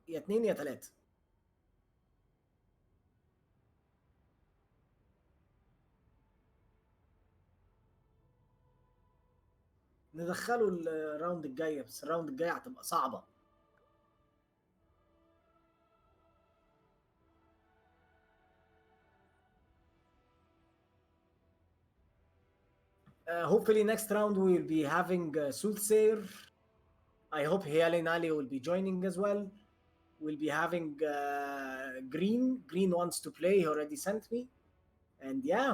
يا 2 يا 3. ندخله الراوند الجايه، بس الراوند الجايه هتبقى صعبه. Hopefully next round we will be having Soothsayer. I hope Hialin Ali will be joining as well. We'll be having Green. Green wants to play. He already sent me. And yeah,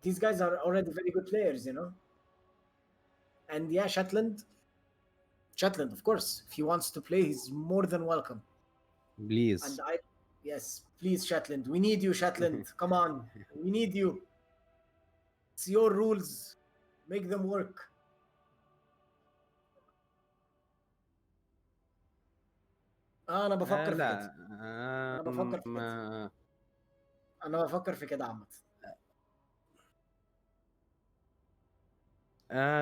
these guys are already very good players, you know. And yeah, Shetland, of course, if he wants to play, he's more than welcome. Please. And yes, please, Shetland. We need you, Shetland. Come on. We need you. It's your rules. Make them work. انا بفكر في كده. انا بفكر في كده. انا بفكر في كده عامه.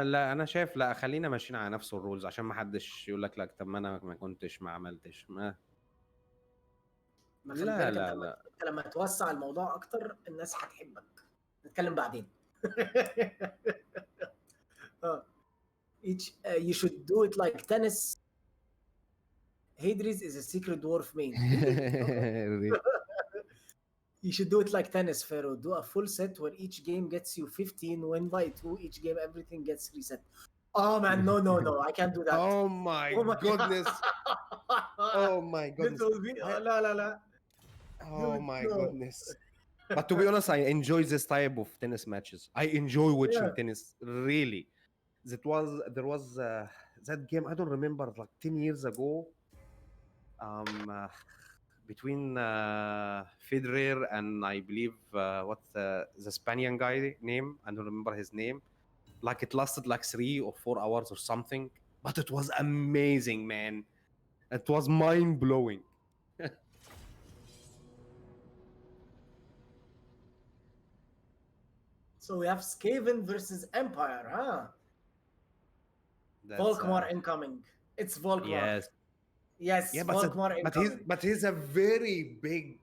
لا انا شايف، لا خلينا ماشيين على نفس الرولز عشان ما حدش يقول لك لا طب ما انا ما كنتش ما عملتش ما خلي لا بالك لا انت لا لما توسع الموضوع اكتر الناس هتحبك. نتكلم بعدين. You should do it like tennis. Hadris is a secret dwarf main. You should do it like tennis, Pharaoh. Do a full set where each game gets you 15, win by 2. Each game, everything gets reset. Oh man, no, I can't do that. Oh my goodness. Oh my goodness. لا لا لا. Oh my goodness. But to be honest, I enjoy this type of tennis matches. I enjoy watching tennis, really. There was that game, I don't remember, like 10 years ago, between Federer and I believe what's the Spaniard guy name? I don't remember his name. Like it lasted like 3 or 4 hours or something, but it was amazing, man. It was mind blowing. So we have Skaven versus Empire, huh? Volkmar incoming. It's Volkmar. Yes, yeah, Volkmar incoming. But he's a very big,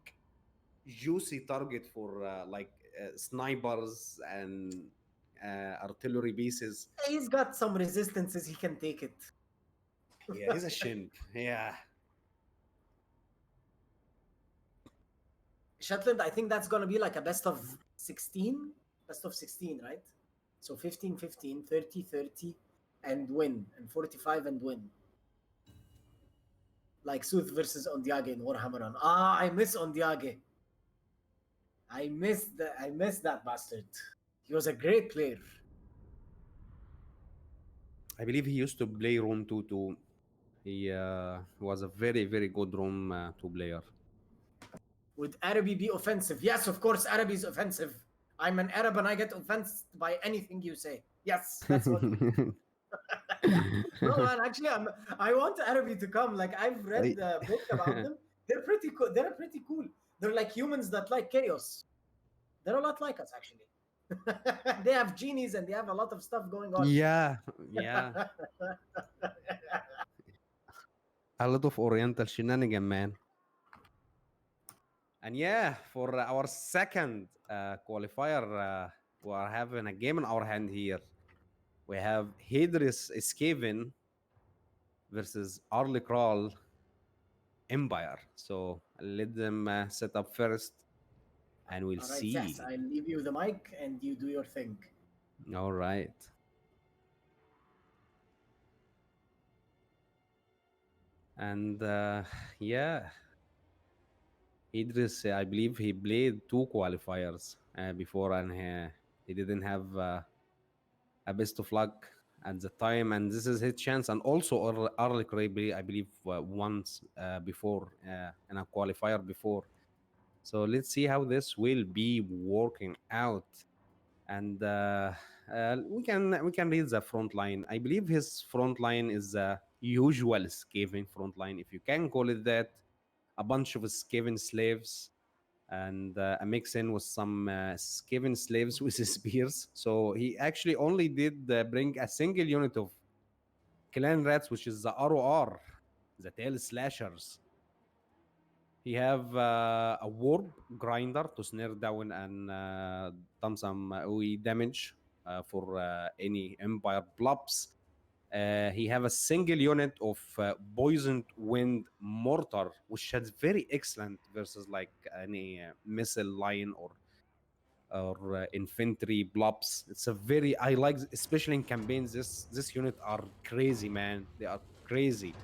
juicy target for snipers and artillery pieces. He's got some resistances. He can take it. Yeah, he's a shimp. Yeah. Shetland, I think that's going to be like a best of 16. Best of 16, right? So 15, 15, 30, 30, and win. And 45 and win. Like Sooth versus Ondiage in Warhammer on. I miss Ondiage. I miss that bastard. He was a great player. I believe he used to play Rome 2 too. He was a very, very good Rome 2 player. Would Arabi be offensive? Yes, of course, Arabi is offensive. I'm an Arab and I get offended by anything you say. Yes, that's what. No, man, actually, I want Arabi to come. Like, I've read the book about them. They're pretty cool. They're like humans that like chaos. They're a lot like us, actually. They have genies and they have a lot of stuff going on. Yeah. A lot of Oriental shenanigan, man. And yeah, for our second qualifier, we are having a game in our hand here. We have Hadris Skaven versus Al3ab Empire. So let them set up first, and we'll see. Yes, I'll leave you the mic and you do your thing. All right. And yeah, Idris, I believe he played 2 qualifiers before, and he didn't have a best of luck at the time, and this is his chance. And also Al3ab, I believe, once before in a qualifier before. So let's see how this will be working out. And we can read the front line. I believe his front line is a usual Skaven front line, if you can call it that. A bunch of Skaven slaves and a mix in with some Skaven slaves with his spears. So he actually only did bring a single unit of clan rats, which is the ROR, the tail slashers. He have a warp grinder to snare down and done some OE damage for any Empire blobs. He have a single unit of poisoned wind mortar, which is very excellent versus like any missile line or infantry blobs. It's a very I like, especially in campaigns. This unit are crazy, man. They are crazy.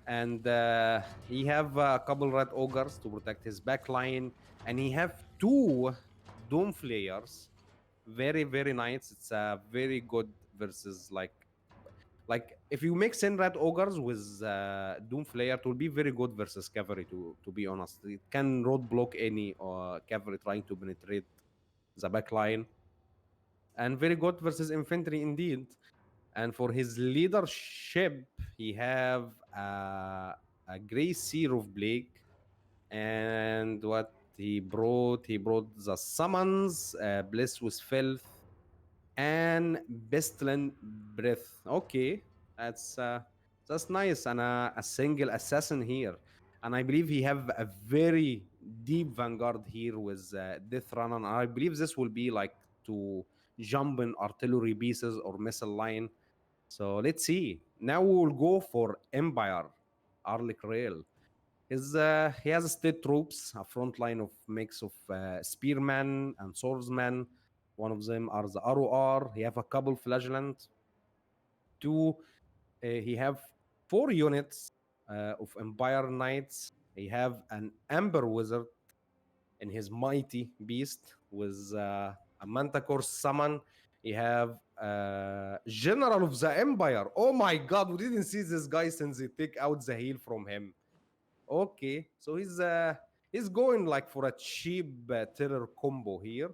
And he have a couple red ogres to protect his back line, and he have 2 doom flayers. Very nice. It's a very good versus like if you mix in red ogres with doom flayer, it will be very good versus cavalry. To be honest, it can roadblock any cavalry trying to penetrate the back line, and very good versus infantry indeed. And for his leadership, he have a gray sea of Blake. And what he brought the summons, bliss with filth, and pestilent breath. Okay, that's nice. And a single assassin here. And I believe he have a very deep vanguard here with death run. And I believe this will be like to jump in artillery pieces or missile line. So let's see. Now we will go for Empire, Arlic Rail. He has state troops, a front line of mix of spearmen and swordsmen. One of them are the ROR. He have a couple flagellant. He have 4 units of Empire Knights. He have an Amber Wizard in his mighty beast with a Manticore summon. He have General of the Empire. Oh my god, we didn't see this guy since they take out the heal from him. Okay, so he's going like for a cheap terror combo here,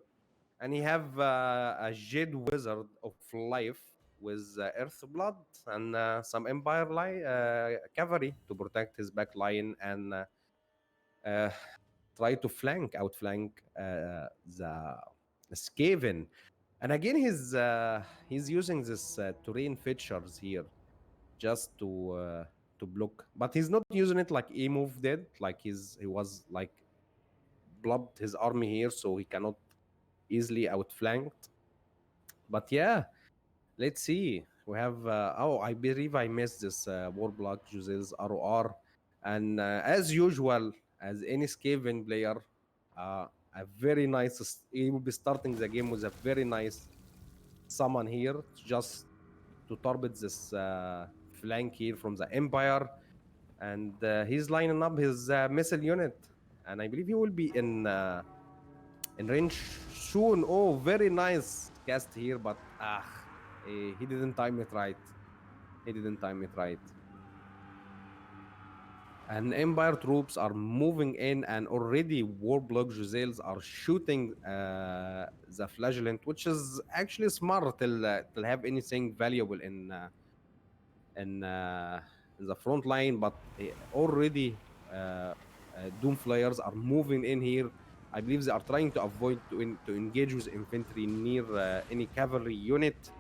and he have a Jade Wizard of Life with Earth Blood and some Empire cavalry to protect his back line and uh, try to outflank the Skaven. And again, he's using this terrain features here just to block, but he's not using it like E move did. Like he was like blobbed his army here, so he cannot easily outflanked. But yeah, let's see. We have oh, I believe I missed this Warblock Josel's ROR, and as usual, as any Skaven player, a very nice. He will be starting the game with a very nice summon here, just to target this flank here from the Empire, and he's lining up his missile unit, and I believe he will be in range soon. Oh, very nice cast here, but he didn't time it right. He didn't time it right. And Empire troops are moving in, and already Warblock Giselles are shooting the Flagellant, which is actually smart till have anything valuable in the front line. But already Doom Flyers are moving in here. I believe they are trying to avoid to engage with infantry near any cavalry unit.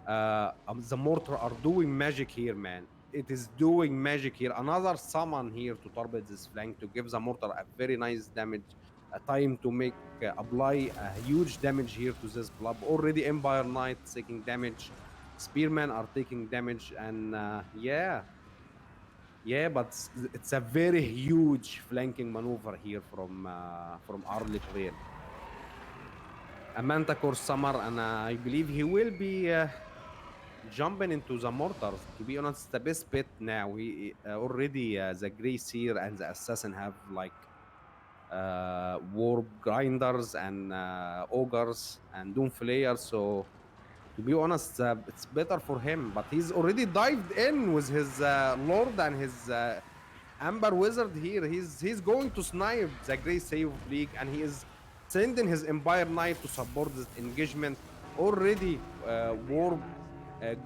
The mortar are doing magic here, man. It is doing magic here. Another summon here to target this flank to give the mortar a very nice damage, a time to make apply a huge damage here to this blob. Already Empire Knight taking damage, Spearmen are taking damage, and yeah, but it's a very huge flanking maneuver here from Arlic Rail. A Manticore Summer, and I believe he will be jumping into the mortars. To be honest, the best bet now. He already the Grey Seer and the Assassin have like warp grinders and ogres and doom flayers. So to be honest, it's better for him. But he's already dived in with his lord and his Amber Wizard here. He's going to snipe the Grey Save League, and he is sending his Empire Knight to support this engagement. Already, Warp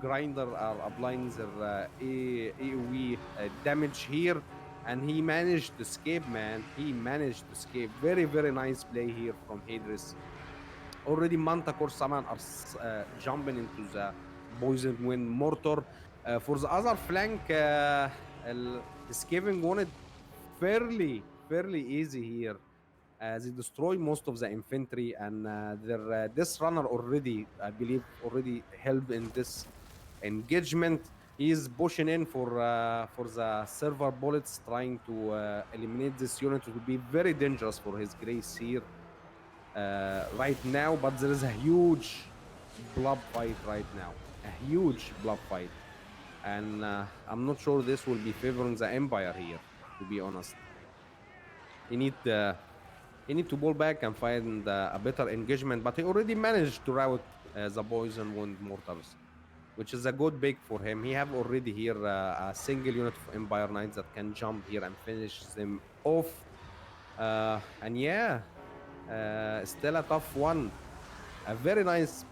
Grinder are applying their AoE damage here, and he managed to escape, man. He managed to escape. Very, very nice play here from Hadris. Already Manticore Summon are jumping into the Poison Wind Mortar. For the other flank, Skaven won it fairly easy here. They destroy most of the infantry, and their this runner already, I believe, already helped in this engagement. He's pushing in for the server bullets, trying to eliminate this unit. It will be very dangerous for his Grey Seer right now, but there is a huge blob fight right now, a huge blob fight, and I'm not sure this will be favoring the Empire here, to be honest. He need to pull back and find a better engagement, but he already managed to rout the Poison Wind Mortars, which is a good pick for him. He have already here a single unit of Empire Knights that can jump here and finish them off, and yeah, still a tough one. A very nice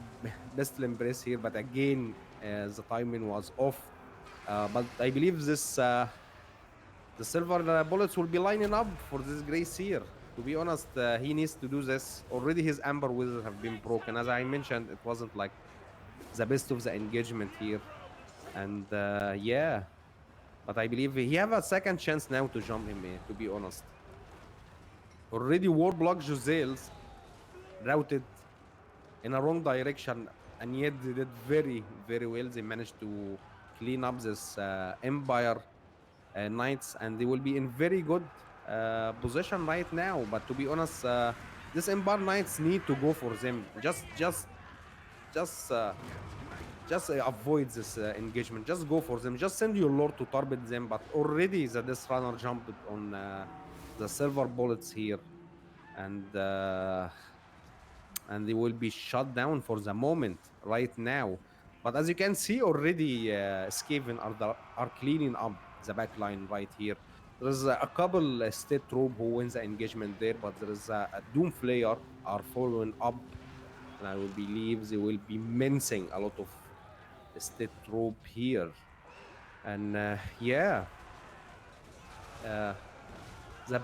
Pistol Embrace here, but again, the timing was off. But I believe this the silver bullets will be lining up for this Grey Seer. To be honest, he needs to do this. Already his Amber Wizard have been broken. As I mentioned, it wasn't like the best of the engagement here. And yeah, but I believe he have a second chance now to jump him in, to be honest. Already Warblock Josels routed in a wrong direction, and yet they did very well. They managed to clean up this Empire Knights, and they will be in very good position right now. But to be honest, this Empire Knights need to go for them. Just avoid this engagement. Just go for them. Just send your lord to target them. But already the Death Runner jumped on the silver bullets here, and they will be shut down for the moment right now. But as you can see, already Skaven are cleaning up the back line right here. There's a couple State Troop who wins the engagement there, but there is a Doom Flayer are following up, and I will believe they will be mincing a lot of State Troop here. And yeah, the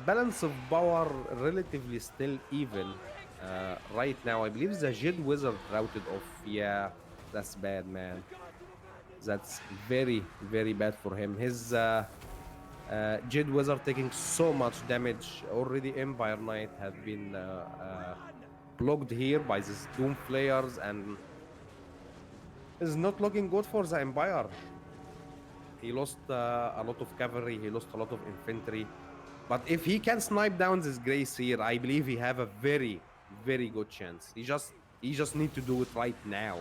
balance of power relatively still even right now. I believe the Jed Wizard routed off. Yeah, that's bad, man. That's very bad for him. His Jed Wizard taking so much damage. Already Empire Knight have been blocked here by these Doom Flayers, and is not looking good for the Empire. He lost a lot of cavalry, he lost a lot of infantry. But if he can snipe down this Grey Seer, I believe he have a very good chance. He just need to do it right now.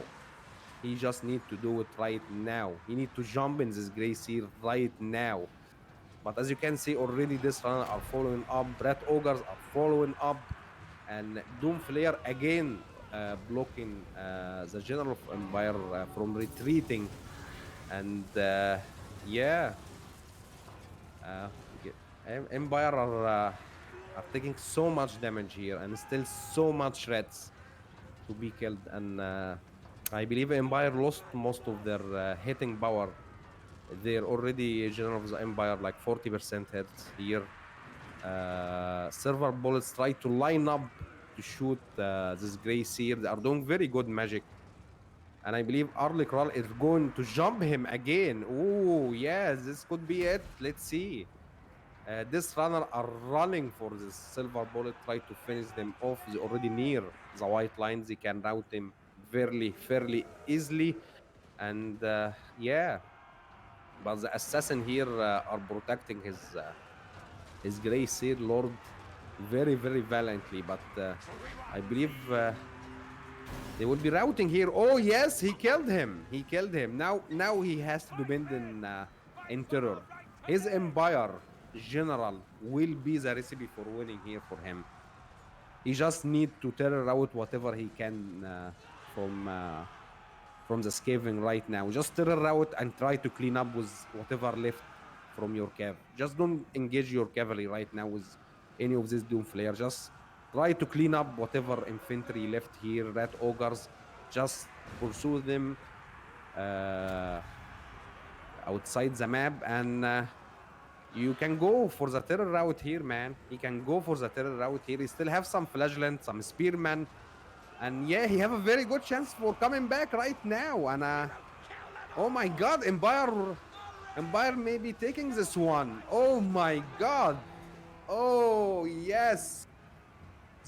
He just need to do it right now. He need to jump in this Grey Seer right now. But as you can see, already this runner are following up. Red Ogres are following up, and Doom Flare again blocking the General of Empire from retreating. And yeah, Empire are taking so much damage here, and still so much reds to be killed. And I believe Empire lost most of their hitting power. They're already General of the Empire like 40% hits here. Server bullets try to line up to shoot this Grey Seer. They are doing very good magic. And I believe Arlikral is going to jump him again. Oh, yes, this could be it. Let's see. This runner are running for this silver bullet, try to finish them off. They're already near the white lines. They can rout him fairly easily. And yeah, but the assassin here are protecting his Grey Seer Lord very valiantly. But I believe They will be routing here. Oh yes, he killed him. He killed him. Now he has to depend in terror. His empire general will be the recipe for winning here for him. He just need to terror out whatever he can from the scavenging right now. Just terror out and try to clean up with whatever left from your cav. Just don't engage your cavalry right now with any of this doom flare. Just try to clean up whatever infantry left here, rat ogres. Just pursue them outside the map, and you can go for the terror route here, man. He can go for the terror route here. He still have some flagellant, some spearmen, and yeah, he have a very good chance for coming back right now. And oh my god, Empire may be taking this one. Oh my god. Oh yes.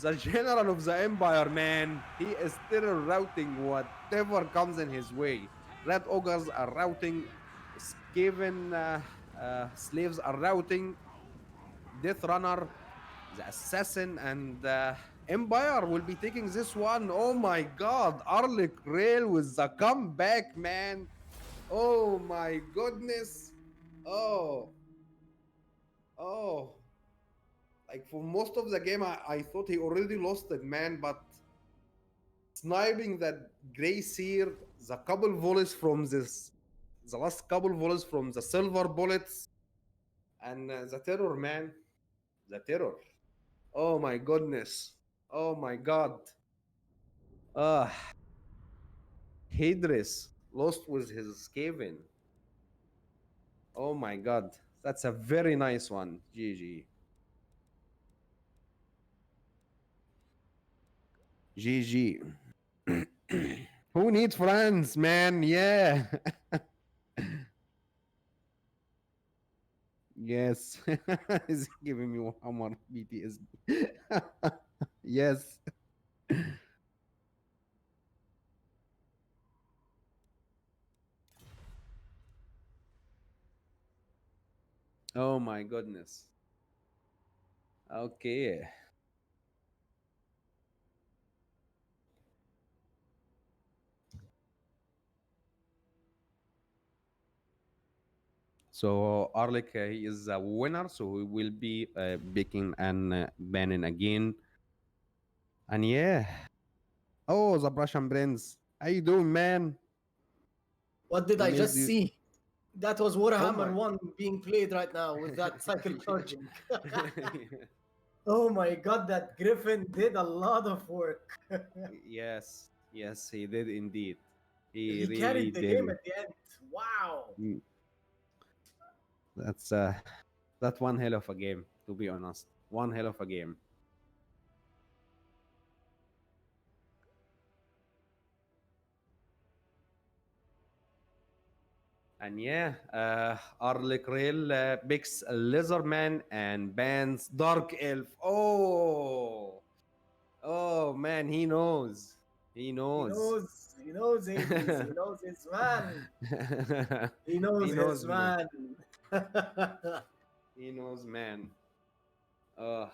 The general of the Empire, man. He is still routing whatever comes in his way. Red ogres are routing. Skaven slaves are routing. Death Runner, the assassin, and Empire will be taking this one. Oh my god. Arlic Rail with the comeback, man. Oh my goodness. Oh. Oh. Like for most of the game, I thought he already lost it, man. But sniping that Grey Seer, the couple volleys from this, the last couple volleys from the silver bullets, and the terror, man. The terror. Oh my goodness. Oh my god. Ah. Hadris lost with his Skaven. Oh my god. That's a very nice one. GG. GG. Who needs friends, man? Yeah. Yes. He's giving me Hammer BTS. Yes. Oh my goodness. Okay. So Arlik, he is a winner, so he will be picking and banning again. And yeah. Oh, the Russian Prince. How you doing, man? What did We I missed just you. see? That was Oh Warhammer my. 1 being played right now with that cycle charging. Oh my god, that Griffin did a lot of work. Yes, yes, he did indeed. He He really carried the game did. at the end. Wow. Mm, That's that one hell of a game, to be honest. One hell of a game. And yeah, Arlic Rail picks Lizardman and bans Dark Elf. Oh, oh man, he knows. He He knows. knows. He knows Hades. He knows his man. He knows He his knows, man. man. He knows, man. Uh,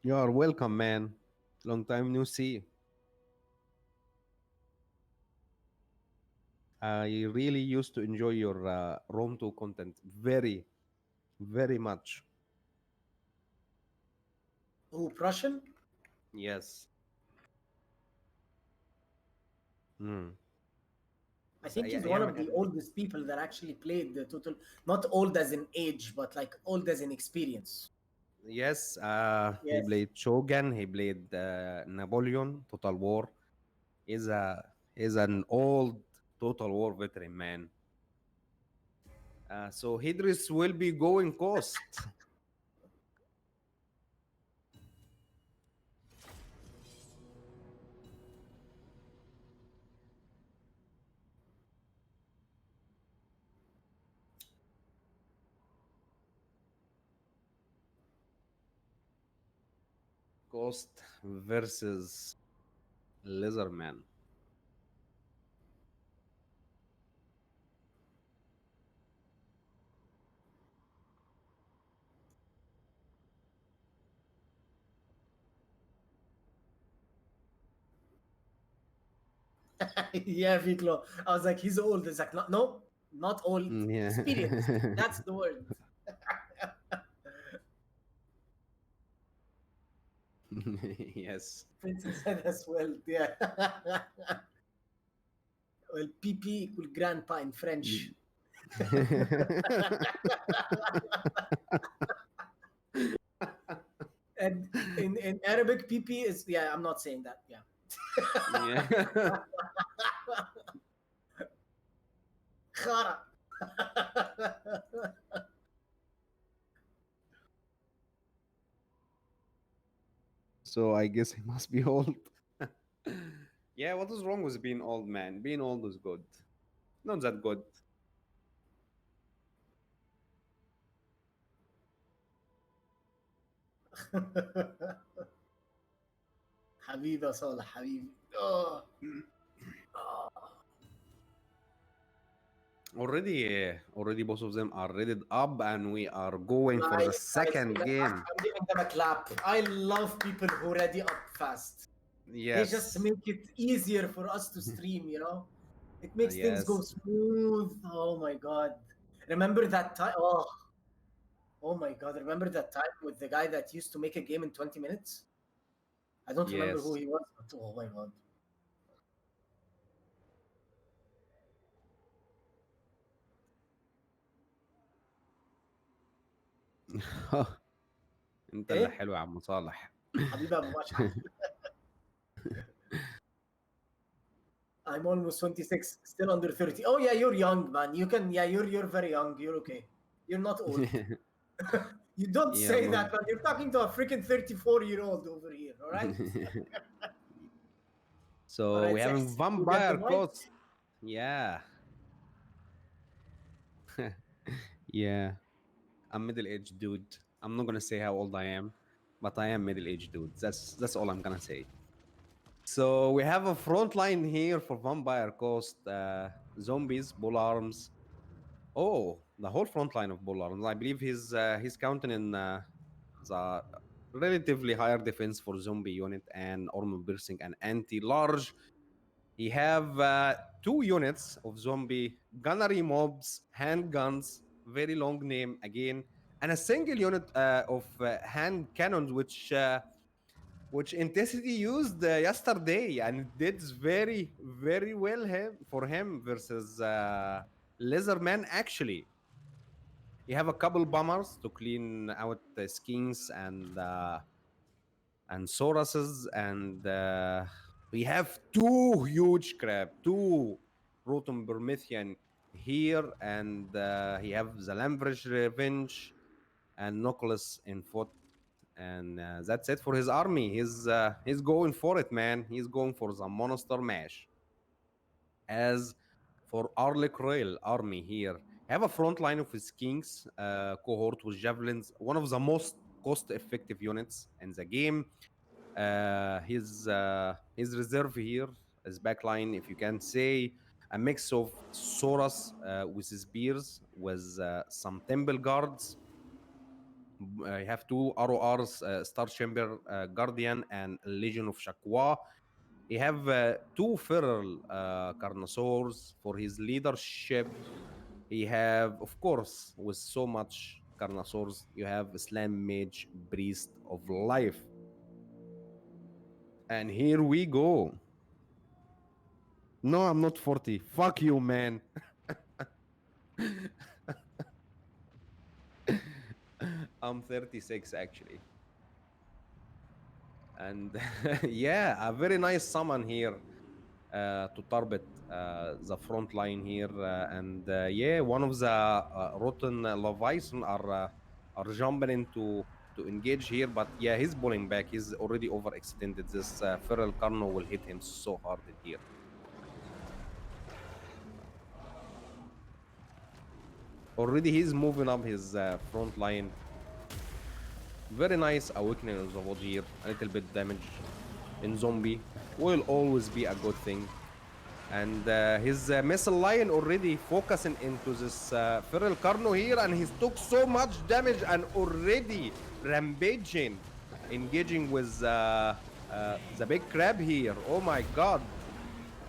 you are welcome, man. Long time no see. I really used to enjoy your Rome 2 content very, very much. Who, Prussian? Yes. Mm. I بس think أي he's one أيام of the الإعدادية. oldest people that actually played the total, not old as in age, but like old as in experience. Yes, he Yes. played Shogun. He played Napoleon, Total War. He's an old Total War veteran, man. So Hydris will be going coast. Coast versus Lizardman. Yeah, Viklo. I was like, he's old. It's like, no, not old. Yeah. Experienced. That's the word. Yes. Princess said as well. Yeah. Well, PP equal grandpa in French. And in Arabic, PP is, yeah, I'm not saying that. Yeah. Yeah. Khara. So I guess he must be old. Yeah, what is wrong with being old, man? Being old is good. Not that good. حبيبي يا صالح حبيبي. Oh. Already both of them are rated up, and we are going for the Nice, nice. second game. I'm giving them a clap. I love people who ready up fast. They just Yes. make it easier for us to stream, you know? It makes things go Yes. smooth. Oh my god. Remember that time? Oh my god. Remember that time with the guy that used to make a game in 20 minutes? I don't remember who Yes. he was, but oh my god. انت اللي ايه؟ حلو يا عم صالح. حبيبي ابو مشعل. I'm almost 26, still under 30. Oh yeah, you're young, man. You can, yeah, you're very young. You're okay. You're not old. You don't Yeah, say no. that, man. You're talking to a freaking 34-year-old over here, all right? So All right, we have Sex, you get the Vampire mic. Coast. Yeah. Yeah. I'm middle-aged dude. I'm not gonna say how old I am, but I am middle-aged dude. That's all I'm gonna say. So we have a front line here for Vampire Coast. Zombies, bull arms. Oh, the whole front line of bull arms. I believe he's counting in the relatively higher defense for zombie unit and armor piercing and anti-large. He have two units of zombie gunnery mobs, handguns, very long name again, and a single unit of hand cannons, which Intensity used yesterday, and it did very well for him versus Lizardman. Actually, you have a couple bombers to clean out the skins and Sauruses, and we have two huge crab, two Rotom Promethean here, and he have the Lambrish Revenge and Nicholas in foot, and that's it for his army. He's going for it, man. He's going for the monster mash. As for Arlic Royal army here, have a front line of his kings cohort with javelins, one of the most cost-effective units in the game. His reserve here, his backline, if you can say, a mix of Saurus with his spears, with some temple guards. You have two RORs, Star Chamber Guardian and Legion of Shakwa. You have two feral Carnosaurs for his leadership. He have, of course, with so much Carnosaurs, you have Slam Mage, Priest of Life. And here we go. No, I'm not 40. Fuck you, man. I'm 36 actually. And yeah, a very nice summon here to target the front line here. And yeah, one of the rotten Leviathan are jumping into to engage here, but yeah, he's pulling back. He's already overextended. This feral Carno will hit him so hard in here. Already he's moving up his front line. Very nice awakening of the wood here. A little bit damage in zombie will always be a good thing. And his missile line already focusing into this feral Carno here, and he's took so much damage and already rampaging, engaging with the big crab here. Oh my god.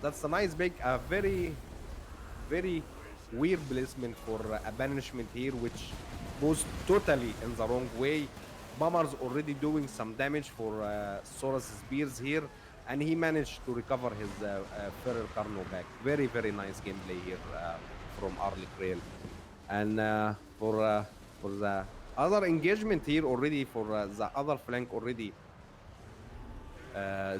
That's a nice big, very weird placement for a banishment here, which goes totally in the wrong way. Bomber's already doing some damage for Sora's spears here, and he managed to recover his Feral Carno back. Very nice gameplay here from Al3ab. And for the other engagement here already, for the other flank already,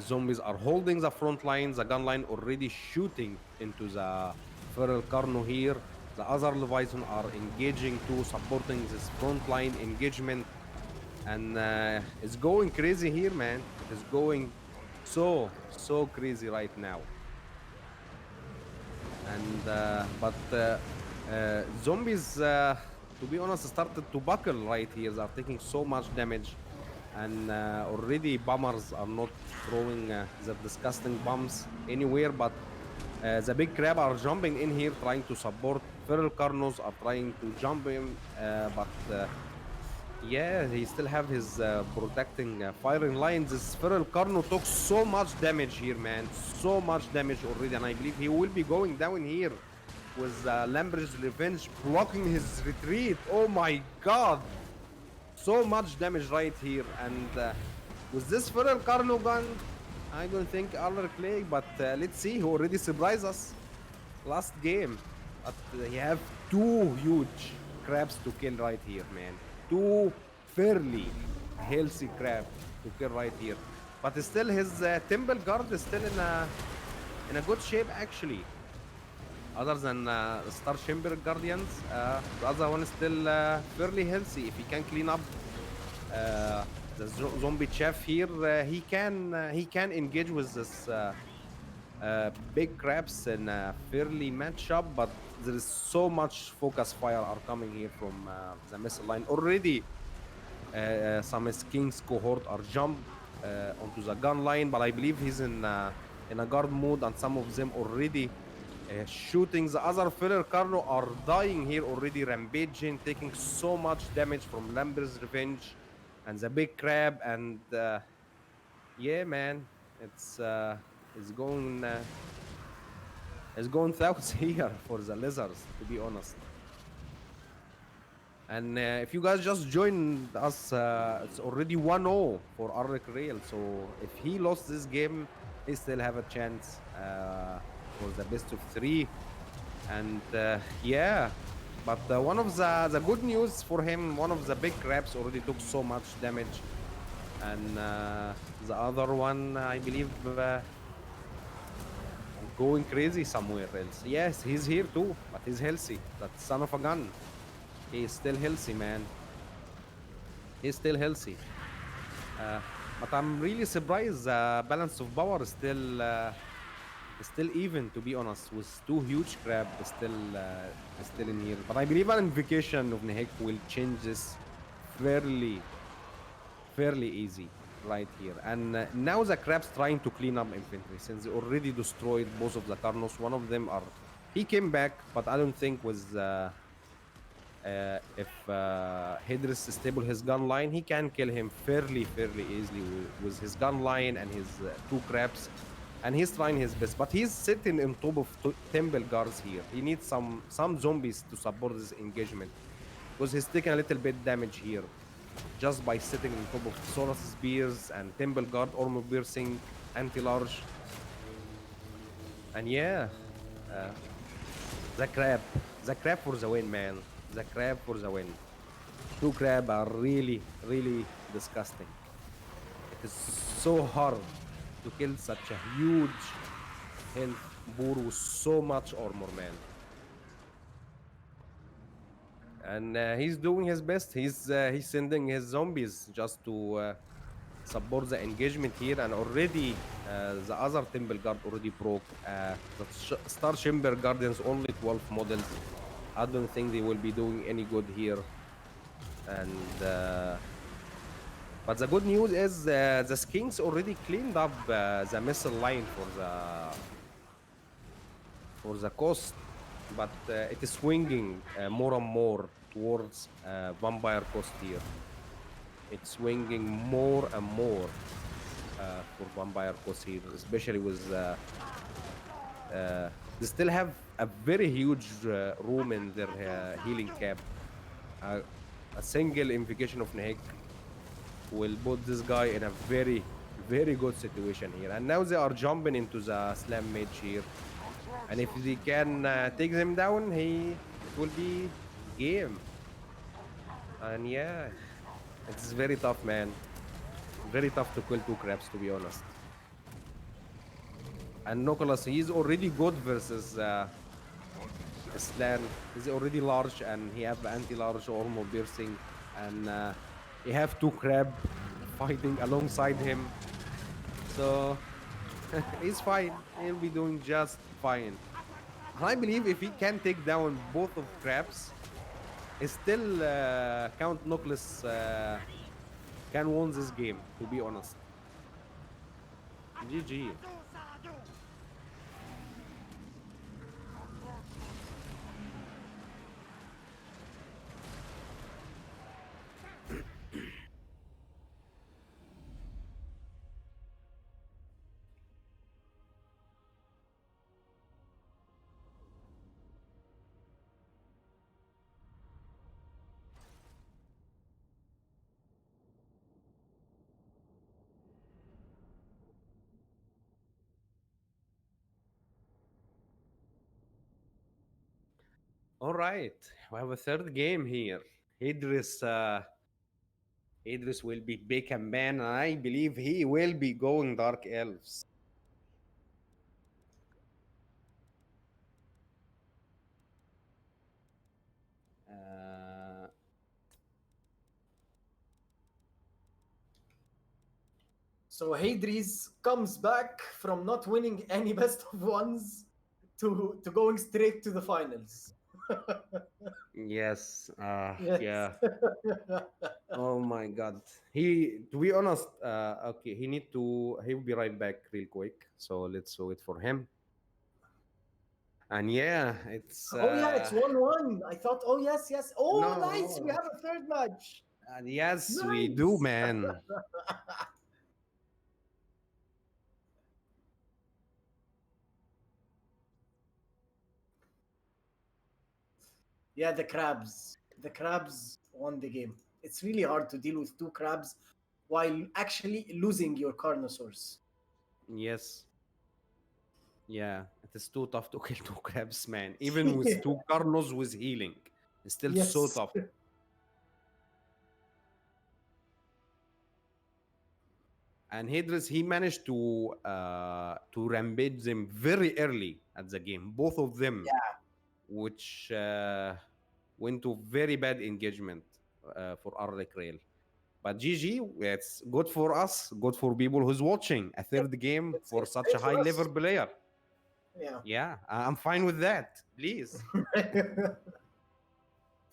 zombies are holding the front line, the gun line already shooting into the Feral Carno here. The other Leviathan are engaging too, supporting this front line engagement. And it's going crazy here, man. It is going so crazy right now. And zombies, to be honest, started to buckle right here. They are taking so much damage, and already bombers are not throwing the disgusting bombs anywhere, but the big crab are jumping in here trying to support. Feral Carnos are trying to jump in, but yeah, he still have his protecting firing lines. This Feral Carno took so much damage here, man. So much damage already, and I believe he will be going down here with Lambert's Revenge blocking his retreat. Oh my god! So much damage right here, and with this Feral Carno gun, I don't think Al3ab, but let's see. He already surprised us last game. But he have two huge crabs to kill right here, man. Two fairly healthy crab to kill right here. But still, his Temple Guard is still in a good shape actually. Other than Star Chamber Guardians, the other one is still fairly healthy. If he can clean up the zombie chef here, he can engage with this big crabs in a fairly matchup, but there is so much focus fire are coming here from the missile line already. Some King's cohort are jumped onto the gun line, but I believe he's in a guard mode, and some of them already shooting. The other Feral Carno are dying here already, rampaging, taking so much damage from Lambert's Revenge and the big crab. And yeah, man, it's going thoughts here for the lizards, to be honest. And if you guys just joined us, it's already 1-0 for Al3ab. So if he lost this game, he still have a chance for the best of 3. And yeah, but one of the good news for him, one of the big crabs already took so much damage, and the other one, I believe, going crazy somewhere else. Yes, he's here too, but he's healthy. That son of a gun, he is still healthy, man. He's still healthy. But I'm really surprised the balance of power is still even, to be honest, with two huge crab still in here. But I believe an invocation of Nehek will change this fairly easy right here. And now the crab's trying to clean up infantry since they already destroyed both of the Carnos. One of them he came back, but I don't think with if Hedris stable his gun line, he can kill him fairly easily with his gun line and his two crabs. And he's trying his best, but he's sitting on top of temple guards here. He needs some zombies to support this engagement, because he's taking a little bit damage here just by sitting on top of Sora's spears and temple guard armor piercing anti-large. And yeah, the crab for the win, man. The crab for the win. Two crab are really disgusting. It is so hard to kill such a huge health boar with so much armor, man. And he's doing his best. He's sending his zombies just to support the engagement here. And already the other temple guard already broke. The Star Chamber Guardians only 12 models. I don't think they will be doing any good here. And but the good news is the Skinks already cleaned up the missile line for the coast, but it is swinging more and more towards Vampire Coast here. It's swinging more and more for Vampire Coast here, especially with they still have a very huge room in their healing cap. A single invocation of Nehek will put this guy in a very, very good situation here. And now they are jumping into the slam mage here. And if they can take them down, it will be game. And yeah, it's very tough, man. Very tough to kill two crabs, to be honest. And Nicholas, he's already good versus Slan. He's already large and he have anti-large armor piercing. And he have two crab fighting alongside him. So he's fine. He'll be doing just fine. And I believe if he can take down both of crabs, still Count Nicholas can win this game, to be honest. GG. All right, we have a third game here. Idris will be big and ban, and I believe he will be going Dark Elves. Uh, So Hadri's comes back from not winning any best of ones to going straight to the finals. yes, Yes. yeah. Oh my God. He, to be honest, okay, he'll be right back real quick. So let's wait for him. And yeah, it's. Oh yeah, it's 1-1. I thought, oh yes, yes. Oh No, nice, we no. have a third match. Yes, we do, Nice. man. Yeah, the crabs. The crabs won the game. It's really hard to deal with two crabs while actually losing your Carnosaurs. Yes. Yeah, it is too tough to kill two crabs, man. Even with two Carnos with healing, it's still so Yes. tough. And Hadris, he managed to rampage them very early at the game, both of them, Yeah. which went to very bad engagement for Arlek Rail. But GG, it's good for us, good for people who's watching a third game It's for such great a for high us. level player. Yeah. Yeah, I'm fine with that. Please.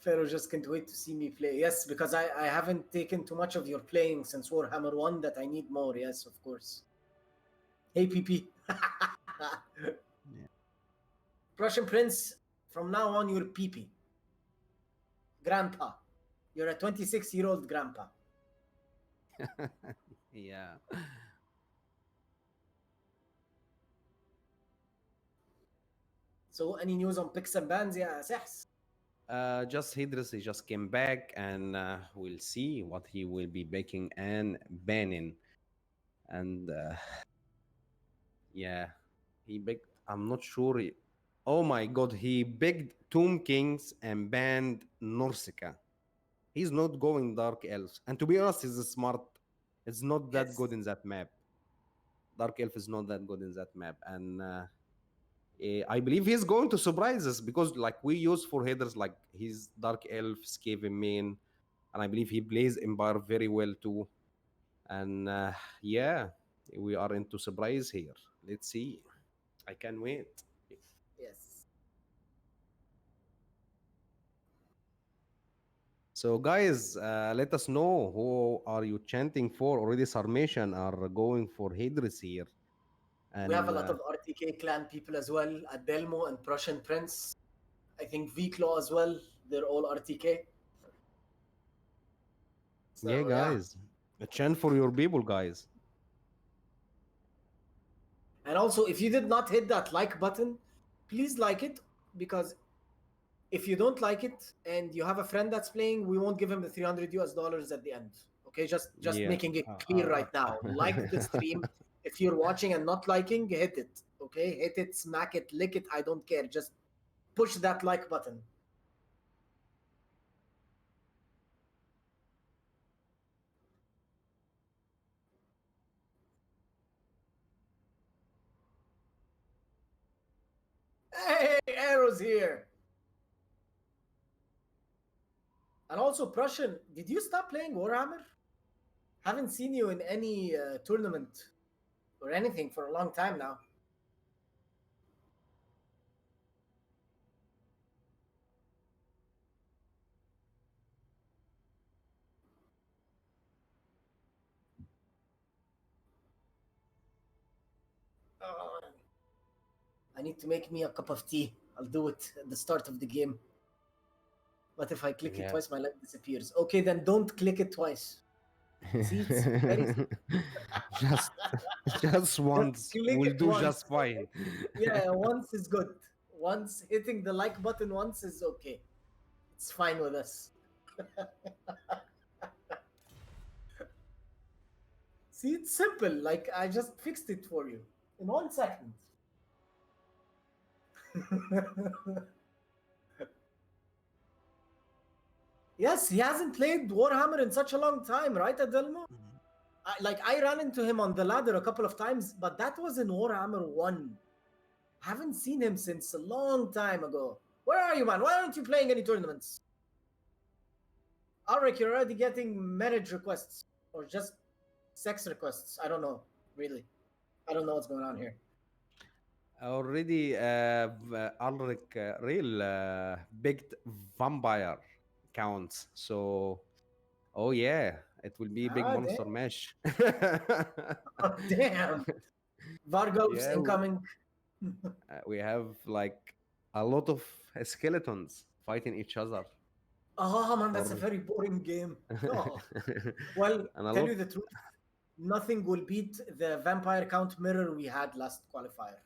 Pharaoh just can't wait to see me play. Yes, because I haven't taken too much of your playing since Warhammer 1 that I need more. Yes, of course. Hey, PP. Yeah. Prussian Prince, from now on, you're PP. Grandpa. You're a 26-year-old grandpa. Yeah. So, any news on picks and bans? Yeah, Sehs. Just Hidris, he just came back, and we'll see what he will be baking and banning. And yeah, he begged. I'm not sure. Oh my God, he begged Tomb Kings and banned Norsika. He's not going Dark Elves, and to be honest, he's smart. It's not that Yes. good in that map. Dark Elf is not that good in that map, and I believe he's going to surprise us because, like, we use for headers like his Dark Elf, Skaven main, and I believe he plays Empire very well too. And yeah, we are into surprise here. Let's see. I can wait. Yes. So, guys, let us know who are you chanting for. Already, Sarmation are going for Hadris here. And We have a lot of RTK clan people as well. Adelmo and Prussian Prince. I think Viclo as well. They're all RTK. So, yeah, guys, a chant for your people, guys. And also, if you did not hit that like button, please like it, because if you don't like it and you have a friend that's playing, we won't give him the $300 at the end. Okay, just Yeah. making it clear right now. Like the stream. If you're watching and not liking, hit it. Okay, hit it, smack it, lick it. I don't care. Just push that like button. Hey, arrows here. And also, Prussian, did you stop playing Warhammer? Haven't seen you in any tournament or anything for a long time now. Oh, I need to make me a cup of tea. I'll do it at the start of the game. But if I click it Yeah. twice, my light disappears. Okay, then don't click it twice. See, it's very just once click will it do once. just fine. Yeah, once is good. Once hitting the like button once is okay. It's fine with us. See, it's simple. Like, I just fixed it for you in 1 second. Yes, he hasn't played Warhammer in such a long time, right, Adelmo? I ran into him on the ladder a couple of times, but that was in Warhammer 1. Haven't seen him since a long time ago. Where are you, man? Why aren't you playing any tournaments? Alric, you're already getting marriage requests or just sex requests. I don't know, really. I don't know what's going on here. Already, Ulrich real big vampire counts. So, oh yeah, it will be big Ah, monster damn. mesh. Oh, damn. Vargos Yeah, incoming. we have like a lot of skeletons fighting each other. Oh, man, that's a Or very boring game. Oh. Well, and a tell lot. you the truth, nothing will beat the vampire count mirror we had last qualifier.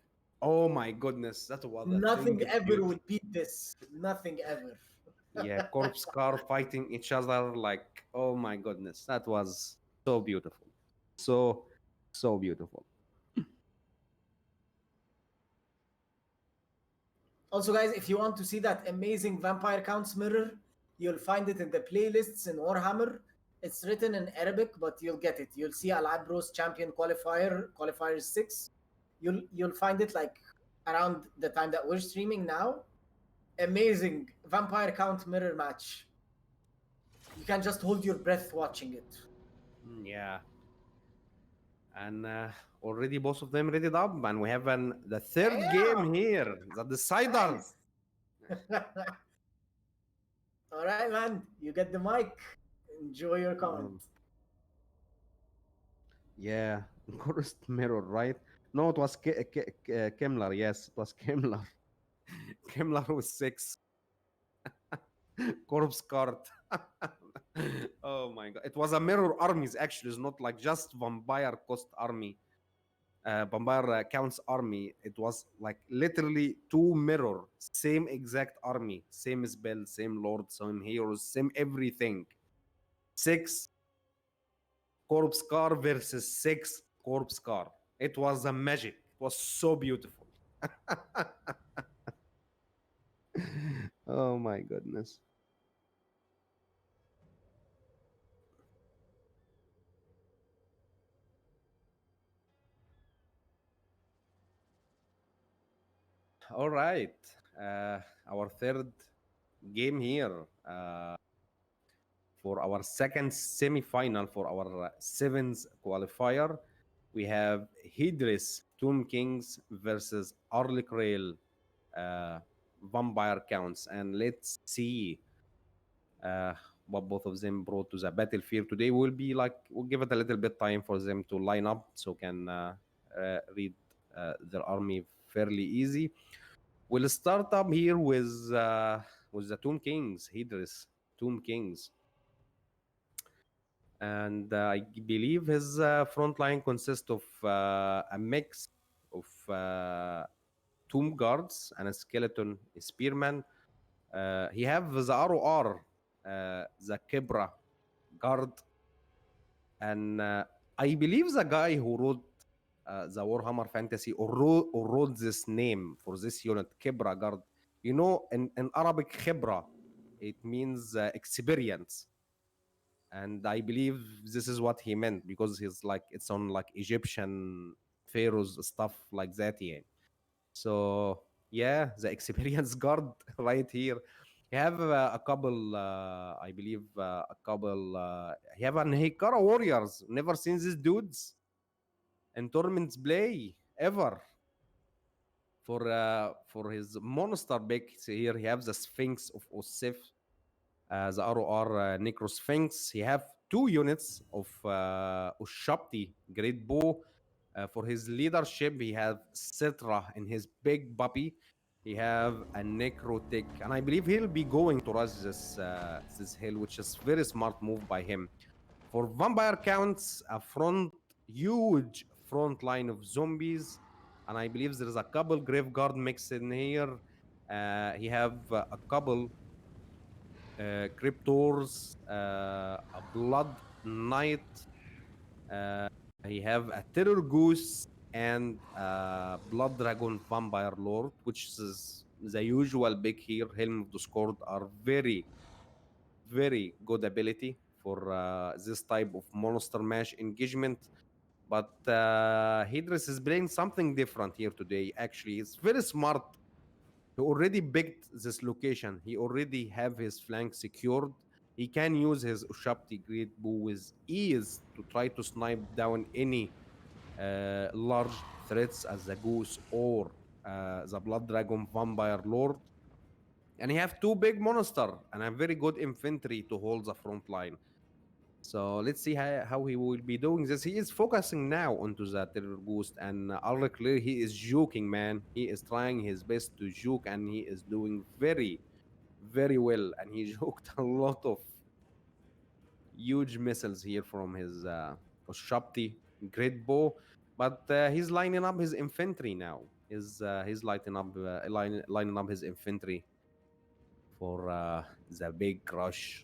Oh my goodness, that was a thing Nothing is ever beautiful. will beat this. Nothing ever. Yeah, corpse car fighting each other like, oh my goodness, that was so beautiful, so so beautiful. Also, guys, if you want to see that amazing vampire counts mirror, you'll find it in the playlists in Warhammer. It's written in Arabic, but you'll get it. You'll see Al3ab Bros Champion Qualifier 6. You'll find it like around the time that we're streaming now. Amazing vampire count mirror match. You can just hold your breath watching it. Yeah, and already both of them ready up, and we have the third game here, the decider. Nice. All right, man. You get the mic. Enjoy your comment. Yeah, Ghost Mirror, right? No, it was Kemmler. Yes, it was Kemmler. Kemmler with 6. Corpse cart. Oh my god. It was a mirror armies actually. It's not like just vampire cost army. Vampire counts army. It was like literally 2 mirror. Same exact army. Same spell, same lord, same heroes, same everything. 6 corpse car versus 6 corpse car. It was a magic. It was so beautiful. Oh my goodness. All right. Our third game here for our second semi-final for our seventh qualifier. We have Hydris Tomb Kings versus Arlic Rail Vampire Counts. And let's see what both of them brought to the battlefield today. We'll give it a little bit time for them to line up so can read their army fairly easy. We'll start up here with the Tomb Kings, Hydris Tomb Kings. And I believe his front line consists of a mix of tomb guards and a skeleton spearman. He have the ROR, the Kibra guard, and I believe the guy who wrote the Warhammer Fantasy or wrote this name for this unit, Kibra guard. You know, in Arabic, Khibra, it means experience, and I believe this is what he meant because he's like it's on like Egyptian pharaohs stuff like that. Yeah. So yeah, the experience guard right here. You have a couple, I believe, a couple. You have an Hikara warriors. Never seen these dudes in tournaments play ever. For his monster picks here, he has the Sphinx of Osif, the ROR Necro Sphinx. He have two units of Ushapti Great Bow. For his leadership, he have Citra in his big puppy. He have a Necrotic, and I believe he'll be going to rush this hill, which is very smart move by him. For vampire counts, a huge front line of zombies, and I believe there is a couple graveguard mixed in here. He have a couple cryptors, a blood knight. He have a terror goose and blood dragon vampire lord, which is the usual big here. Helm of Discord are very good ability for this type of monster mash engagement. But Hydrus is playing something different here today. Actually, it's very smart. He already picked this location. He already have his flank secured. He can use his Ushapti Great Bow with ease to try to snipe down any large threats as the Goose or the Blood Dragon Vampire Lord. And he have two big monster and a very good infantry to hold the front line. So let's see how he will be doing this. He is focusing now onto the Terror Ghost, and Al3ab, he is juking, man. He is trying his best to juke, and he is doing very well. And he juked a lot of huge missiles here from his Shapti Great Bow, but he's lining up his infantry now. He's lining up his infantry for the big crush.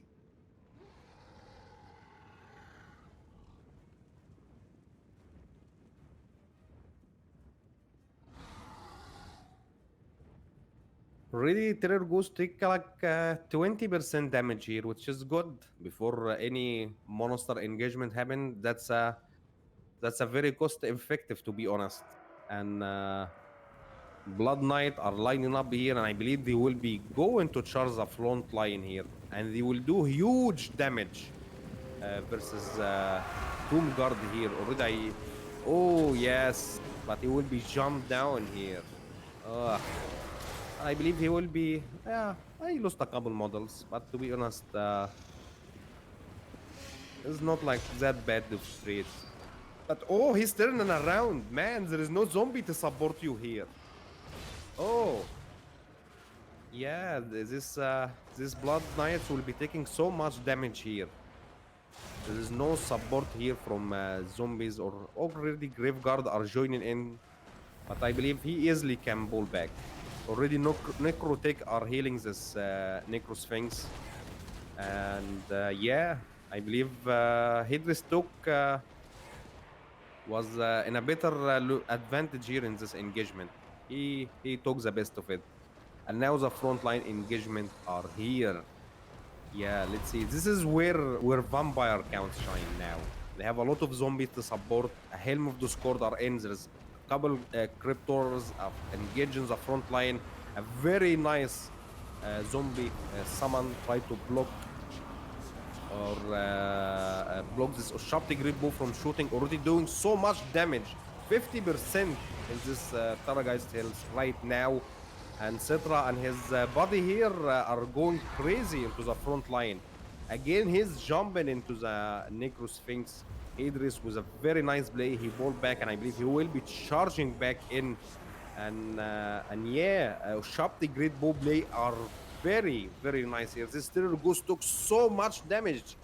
Really, Terror Ghost take like 20% damage here, which is good before any monster engagement happen. That's a very cost effective, to be honest. And Blood Knight are lining up here, and I believe they will be going to charge the front line here, and they will do huge damage versus Tomb Guard here. Already, oh yes, but he will be jumped down here. Ugh. I believe he will be. Yeah, I lost a couple models, but to be honest, it's not like that bad of street. But oh, he's turning around, man. There is no zombie to support you here. Oh, yeah. This Blood Knights will be taking so much damage here. There is no support here from zombies, or already Graveguard are joining in, but I believe he easily can pull back. Already Necrotic are healing this Necro Sphinx. And yeah, I believe Hydrus took was in a better advantage here in this engagement. He took the best of it. And now the frontline engagement are here. Yeah, let's see. This is where vampire counts shine now. They have a lot of zombies to support. A Helm of Discord are in. There's couple cryptors engaging the front line. A very nice zombie summon try to block or block this Shapti Great Bow from shooting, already doing so much damage. 50% in this Tarragheist Hills right now. And Citra and his body here are going crazy into the front line. Again, he's jumping into the Necro Sphinx. Idris was a very nice play. He balled back, and I believe he will be charging back in. And yeah, Shapti Great Bow play are very nice here. This Terror Ghost took so much damage.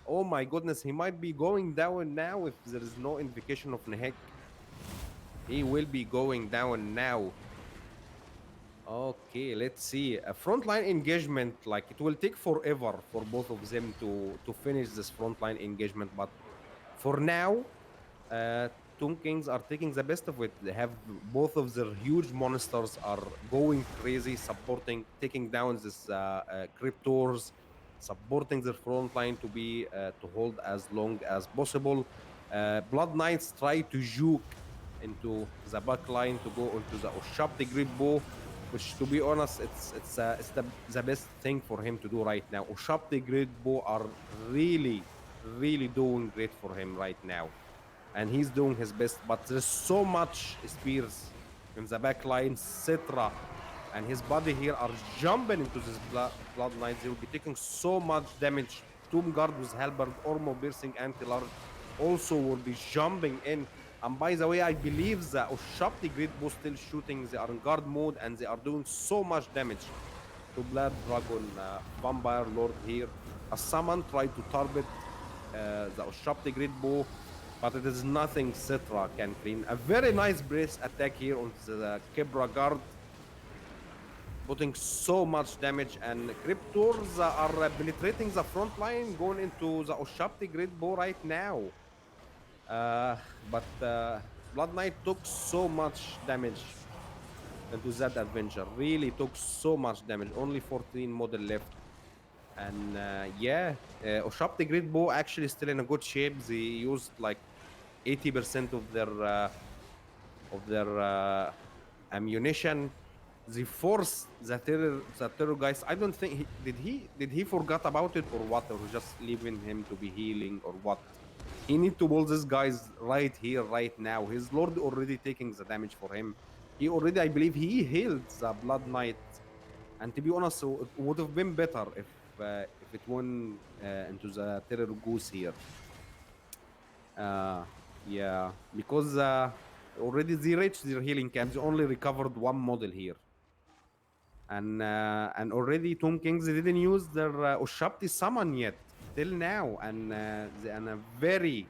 Oh my goodness, he might be going down now if there is no invocation of Nehek. He will be going down now. Okay, let's see. A frontline engagement, like it will take forever for both of them to finish this frontline engagement. But for now, uh, Tomb Kings are taking the best of it. They have both of their huge monsters are going crazy, supporting, taking down this cryptors, supporting their front line to be to hold as long as possible. Blood Knights try to juke into the back line to go into the Ushapti Great Bow, which to be honest, it's the best thing for him to do right now. Ushapti Great Bow are really doing great for him right now, and he's doing his best. But there's so much spears in the back line. Citra and his body here are jumping into this blood knights. They will be taking so much damage. Tomb Guard with halberd, armor piercing, anti-large also will be jumping in. And by the way, I believe the Ushapti Great Bow still shooting. They are in guard mode and they are doing so much damage to Blood Dragon Vampire Lord here. A summon tried to target the Ushapti Great Bow, but it is nothing Citra can clean. A very nice brace attack here on the Kebra guard, putting so much damage, and Cryptors are penetrating the front line, going into the Ushapti Great Bow right now. But Blood Knight took so much damage into that adventure. Really took so much damage. Only 14 model left. And yeah, Ushapti Great Bow actually still in a good shape. They used like 80% of their ammunition. They forced the terror guys. I don't think did he forgot about it or what, or just leaving him to be healing or what. He need to pull this guys right here, right now. His lord already taking the damage for him. He already, I believe, he healed the Blood Knight. And to be honest, so it would have been better if it went into the Terror Goose here. Yeah, because already they reached their healing camp. They only recovered one model here, and already Tomb Kings didn't use their Ushapti summon yet till now, and they're in a very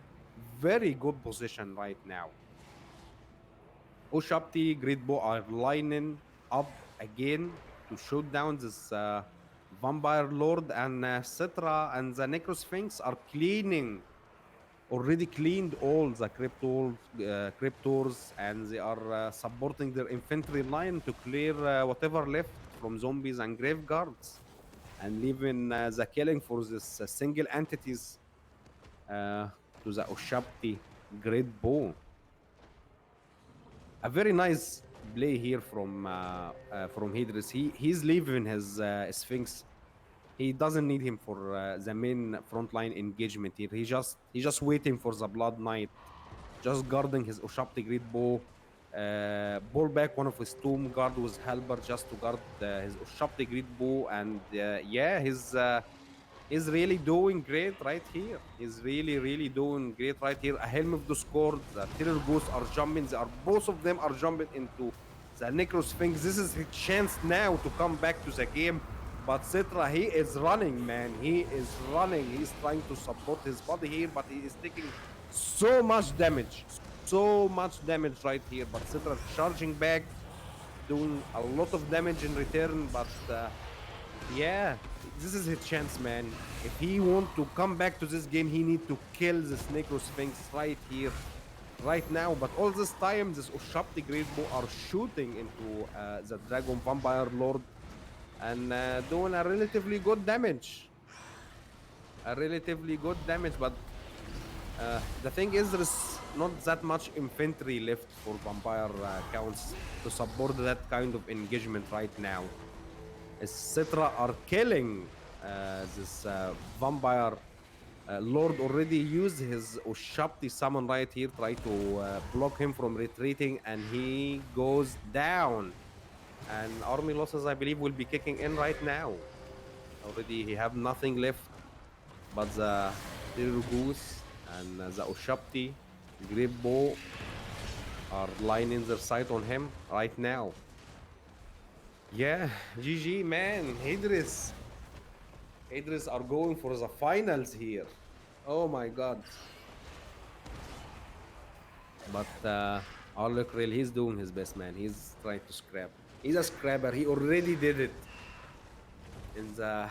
good position right now. Ushapti Great Bow are lining up again to shoot down this Vampire Lord, and Citra and the Necrosphinx are already cleaned all the cryptors, and they are supporting their infantry line to clear whatever left from zombies and grave guards, and leaving the killing for this single entities to the Ushapti Great Bow. A very nice play here from Hydris. He's leaving his Sphinx. He doesn't need him for the main frontline engagement here. He's just waiting for the Blood Knight, just guarding his Ushapti Great Bow. Pull back one of his Tomb Guard with halberd just to guard his Ushapti Great Bow, and yeah, he's really doing great right here. He's really doing great right here. A Helm of Discord, the Terror Ghosts are jumping. They are both of them are jumping into the Necrosphinx. This is his chance now to come back to the game. But Citra, he is running, man. He is running. He's trying to support his body here, but he is taking so much damage. So much damage right here. But Citra is charging back, doing a lot of damage in return. But yeah, this is his chance, man. If he want to come back to this game, he need to kill this Necrosphinx right here, right now. But all this time, this Ushapti Great Bow are shooting into the Dragon Vampire Lord, and doing a relatively good damage. But the thing is, there's not that much infantry left for Vampire counts to support that kind of engagement right now. Citra are killing this Vampire Lord. Already used his Ushapti summon right here, try to block him from retreating, and he goes down. And army losses, I believe, will be kicking in right now. Already he have nothing left but the Terror Goose and the Ushapti Great Bow are lining their sight on him right now. Yeah, GG, man. Hydris are going for the finals here. Oh my god. But Al3ab, he's doing his best, man. He's trying to scrap. He's a scrapper. He already did it in the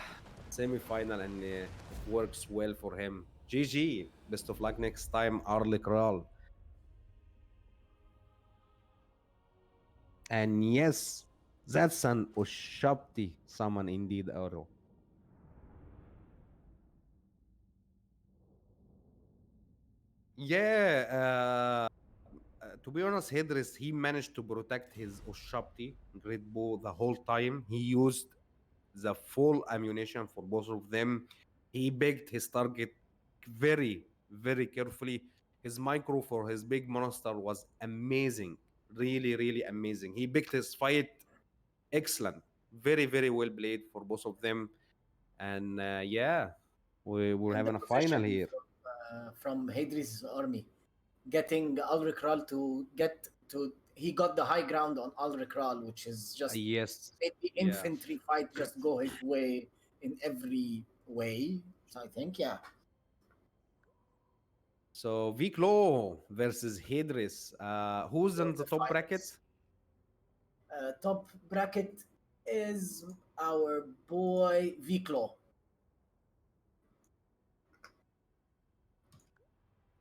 semi-final, and it works well for him. GG. Best of luck next time, Al3ab. And yes, that's an Ushabti summon indeed, Aro. Yeah, to be honest, Hedris, he managed to protect his Ushabti Great Bow the whole time. He used the full ammunition for both of them. He picked his target very, very carefully. His micro for his big monster was amazing. Really, really amazing. He picked his fight excellent. Very, very well played for both of them. And yeah, we're And the having a final positioning here. from Hadri's army, getting Al-Rikral to get to, he got the high ground on Al-Rikral, which is just Yes. made the Yeah. infantry fight just go his way in every way. So I think, yeah. So Viklo versus Hedris. Who's in So the the top bracket? finals. Top bracket is our boy Viklo.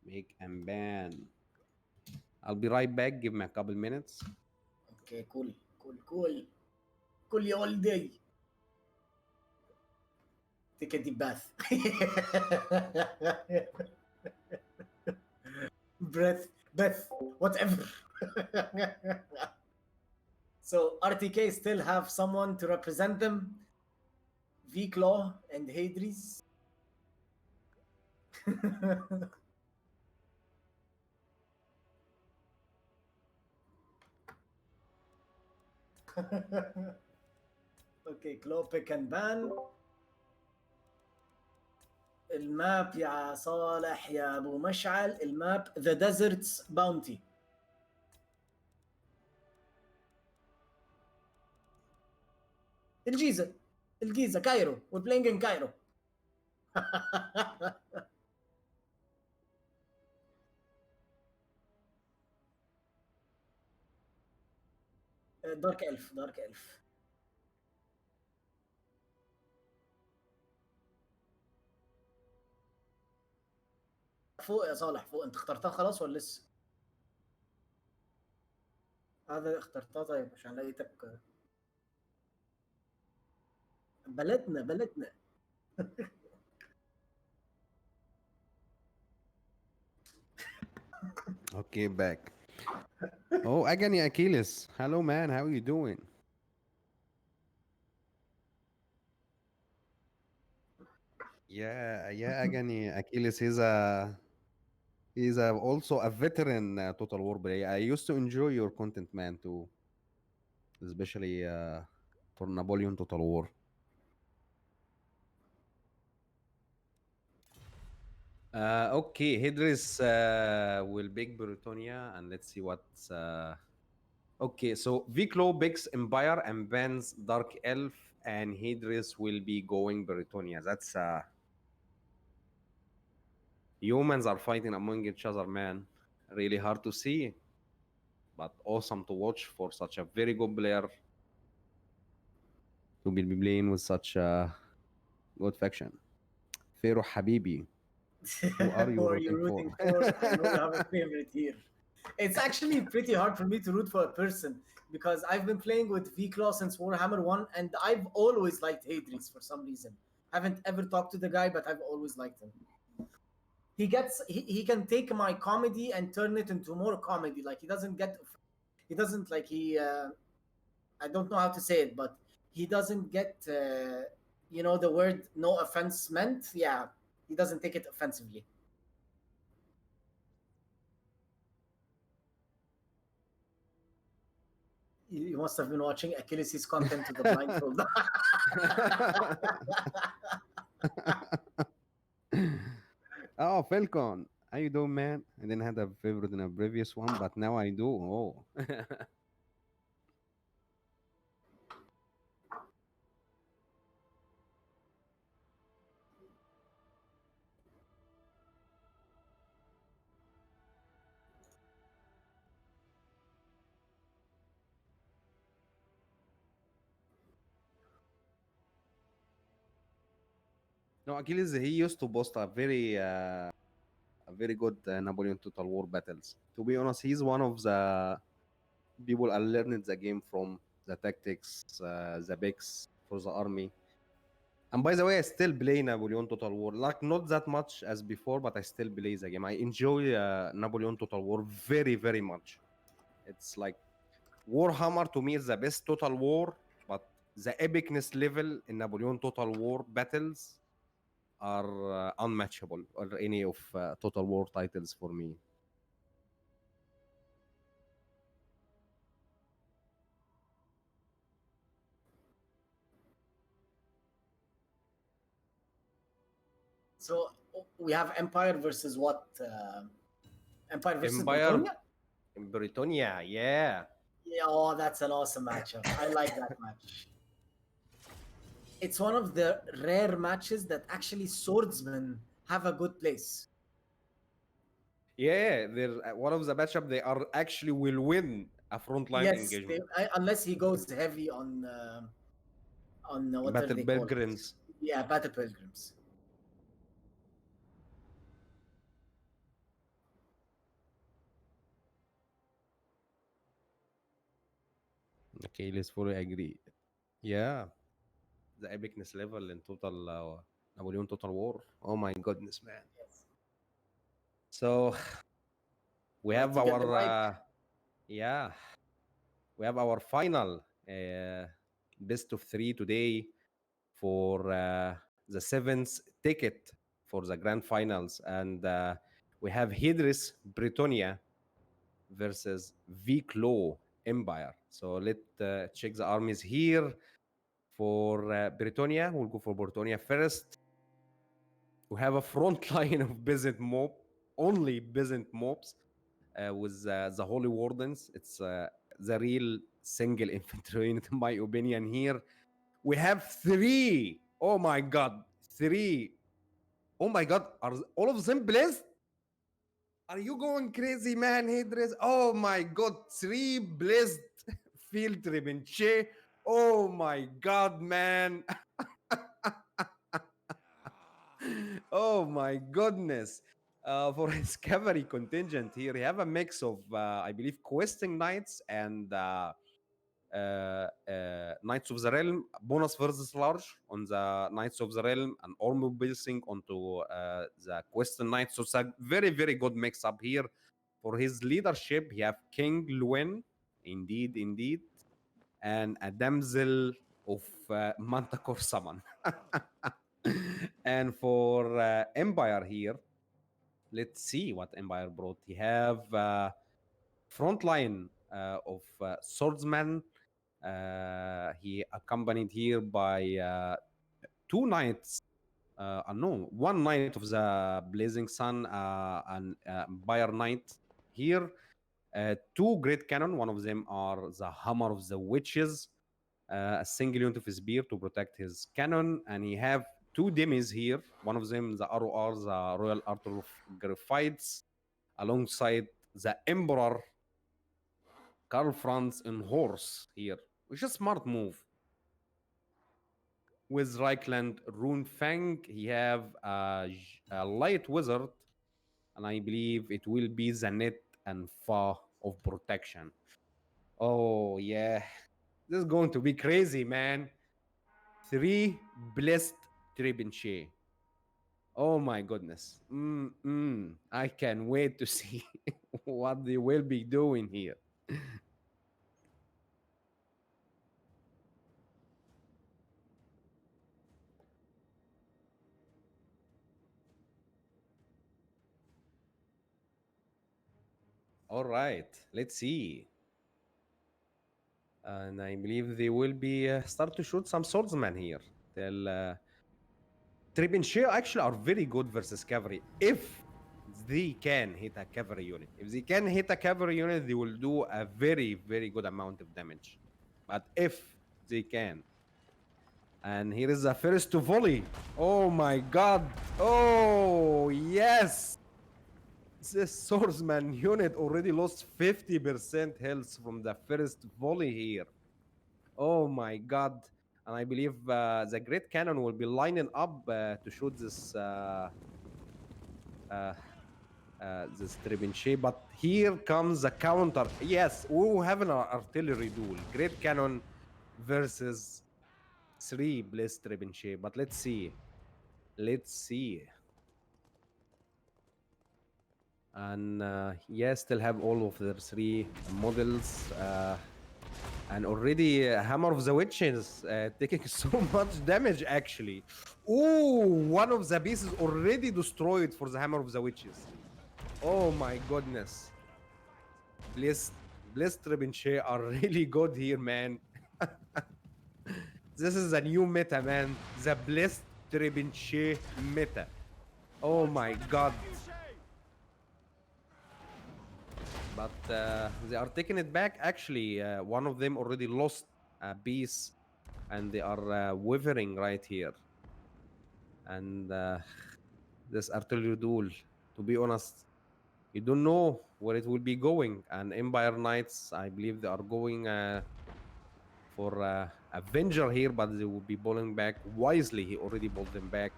Make and ban. I'll be right back. Give me a couple minutes. Okay, cool, cool, cool. Cool all day. Take a deep bath. Breath, whatever. So RTK still have someone to represent them. V-Claw and Hadris. Okay, Claw pick and ban. الماب يا صالح يا ابو مشعل، الماب The Desert's Bounty. الجيزة كايرو. We're playing in Cairo. دارك الف. فوق يا صالح، فوق. انت اخترتها خلاص ولا لسه؟ هذا اخترتها. طيب عشان لقيتك بلدنا. Okay, back. Oh, Agani Achilles. Hello, man. How are you doing? Yeah, Agani Achilles. He's also a veteran Total War player. I used to enjoy your content, man, too, especially for Napoleon Total War. Okay, Hydris will pick Britonia, and let's see what's. Okay, so Viklo picks Empire and bans Dark Elf, and Hydris will be going Britonia. That's humans are fighting among each other, man. Really hard to see, but awesome to watch for such a very good player to be playing with such a good faction. Fero Habibi, who are you Who are you rooting for? rooting for? I know you have a favorite here. It's actually pretty hard for me to root for a person because I've been playing with V-Claw since Warhammer 1 and I've always liked Hadris for some reason. Haven't ever talked to the guy, but I've always liked him. He can take my comedy and turn it into more comedy. Like he doesn't like he I don't know how to say it, but he doesn't get the word no offense meant. Yeah, he doesn't take it offensively. You must have been watching Achilles' content to the blindfold. Oh, Falcon. How you doing, man? I didn't have a favorite in a previous one, but now I do. Oh. No, Achilles, he used to boast a very good Napoleon Total War battles. To be honest, he's one of the people I learned the game from, the tactics, the picks for the army. And by the way, I still play Napoleon Total War. Like not that much as before, but I still play the game. I enjoy Napoleon Total War very, very much. It's like Warhammer to me is the best Total War, but the epicness level in Napoleon Total War battles are unmatchable or any of Total War titles for me. So we have Empire versus what? Empire versus Empire Britannia? in Britannia, yeah. Yeah, oh, that's an awesome matchup. I like that match. It's one of the rare matches that actually swordsmen have a good place. Yeah, they're one of the matchup they are actually will win a frontline Yes, engagement. unless he goes heavy on what are Battle they called? Belgrins. Yeah, battle pilgrims. Okay, let's fully agree. Yeah, the epicness level in total Napoleon Total War. Oh my goodness, man. Yes. So we Right, have you get the our mic. yeah, we have our final best of three today for the seventh ticket for the grand finals, and we have Hydris Britannia versus Viclo Empire. So let's check the armies here. For Britannia, we'll go for Britannia first. We have a front line of peasant mob, only peasant mobs, with the Holy Wardens. It's the real single infantry unit, in my opinion. Here we have three. Oh my god, three. Oh my god, are all of them blessed? Are you going crazy, man? Hydris? Oh my god, three blessed field Trebuchet. Oh my god, man. Oh my goodness. For his cavalry contingent here, he have a mix of, I believe, questing knights and Knights of the Realm, bonus versus large on the Knights of the Realm, and armor building onto the Questing Knights. So it's a very, very good mix up here. For his leadership, he have King Luen, indeed, indeed, and a damsel of Manticore summon. And for Empire here, let's see what Empire brought. He have front line of swordsman. He accompanied here by two knights. No, one knight of the Blazing Sun, and Empire Knight here. Two great cannon. One of them are the Hammer of the Witches, a single unit of his spear to protect his cannon, and he have two demis here. One of them, the ROR, the Royal Arthur of Graphites, alongside the Emperor Karl Franz in horse here, which is a smart move. With Reichland Rune Fang, he have a light wizard, and I believe it will be the net and Fa of protection. Oh yeah, this is going to be crazy, man. Three blessed Trebuchet. Oh my goodness. I can't wait to see what they will be doing here. All right, let's see. And I believe they will be start to shoot some swordsmen here. They'll Trebuchet actually are very good versus cavalry if they can hit a cavalry unit. If they can hit a cavalry unit, they will do a very, very good amount of damage. But if they can. And here is the first volley. Oh my god. Oh, yes. This swordsman unit already lost 50% health from the first volley here. Oh my god. and I believe the Great Cannon will be lining up to shoot this trebuchet. But here comes the counter. Yes, we will have an artillery duel. Great Cannon versus 3 Bliss trebuchet. But let's see. Let's see. And yeah, still have all of their 3 models. And already Hammer of the Witches taking so much damage actually. Ooh, one of the pieces already destroyed for the Hammer of the Witches. Oh my goodness. Bliss Trebuchet are really good here, man. This is a new meta, man. The Bliss Trebuchet meta. Oh my god. But they are taking it back. Actually, one of them already lost a piece, and they are wavering right here. And this artillery duel, to be honest, you don't know where it will be going. And Empire Knights, I believe they are going for Avenger here, but they will be bowling back wisely. He already bowled them back.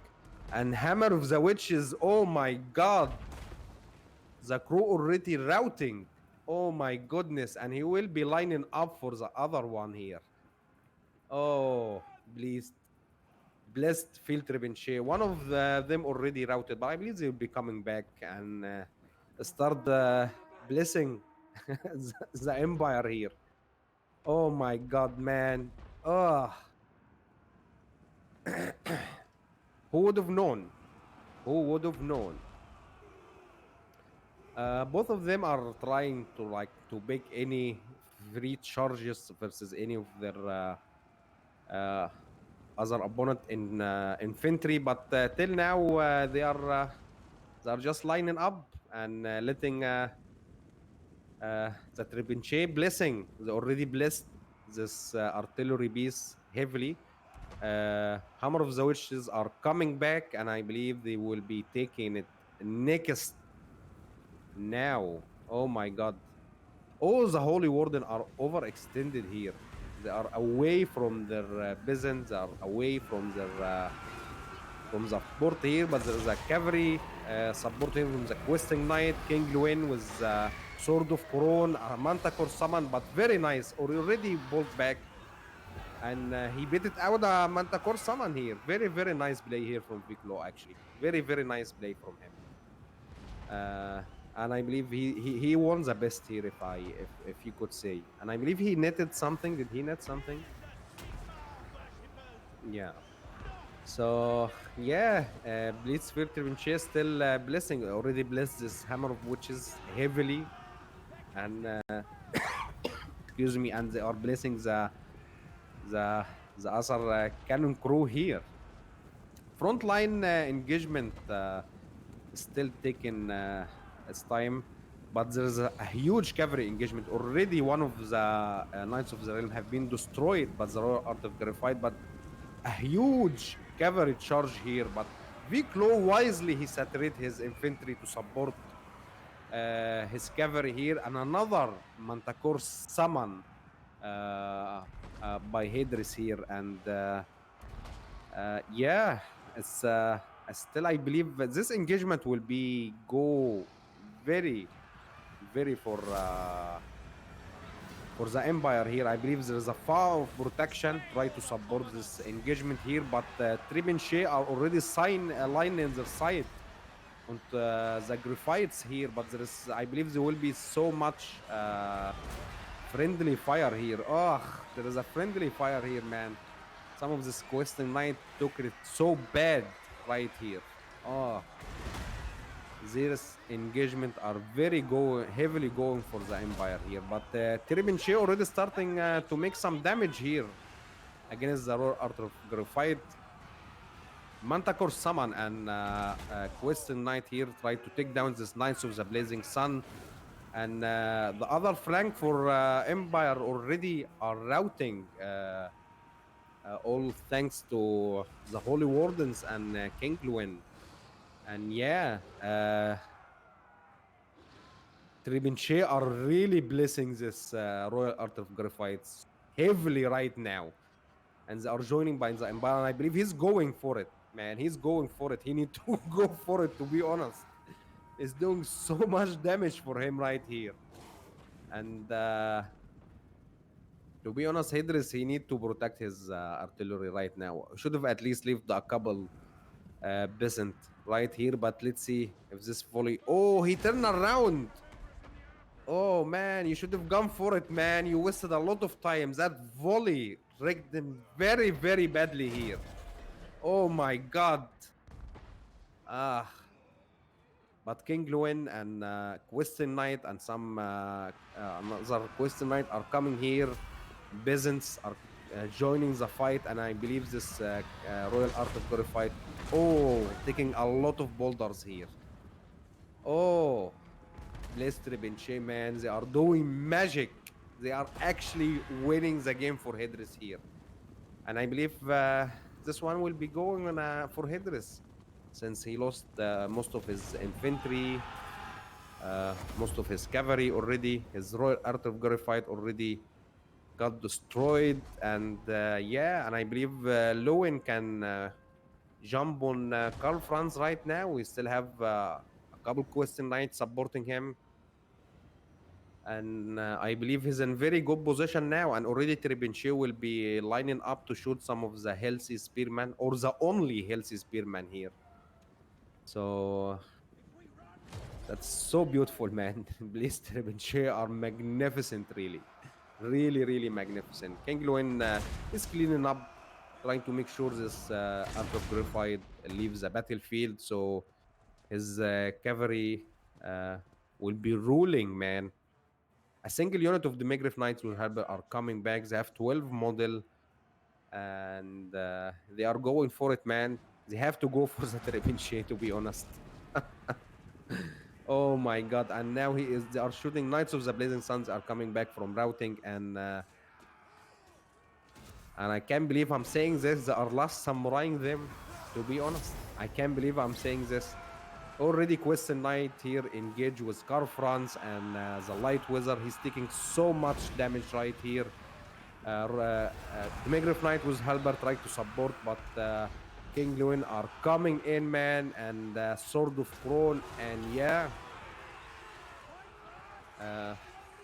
And Hammer of the Witches, oh my god. The crew already routing. Oh my goodness. And he will be lining up for the other one here. Oh, please. Blessed Field Trebuchet. One of them already routed, but I believe they'll be coming back and start blessing the Empire here. Oh my god, man. Oh. Who would have known? Who would have known? Both of them are trying to pick any free charges versus any of their other opponent in infantry, but till now they are just lining up and letting the Trebuchet blessing. They already blessed this artillery piece heavily. Hammer of the Witches are coming back, and I believe they will be taking it next now. Oh my god. All the Holy Warden are overextended here. They are away from their peasants, they are away from their from the support here, but there is a cavalry support here from the Questing Knight, King Lewin with Sword of Coron, a Manticore summon, but very nice, or already bowled back. And he beat it out a Manticore summon here. Very, very nice play here from Viclo, actually. Very, very nice play from him. And I believe he won the best here, if you could say. And I believe he netted something. Did he net something? Yeah. So yeah, Blitzfield Trebuchet still blessing. Already blessed this Hammer of Witches heavily, and excuse me, and they are blessing the other cannon crew here. Frontline engagement still taking its time, but there's a huge cavalry engagement already. One of the Knights of the Realm have been destroyed, but the Royal Art of Verified. But a huge cavalry charge here, but Viclo wisely he saturated his infantry to support his cavalry here, and another Manticore summon by Hadris here, and yeah, it's still I believe this engagement will be go very for the Empire here. I believe there is a far of protection try to support this engagement here, but Trebuchet are already line in their side on the Graphites here, but there is, I believe there will be so much friendly fire here. Oh, there is a friendly fire here, man. Some of this Questing Knight took it so bad right here. Oh, Zeus engagement are very heavily going for the Empire here, but Trebuchet already starting to make some damage here against the Royal Art of Graphite. Manticore summon and Questing Knight here try to take down this Knights of the Blazing Sun, and the other flank for Empire already are routing. All thanks to the Holy Wardens and King Lewin. And yeah, Trebuchet are really blessing this Royal Art of Graphites heavily right now. and they are joining by the Empire. And I believe he's going for it, man. He's going for it. He need to go for it, to be honest. It's doing so much damage for him right here. And to be honest, Hydris, he need to protect his artillery right now. Should have at least left a couple peasant right here, but let's see if this volley. Oh, he turned around. Oh man, you should have gone for it, man. You wasted a lot of time. That volley wrecked them very, very badly here. Oh my god. Ah. But King Lewin and Question Knight and some another Question Knight are coming here. Peasants are joining the fight, and I believe this Royal Art of Glory fight. Oh, taking a lot of boulders here. Oh, Blessed Rebinche, man, they are doing magic. They are actually winning the game for Hedris here. And I believe this one will be going on for Hedris, since he lost most of his infantry, most of his cavalry already. His Royal Art of Glory fight already got destroyed. And yeah, and I believe Lewin can jump on Karl Franz right now. We still have a couple Question Knights supporting him. And I believe he's in very good position now. And already Trebinche will be lining up to shoot some of the healthy spearmen, or the only healthy spearman here. So that's so beautiful, man. Please, Trebinche are magnificent, really. Really, really magnificent. King Lewin is cleaning up, trying to make sure this Art of Glorified leaves the battlefield. So his cavalry will be ruling, man. A single unit of the Megriff Knights will have are coming back. They have 12 model, and they are going for it, man. They have to go for the Trebinche, to be honest. Oh my god! And now they are shooting. Knights of the Blazing Suns are coming back from routing, and I can't believe I'm saying this. They are last samuraiing them. To be honest, I can't believe I'm saying this. Already Question Knight here engaged with Karl Franz and the Light Wizard. He's taking so much damage right here. The Megriff Knight with Halberd trying to support, but King Lewin are coming in, man, and Sword of Kron, and yeah.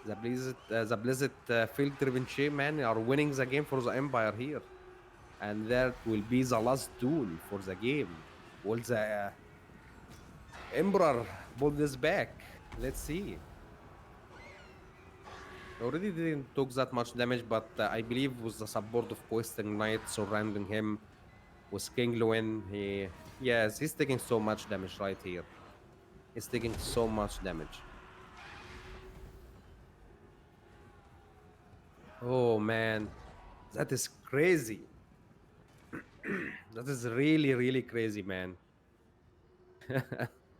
The Blizzard Field Trebinche, man, are winning the game for the Empire here. And that will be the last duel for the game. Will the Emperor pull this back? Let's see. Already didn't took that much damage, but I believe with the support of Question Knight surrounding him, with King Lewin, yes, he's taking so much damage right here. He's taking so much damage. Oh man, that is crazy. That is really, really crazy, man.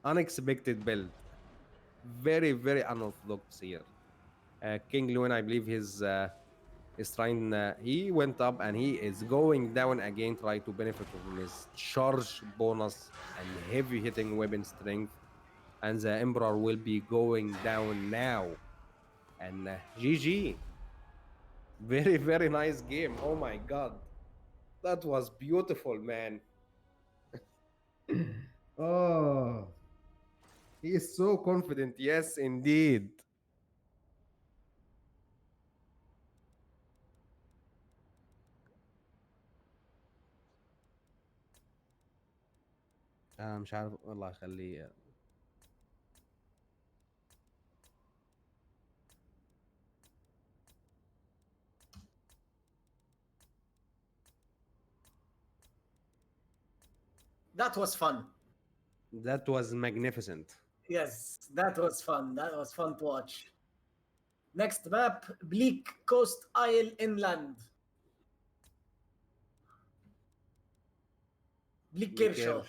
Unexpected build. Very, very unorthodox here. King Lewin, I believe is trying. He went up and he is going down again, trying to benefit from his charge bonus and heavy hitting weapon strength. And the Emperor will be going down now. And GG. Very, very nice game. Oh my god. That was beautiful, man. Oh, he is so confident. Yes, indeed. مش عارف والله اخليه. That was fun. That was magnificent. Yes, that was fun. That was fun to watch. Next map, Bleak Coast Isle Inland. Bleak Kershaw.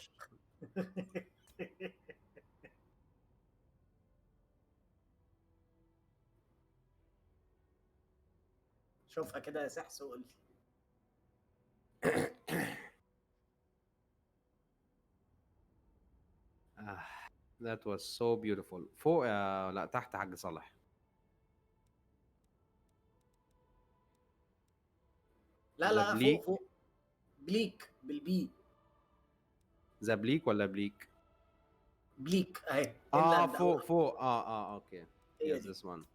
شوفها كده يا سحس وقول لي. That was so beautiful. فوق لا تحت حق صالح. لا ذا لا، فوق بليك. فوق. بليك بالبي. ذا بليك ولا بليك؟ بليك اهي، اه انلاند فوق او فوق اوكي. هي Yes, دي. this one.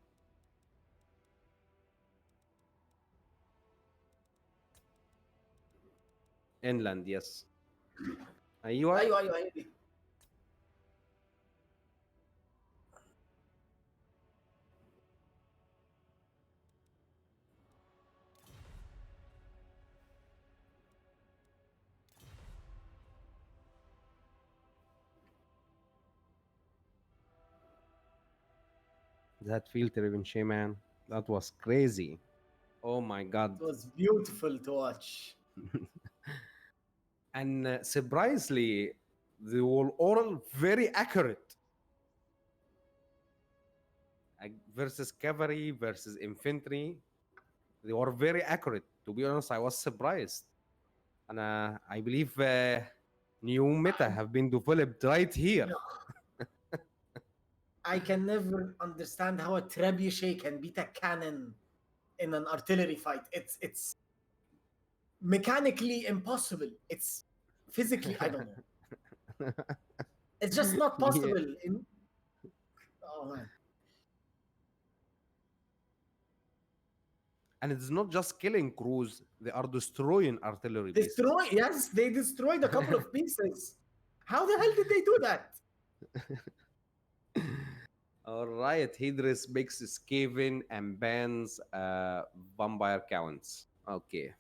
Inland, yes. ايوه. ايوه ايوه هي دي. That field trip, man. That was crazy. Oh my god. It was beautiful to watch. And surprisingly, they were all very accurate. Versus cavalry versus infantry, they were very accurate. To be honest, I was surprised. And I believe new meta have been developed right here. I can never understand how a trebuchet can beat a cannon in an artillery fight. It's mechanically impossible. It's physically, I don't know. It's just not Yeah. possible. Oh man. And it's not just killing crews, they are destroying artillery pieces. Destroy, yes, they destroyed a couple of pieces. How the hell did they do that? All right, Hydrus makes Skaven and bans vampire counts. Okay.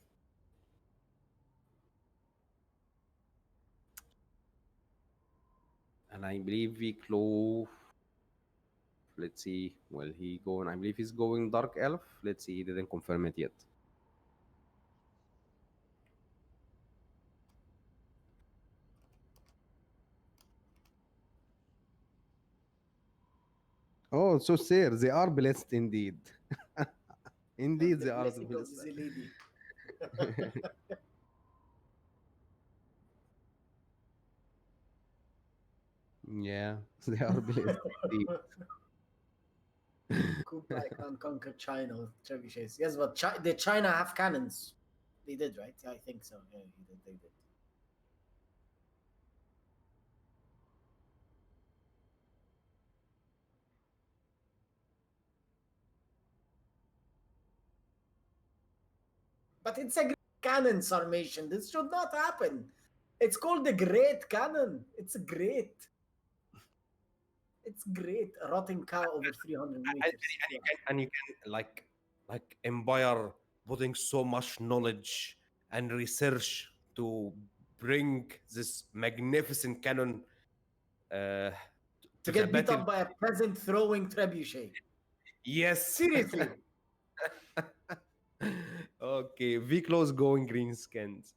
And I believe we close. Let's see. Will he go? I believe he's going Dark Elf. Let's see. He didn't confirm it yet. Oh, so sir, they are blessed indeed. Indeed, The they are blessing of blessed. the lady. Yeah, they are blessed indeed. Kublai Khan conquered China with trebuchets. Yes, but did China have cannons? They did, right? Yeah, I think so. Yeah, they did. But it's a great cannon, Sarmation. This should not happen. It's called the Great Cannon. It's great. It's great. A rotting cow over 300 meters. And you can like Empire putting so much knowledge and research to bring this magnificent cannon To to the get beat battle. up by a peasant throwing trebuchet. Yes. Seriously. Okay, Viklo's going green skins.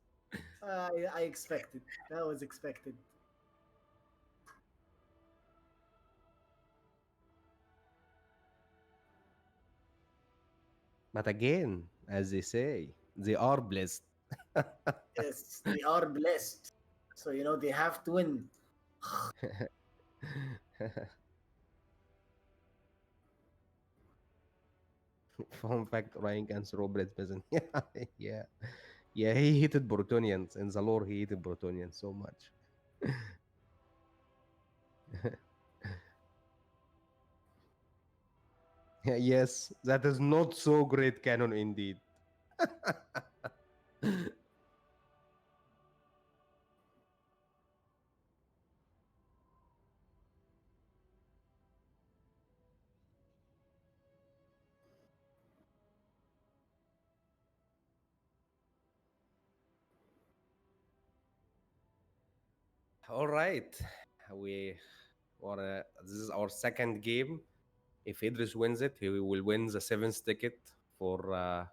I expected. That was expected. But again, as they say, they are blessed. Yes, they are blessed. So, they have to win. Fun fact, Ryan can throw bread peasant. Yeah, yeah. Yeah, he hated Bretonians. In the lore, he hated Bretonians so much. Yes, that is not so great canon indeed. All right, we this is our second game. If Idris wins it, he will win the seventh ticket for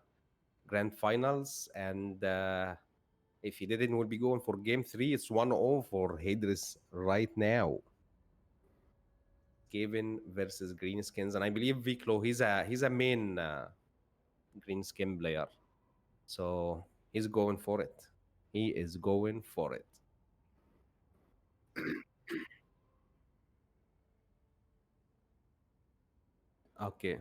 grand finals, and if he didn't, we'll be going for game 3. It's 1-0 for Idris right now. Kevin versus Greenskins, and I believe Viklo, he's a main Greenskin player, so he's going for it. He is going for it. Okay.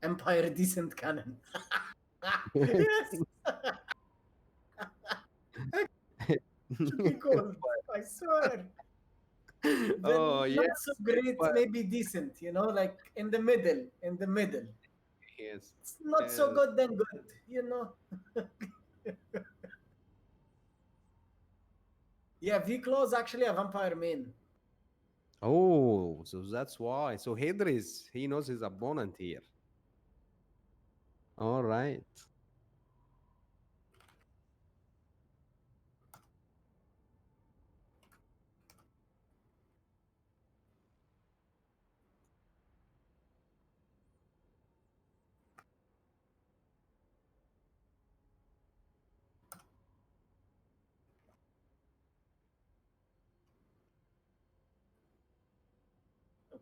Empire decent cannon. Yes, should be called. I swear. Oh Then yeah, not so great, but maybe decent. You know, like in the middle. In the middle. yes, It's not so yes. good, then good. You know. Yeah, V-Claw is actually a vampire main. Oh, so that's why. So Hadris, he knows his opponent here. All right.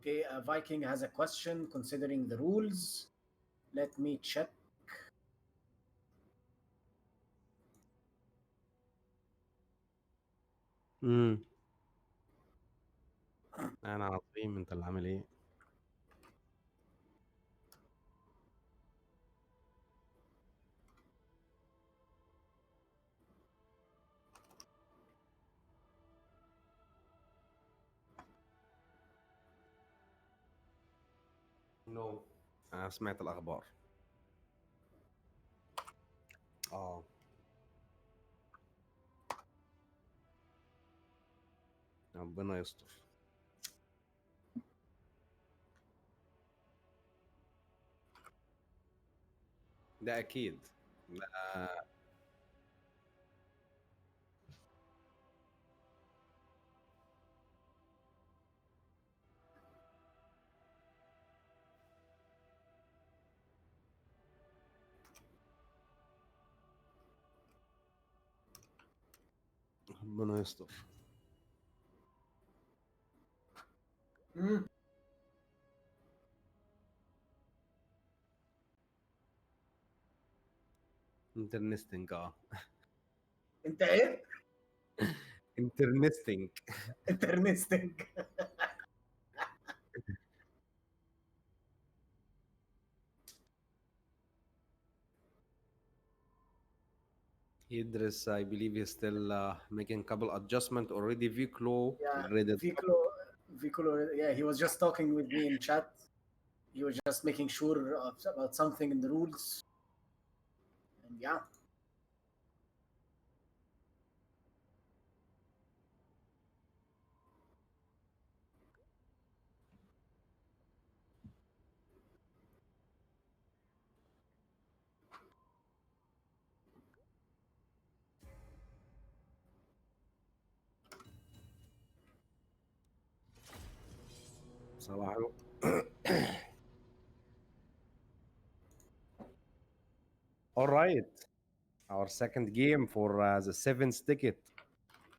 Okay, Viking has a question considering the rules. Let me check. امم انا عظيم، انت اللي عامل ايه؟ نو. انا سمعت الاخبار. اه. ربنا يستر. ده اكيد. ده ربنا يستر. Hmm. انترنستنج. اه. انت ايه؟ انترنستنج. Interesting. يدرس. I believe he's still making couple adjustment. Already Viclo Yeah, graded. Viclo, Viclo. Yeah, he was just talking with me in chat. He was just making sure about something in the rules. And yeah. صباح الخير. All right. Our second game for the seventh ticket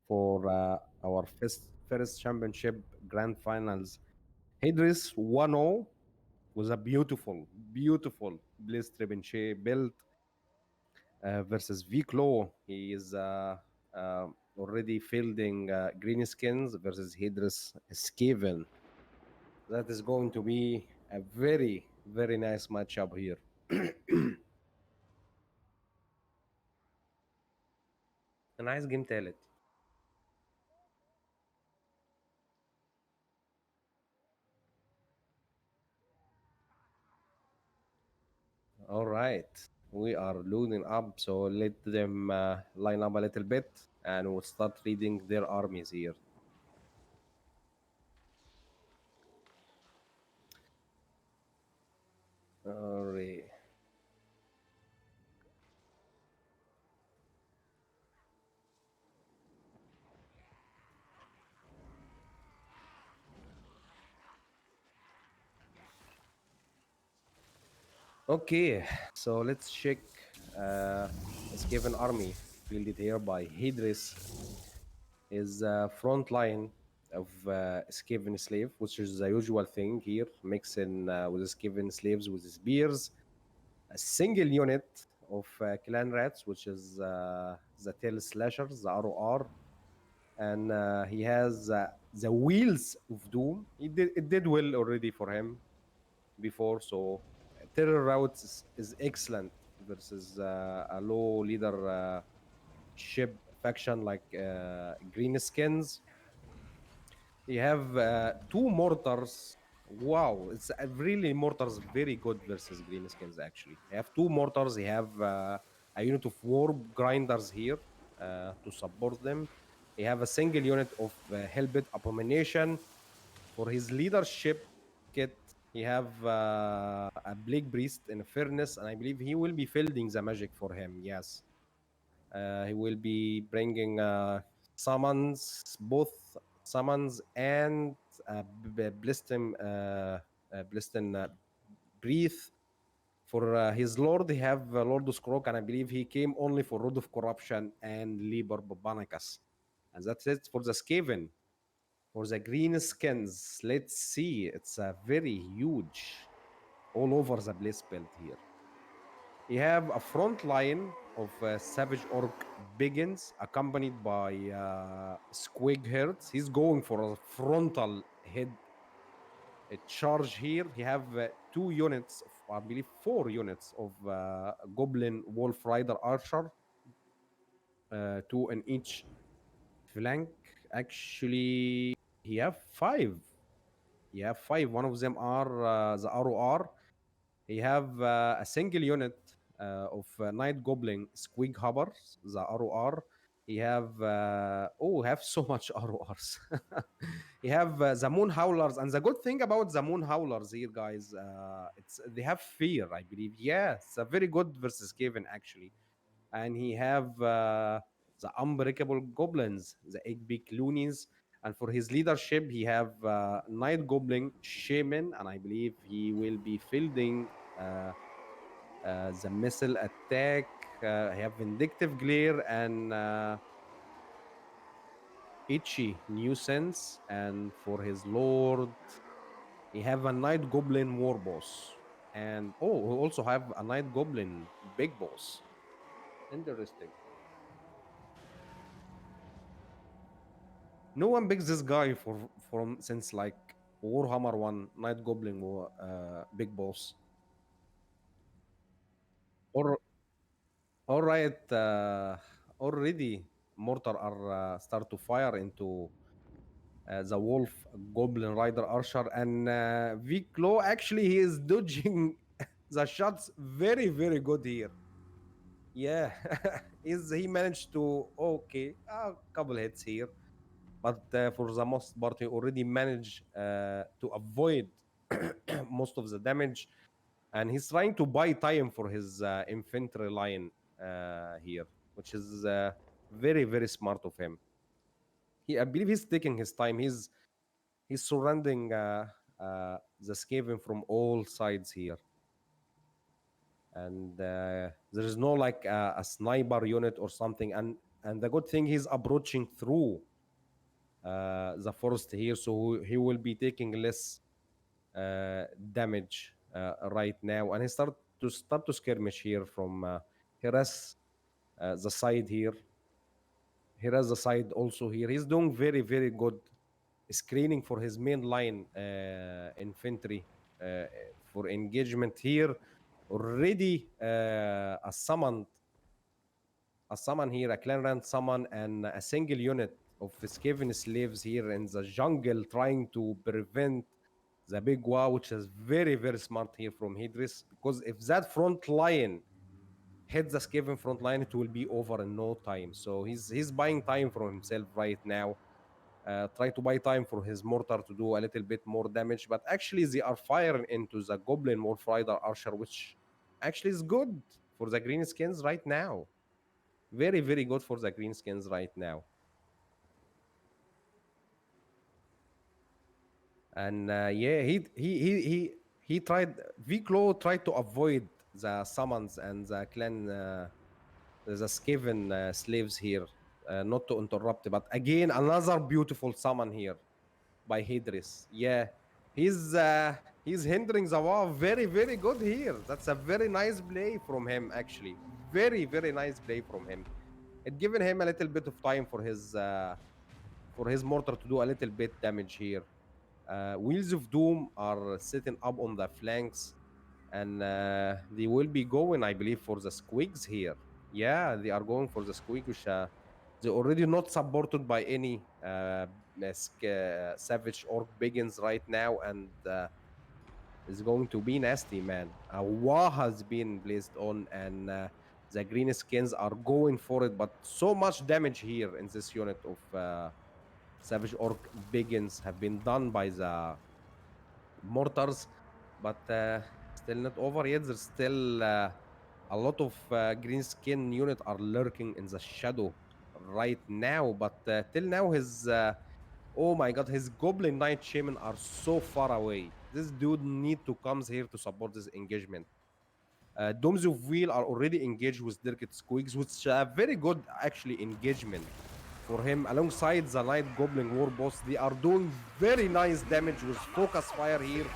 for our first championship grand finals. Hadris 1-0 was a beautiful Blaze Trebuchet build versus Viclo. He is already fielding green skins versus Hadris Skaven. That is going to be a very nice matchup here. انا عايز جيم تالت. All right, we are loading up, so let them line up a little bit and we'll start reading their armies here. All right. Okay, so let's check Skaven army fielded here by Hydris is front line of Skaven slave, which is the usual thing here, mixing with Skaven slaves with spears. A single unit of clan rats, which is the tail slashers, the ROR, and he has the wheels of doom. It did well already for him before, so terror routes is excellent versus a low leader ship faction like green skins. You have two mortars. Wow, it's really mortars very good versus green skins actually. You have two mortars. You have a unit of warp grinders here to support them. You have a single unit of Hellbit Abomination. For his leadership kit, he have a Plague Priest in Furnace, and I believe he will be fielding the magic for him. Yes, he will be bringing summons, both summons and Bliston Breathe. For his lord, he have Lord of Skrok, and I believe he came only for Road of Corruption and Liber Babanicus. And that's it for the Skaven. For the green skins, let's see. It's a very huge, all over the place build here. You have a front line of Savage Orc Biggins, accompanied by Squig Hertz. He's going for a frontal head charge here. You have two units, I believe 4 units of Goblin Wolf Rider Archer, 2 in each flank. Actually, he have 5. You have 5. One of them are the ROR. You have a single unit of Night Goblin Squig Hoppers, the ROR. You have have so much RORs. You have the Moon Howlers, and the good thing about the Moon Howlers here, guys, it's they have fear, I believe. Yeah, it's a very good versus Skaven actually. And he have the Unbreakable Goblins, the Egg Beak Loonies. And for his leadership, he have Night Goblin Shaman, and I believe he will be fielding the missile attack. He have Vindictive Glare and Itchy Nuisance. And for his lord, he have a Night Goblin War Boss. And he also have a Night Goblin Big Boss. Interesting. No one picks this guy from since like Warhammer 1 Night Goblin Big Boss. Or all right, already mortar are start to fire into the wolf goblin rider archer, and Viclo actually he is dodging the shots very good here. Yeah, is he managed to a couple hits here, but for the most part he already managed to avoid most of the damage, and he's trying to buy time for his infantry line here, which is very smart of him. I believe he's taking his time. He's surrounding the Skaven from all sides here, and there is no like a sniper unit or something. And the good thing, he's approaching through the forest here, so he will be taking less damage right now, and he start to skirmish here from harass the side here. Harass the side also here. He's doing very good screening for his main line infantry for engagement here. Already a summon here, a clan rand summon, and a single unit of Skaven slaves here in the jungle trying to prevent the big wow, which is very smart here from Hydris, because if that front line hits the Skaven front line, it will be over in no time. So he's buying time for himself right now. Try to buy time for his mortar to do a little bit more damage, but actually they are firing into the Goblin Wolf Rider Archer, which actually is good for the green skins right now. Very good for the green skins right now. And yeah, he tried. Viclo tried to avoid the summons and the clan, the Skaven slaves here, not to interrupt. But again, another beautiful summon here by Hydris. Yeah, he's hindering the war very good here. That's a very nice play from him, actually. Very nice play from him. It given him a little bit of time for his mortar to do a little bit damage here. Wheels of Doom are sitting up on the flanks. and they will be going, I believe, for the squigs here. Yeah, they are going for the squig, which they already not supported by any savage orc begins right now, and is going to be nasty, man. A wall has been placed on, and the green skins are going for it, but so much damage here in this unit of savage orc begins have been done by the mortars, but still not over yet. There's still a lot of green skin unit are lurking in the shadow right now, but till now his oh my god, his goblin knight shaman are so far away. This dude need to comes here to support this engagement. Domes of Wheel are already engaged with Dirket Squigs, which is a very good actually engagement for him. Alongside the Night Goblin War Boss, they are doing very nice damage with focus fire here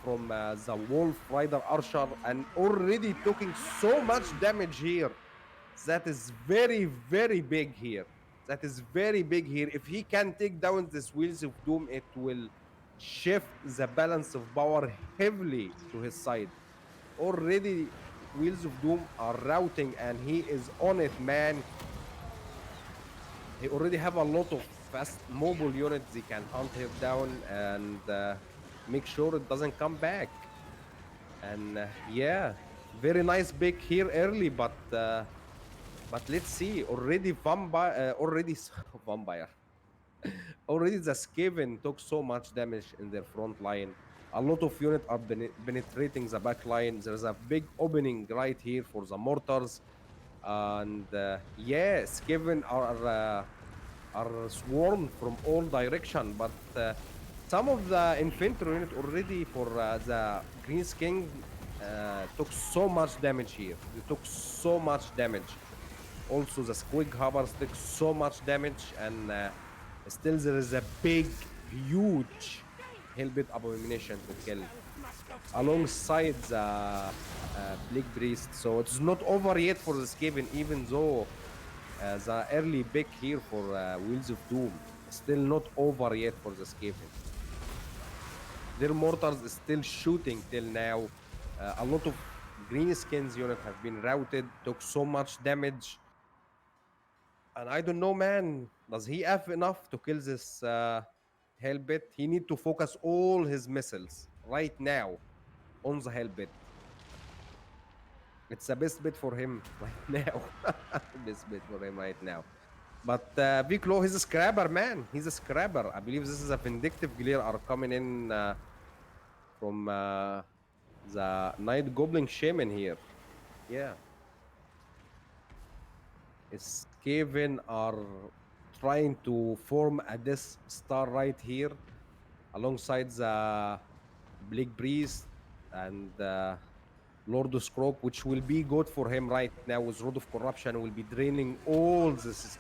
from the Wolf Rider Archer, and already taking so much damage here. That is very, very big here. That is very big here. If he can take down this Wheels of Doom, it will shift the balance of power heavily to his side. Already Wheels of Doom are routing and he is on it, man. He already have a lot of fast mobile units. They can hunt him down and make sure it doesn't come back. And yeah, very nice pick here early, but let's see. Already vampire, vampire. Already the Skaven took so much damage in their front line. A lot of units are penetrating the back line. There's a big opening right here for the mortars, and yeah, Skaven are swarmed from all direction. But some of the infantry unit already for the Green Skin took so much damage here. They took so much damage. Also, the Squig Hoppers took so much damage, and still there is a big, huge Hellbit Abomination to kill alongside the Plague Priest. So it's not over yet for the Skaven, even though the early pick here for Wheels of Doom is still not over yet for the Skaven. Their mortars is still shooting till now. A lot of green skins unit have been routed, took so much damage. And I don't know, man. Does he have enough to kill this Hellbit? He need to focus all his missiles right now on the Hellbit. It's the best bit for him right now. Best bit for him right now. But Viclo, he's a scrapper, man. He's a scrapper. I believe this is a vindictive glare are coming in from the Night Goblin Shaman here. Yeah. Skaven are trying to form a Death Star right here alongside the Plague Priest and Lord of Scrope, which will be good for him right now with Rod of Corruption, will be draining all this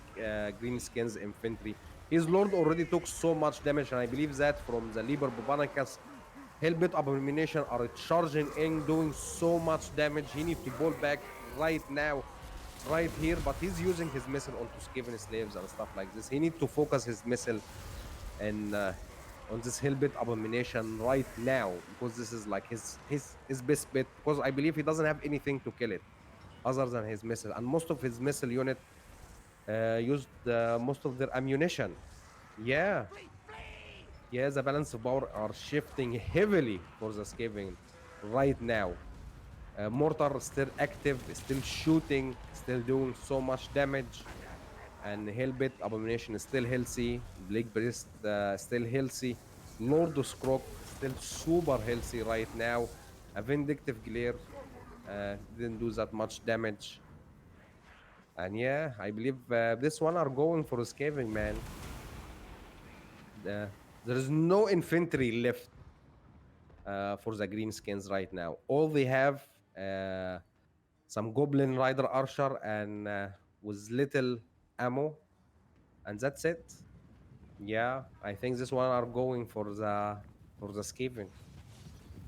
Green Skins infantry. His Lord already took so much damage, and I believe that from the Liber Bobanicus, Hellbit Abomination are charging in, doing so much damage. He needs to pull back right now, right here, but he's using his missile onto Skaven slaves and stuff like this. He needs to focus his missile and on this Hellbit Abomination right now, because this is like his best bet, because I believe he doesn't have anything to kill it other than his missile, and most of his missile unit used most of their ammunition. Yeah, yeah, the balance of power are shifting heavily for the Skaven right now. Mortar still active, still shooting, still doing so much damage, and Hellbit Abomination is still healthy. Plague Priest still healthy. Lord of Scrock still super healthy right now. A Vindictive Glare didn't do that much damage. And yeah, I believe this one are going for Skaven, man. There is no infantry left for the green skins right now. All they have some Goblin Rider Archer and with little ammo, and that's it. Yeah, I think this one are going for the Skaven.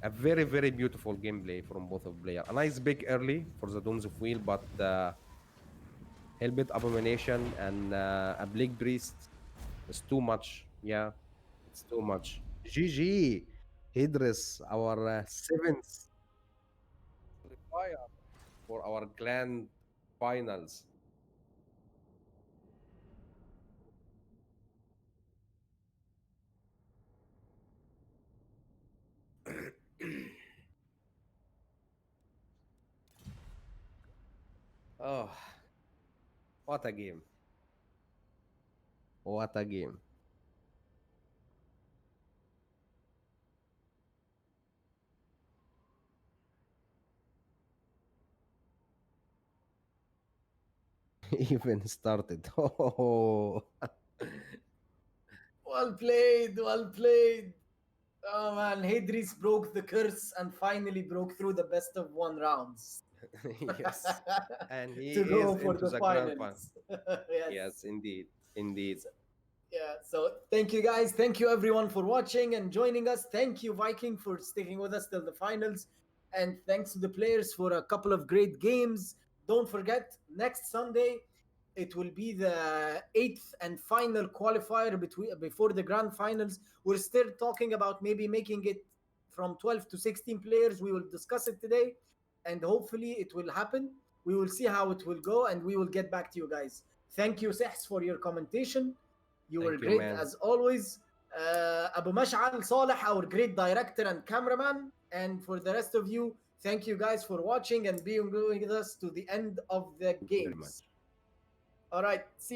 A very, very beautiful gameplay from both of player. A nice big early for the Dooms of Wheel, but Hellbit Abomination and a Plague Priest is too much. Yeah, it's too much. GG, Hydris, our seventh. qualifier for our grand finals. Oh, what a game! What a game! Even started. Oh, Well played, well played. Oh man, Hadris broke the curse and finally broke through the best of one rounds yes. And he to is go for into the the grand final. finals. Yes. Yes, indeed. Indeed. So, yeah, so thank you guys. Thank you everyone for watching and joining us. Thank you, Viking, for sticking with us till the finals. And thanks to the players for a couple of great games. Don't forget, next Sunday, it will be the eighth and final qualifier before the grand finals. We're still talking about maybe making it from 12 to 16 players. We will discuss it today, and hopefully it will happen. We will see how it will go, and we will get back to you guys. Thank you, Sehs, for your commentation. You were Thank you, great man. as always. Abu Mash'al Saleh, our great director and cameraman. And for the rest of you, thank you guys for watching and being with us to the end of the Thank you very games. much. All right, see you.